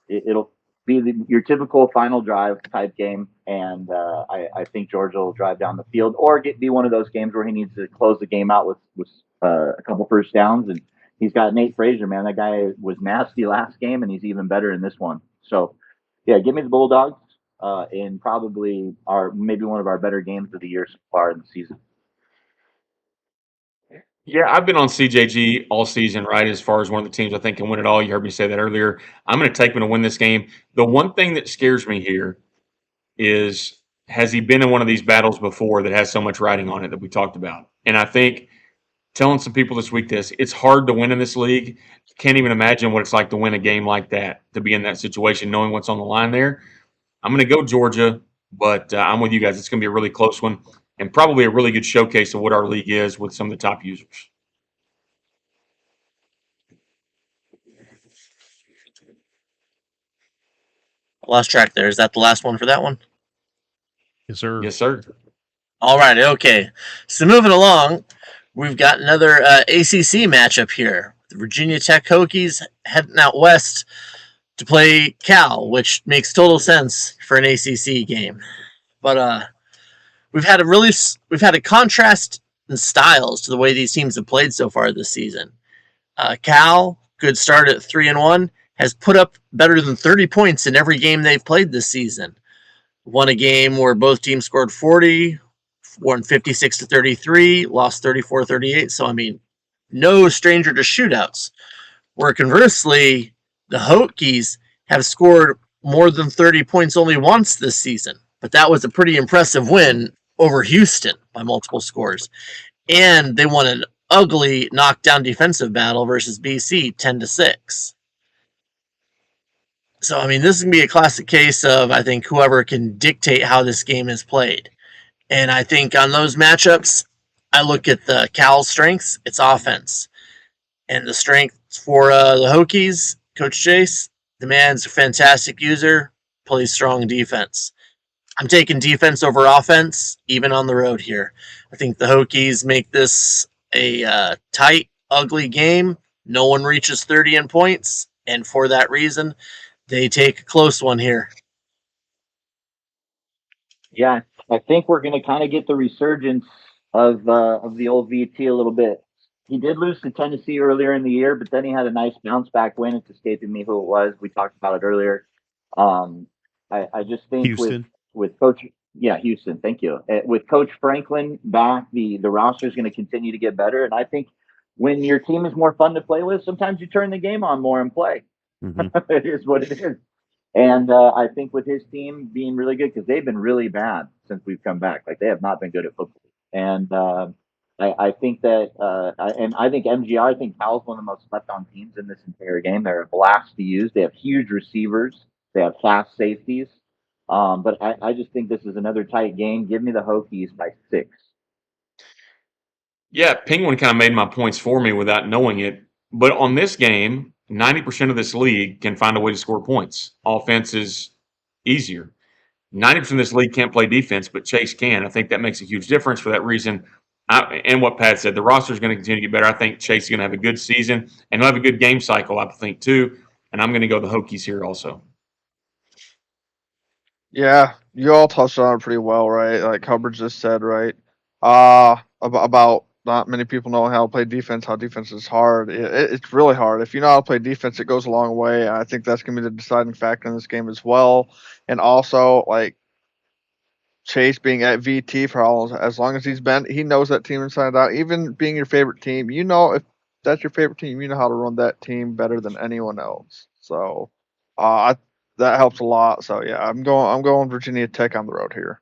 be your typical final drive type game, and I think Georgia will drive down the field or be one of those games where he needs to close the game out with a couple first downs. And he's got Nate Frazier, man. That guy was nasty last game, and he's even better in this one. So, yeah, give me the Bulldogs in probably maybe one of our better games of the year so far in the season. Yeah, I've been on CJG all season, right? As far as one of the teams I think can win it all. You heard me say that earlier. I'm going to take him to win this game. The one thing that scares me here is, has he been in one of these battles before that has so much riding on it that we talked about? And I think telling some people this week it's hard to win in this league. You can't even imagine what it's like to win a game like that, to be in that situation, knowing what's on the line there. I'm going to go Georgia, but I'm with you guys. It's going to be a really close one and probably a really good showcase of what our league is with some of the top users. Lost track there. Is that the last one for that one? Yes, sir. Yes, sir. All right. Okay. So moving along, we've got another ACC matchup here. The Virginia Tech Hokies heading out west to play Cal, which makes total sense for an ACC game. But we've had a contrast in styles to the way these teams have played so far this season. Cal, good start at 3-1, has put up better than 30 points in every game they've played this season. Won a game where both teams scored 40, won 56-33, lost 34-38. So, I mean, no stranger to shootouts. Where conversely, the Hokies have scored more than 30 points only once this season. but that was a pretty impressive win over Houston by multiple scores. And they won an ugly knockdown defensive battle versus BC 10-6. So, I mean, this is going to be a classic case of, I think, whoever can dictate how this game is played. And I think on those matchups, I look at the Cal's strengths, it's offense. And the strengths for the Hokies, Coach Chase, the man's a fantastic user, plays strong defense. I'm taking defense over offense, even on the road here. I think the Hokies make this a tight, ugly game. No one reaches 30 in points, and for that reason, they take a close one here. Yeah, I think we're going to kind of get the resurgence of the old VT a little bit. He did lose to Tennessee earlier in the year, but then he had a nice bounce back win. It's escaping me who it was. We talked about it earlier. I just think Houston. with Coach, Houston. Thank you. With Coach Franklin back, the roster is going to continue to get better, and I think when your team is more fun to play with, sometimes you turn the game on more and play. Mm-hmm. It is what it is. And I think with his team being really good, because they've been really bad since we've come back. Like, they have not been good at football. And I think that, I think MGR, I think Cal's one of the most slept on teams in this entire game. They're a blast to use. They have huge receivers. They have fast safeties. But I just think this is another tight game. Give me the Hokies by 6. Yeah, Penguin kind of made my points for me without knowing it. But on this game, 90% of this league can find a way to score points. Offense is easier. 90% of this league can't play defense, but Chase can. I think that makes a huge difference for that reason. And what Pat said, the roster is going to continue to get better. I think Chase is going to have a good season, and he'll have a good game cycle, I think, too. And I'm going to go the Hokies here also. Yeah, you all touched on it pretty well, right? Like Hubbard just said, right? About not many people knowing how to play defense, how defense is hard. It's really hard. If you know how to play defense, it goes a long way. I think that's going to be the deciding factor in this game as well. And also, like, Chase being at VT for as long as he's been, he knows that team inside out. Even being your favorite team, you know, if that's your favorite team, you know how to run that team better than anyone else. So, that helps a lot. So yeah, I'm going Virginia Tech on the road here.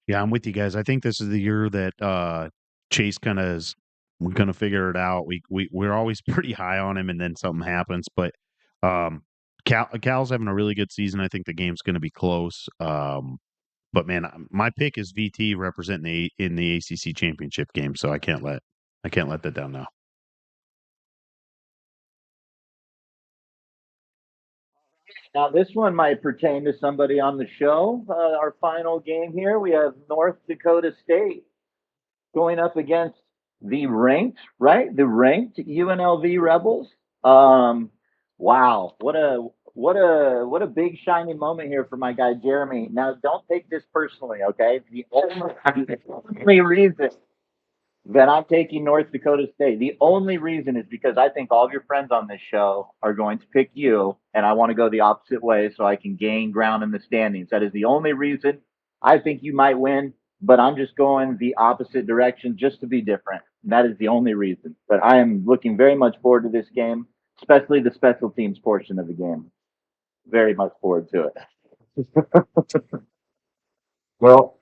Yeah, I'm with you guys. I think this is the year that Chase kind of is. We're gonna figure it out. We're always pretty high on him, and then something happens. But Cal's having a really good season. I think the game's going to be close. But man, my pick is VT representing in the ACC championship game, so I can't let that down now. Now, this one might pertain to somebody on the show. Our final game here, we have North Dakota State going up against the ranked UNLV Rebels. Wow, what a big shining moment here for my guy Jeremy. Now, don't take this personally, okay? The only reason that I'm taking North Dakota State, the only reason is because I think all of your friends on this show are going to pick you, and I want to go the opposite way so I can gain ground in the standings. That is the only reason. I think you might win, but I'm just going the opposite direction just to be different. That is the only reason. But I am looking very much forward to this game, especially the special teams portion of the game. Very much forward to it. Well,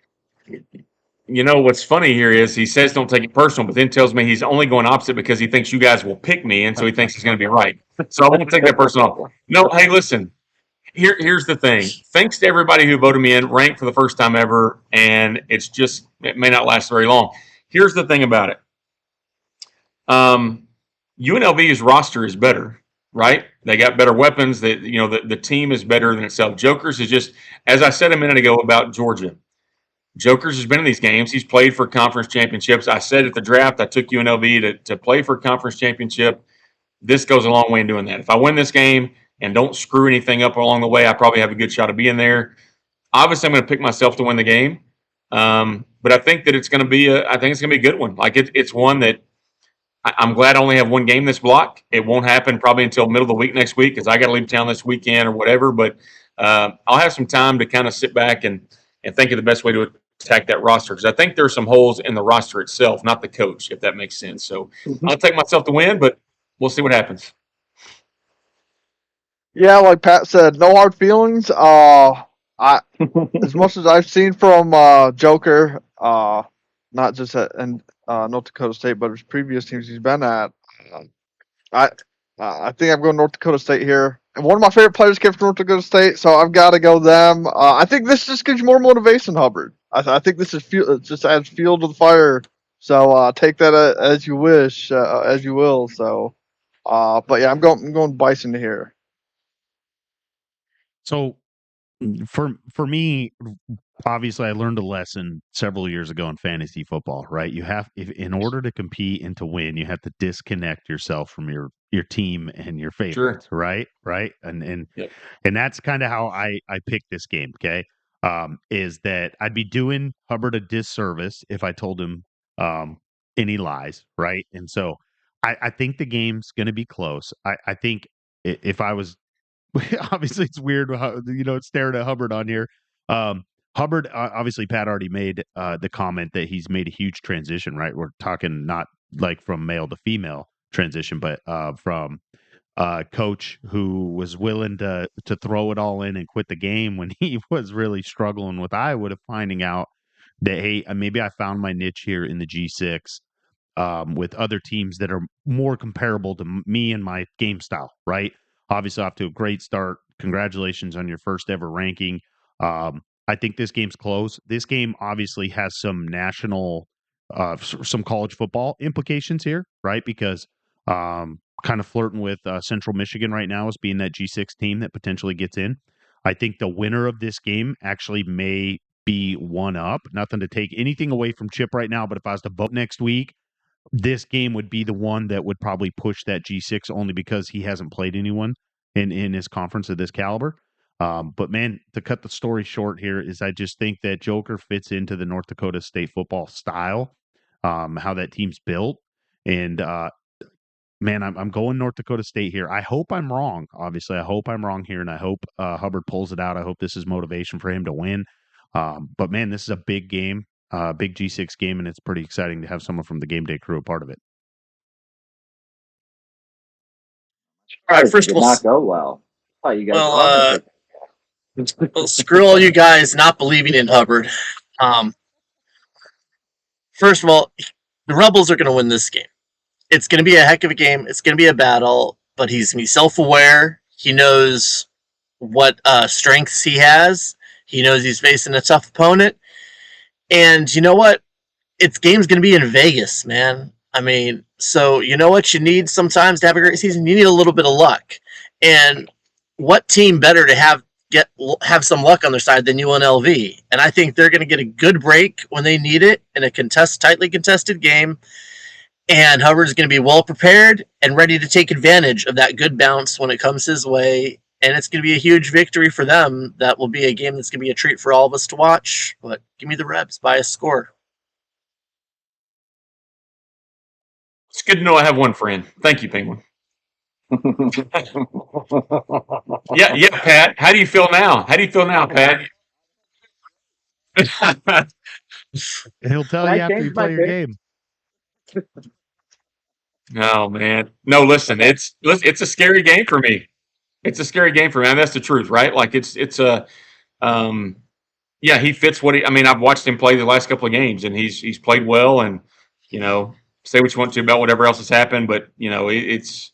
you know, what's funny here is he says don't take it personal, but then tells me he's only going opposite because he thinks you guys will pick me, and so he thinks he's going to be right. So I won't take that personal. No, hey, listen. Here's the thing. Thanks to everybody who voted me in, ranked for the first time ever, and it may not last very long. Here's the thing about it. UNLV's roster is better, right? They got better weapons. The team is better than itself. Jokers is just, as I said a minute ago about Georgia, Jokers has been in these games. He's played for conference championships. I said at the draft I took UNLV to play for a conference championship. This goes a long way in doing that. If I win this game and don't screw anything up along the way, I probably have a good shot of being there. Obviously, I'm going to pick myself to win the game, but I think that it's going to be a good one. Like it's one that I'm glad I only have one game this block. It won't happen probably until middle of the week next week because I got to leave town this weekend or whatever. But I'll have some time to kind of sit back and think of the best way to attack that roster because I think there's some holes in the roster itself, not the coach, if that makes sense. So I'll take myself to win, but we'll see what happens. Yeah, like Pat said, no hard feelings. As much as I've seen from Joker, not just at North Dakota State, but his previous teams he's been at, I I think I'm going North Dakota State here. And one of my favorite players came from North Dakota State, so I've got to go them. I think this just gives you more motivation, Hubbard. I think this is fuel, just adds fuel to the fire. So take that as you wish, as you will. So, but yeah, I'm going Bison here. So for me, obviously, I learned a lesson several years ago in fantasy football. Right, you have in order to compete and to win, you have to disconnect yourself from your team and your favorites. Sure. Right, and Yep. and that's kind of how I picked this game. Okay, is that I'd be doing Hubbard a disservice if I told him any lies. Right, and so I think the game's going to be close. I think if I was obviously it's weird how it's staring at Hubbard on here. Hubbard, obviously Pat already made the comment that he's made a huge transition, right? We're talking not like from male to female transition, but from coach who was willing to throw it all in and quit the game when he was really struggling with Iowa, to finding out that, hey, maybe I found my niche here in the G6 with other teams that are more comparable to me and my game style, right? Obviously, off to a great start. Congratulations on your first ever ranking. I think this game's close. This game obviously has some national, some college football implications here, right? Because kind of flirting with Central Michigan right now as being that G6 team that potentially gets in. I think the winner of this game actually may be one up. Nothing to take anything away from Chip right now, but if I was to vote next week, this game would be the one that would probably push that G6 only because he hasn't played anyone in his conference of this caliber. But man, to cut the story short here is I just think that Joker fits into the North Dakota State football style, how that team's built. And man, I'm going North Dakota State here. I hope I'm wrong. Obviously, I hope I'm wrong here, and I hope Hubbard pulls it out. I hope this is motivation for him to win. But man, this is a big game, big G6 game, and it's pretty exciting to have someone from the GameDay crew a part of it. All right, first did of all, not go well. Oh, you guys. Well, screw all you guys not believing in Hubbard. First of all, the Rebels are going to win this game. It's going to be a heck of a game. It's going to be a battle, but he's going to be self-aware. He knows what strengths he has. He knows he's facing a tough opponent. And you know what? Its game's going to be in Vegas, man. I mean, so you know what you need sometimes to have a great season? You need a little bit of luck. And what team better to have some luck on their side than UNLV? And I think they're going to get a good break when they need it in a tightly contested game. And Hubbard's going to be well prepared and ready to take advantage of that good bounce when it comes his way. And it's going to be a huge victory for them. That will be a game that's going to be a treat for all of us to watch. But give me the Rebs by a score. It's good to know I have one friend. Thank you, Penguin. Yeah, Pat. How do you feel now? Pat? He'll tell Can you I after change you play my your pick? game. No, man. No, listen. It's a scary game for me. It's a scary game for me. And that's the truth, right? Like it's a yeah, he fits what I mean, I've watched him play the last couple of games, and he's played well. And say what you want to about whatever else has happened, but it's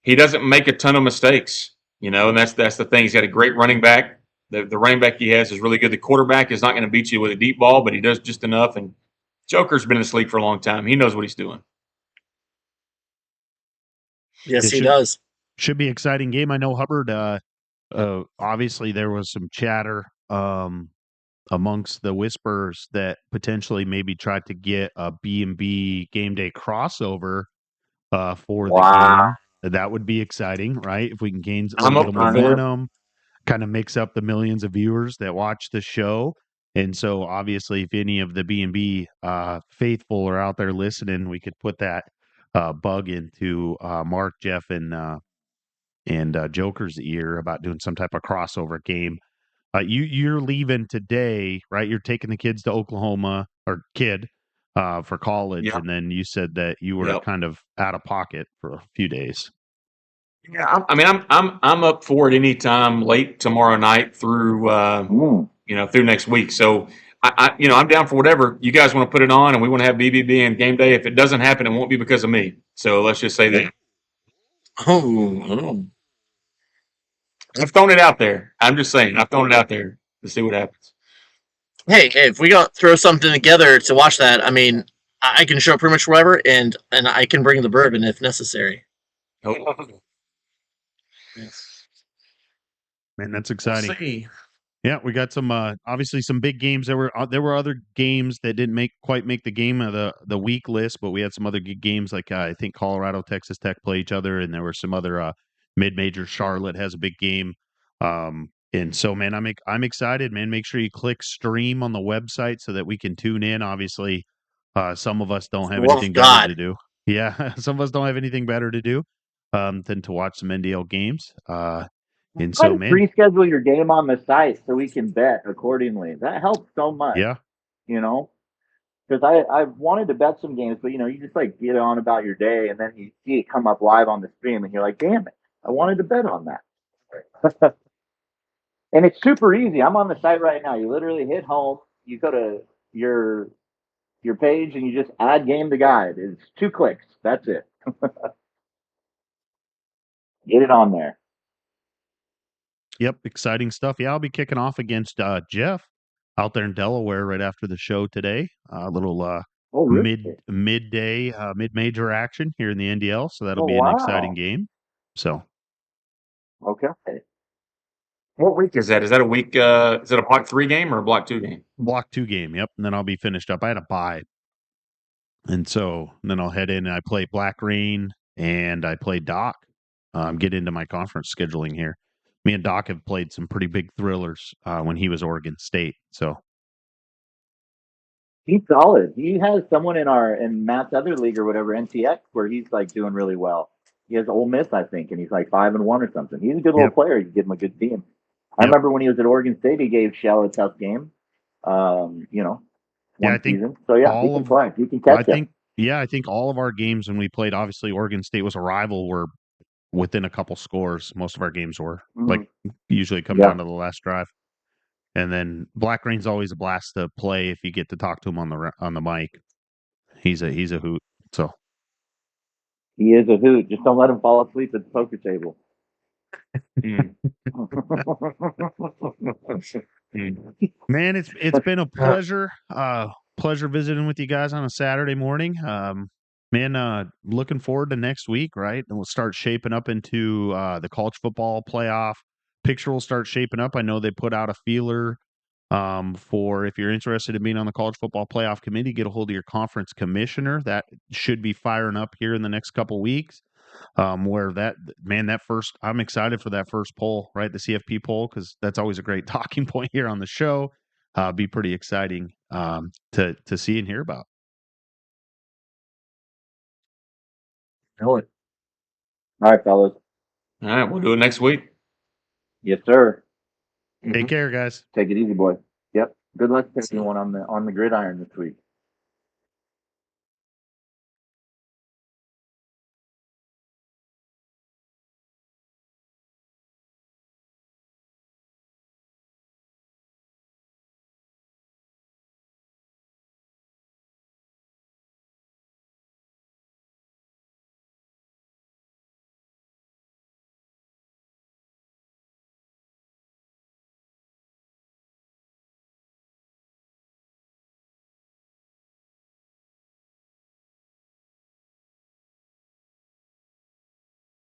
he doesn't make a ton of mistakes. And that's the thing. He's got a great running back. The running back he has is really good. The quarterback is not going to beat you with a deep ball, but he does just enough. And Joker's been in this league for a long time. He knows what he's doing. Yes, he does. Should be an exciting game. I know Hubbard. Obviously, there was some chatter amongst the whispers that potentially maybe tried to get a B&B game day crossover for the game. That would be exciting, right? If we can gain a little bit of momentum, kind of mix up the millions of viewers that watch the show. And so, obviously, if any of the B&B faithful are out there listening, we could put that bug into Mark, Jeff, and Joker's ear about doing some type of crossover game. You're leaving today, right? You're taking the kids to Oklahoma, or for college, Yep. and then you said that you were kind of out of pocket for a few days. Yeah, I'm up for it anytime late tomorrow night through through next week. So I'm down for whatever you guys want to put it on, and we want to have BBB and game day. If it doesn't happen, it won't be because of me. So let's just say that. Oh, I've thrown it out there. I'm just saying, I've thrown it out there to see what happens. hey, if we got throw something together to watch that, I mean, I can show up pretty much wherever, and I can bring the bourbon if necessary. Man, that's exciting. We'll see. Yeah, we got some obviously some big games. There were other games that didn't quite make the game of the week list, but we had some other good games like I think Colorado, Texas Tech play each other, and there were some other mid-major. Charlotte has a big game, and so man, I'm excited, man. Make sure you click stream on the website so that we can tune in. Obviously, some of us don't have anything better to do. Yeah, some of us don't have anything better to do than to watch some NDL games. And Try so, to man, pre-schedule your game on the site so we can bet accordingly. That helps so much. yeah. Because I've wanted to bet some games, but you just like get on about your day, and then you see it come up live on the stream, and you're like, damn it, I wanted to bet on that. And it's super easy. I'm on the site right now. You literally hit home, you go to your page, and you just add game to guide. It's 2 clicks. That's it. Get it on there. Yep, exciting stuff. Yeah, I'll be kicking off against Jeff out there in Delaware right after the show today. A little midday mid-major action here in the NDL, so that'll be an exciting game. So, okay. What week is that? Is that a week? Is it a block 3 game or a block 2 game? block 2 game. Yep, and then I'll be finished up. I had a bye, and then I'll head in and I play Black Rain and I play Doc. Get into my conference scheduling here. Me and Doc have played some pretty big thrillers when he was Oregon State. So he's solid. He has someone in Matt's other league or whatever, NTX, where he's like doing really well. He has Ole Miss, I think, and he's like 5-1 or something. He's a good little player. You give him a good team. I remember when he was at Oregon State, he gave Shell a tough game. One season. So yeah, he can play. He can catch it. I think all of our games when we played, obviously Oregon State was a rival, were within a couple scores. Most of our games were like usually come down to the last drive. And then Black Rain's always a blast to play if you get to talk to him on the mic. He's a hoot. So he is a hoot. Just don't let him fall asleep at the poker table. Man, it's been a pleasure. Pleasure visiting with you guys on a Saturday morning. Man, looking forward to next week, right? And we'll start shaping up into the college football playoff. Picture will start shaping up. I know they put out a feeler for if you're interested in being on the college football playoff committee, get a hold of your conference commissioner. That should be firing up here in the next couple weeks. I'm excited for that first poll, right? The CFP poll, because that's always a great talking point here on the show. Be pretty exciting to see and hear about. All right, fellas. All right, we'll do it next week. Yes, sir. Take care, guys. Take it easy, boy. Yep. Good luck to everyone on the gridiron this week.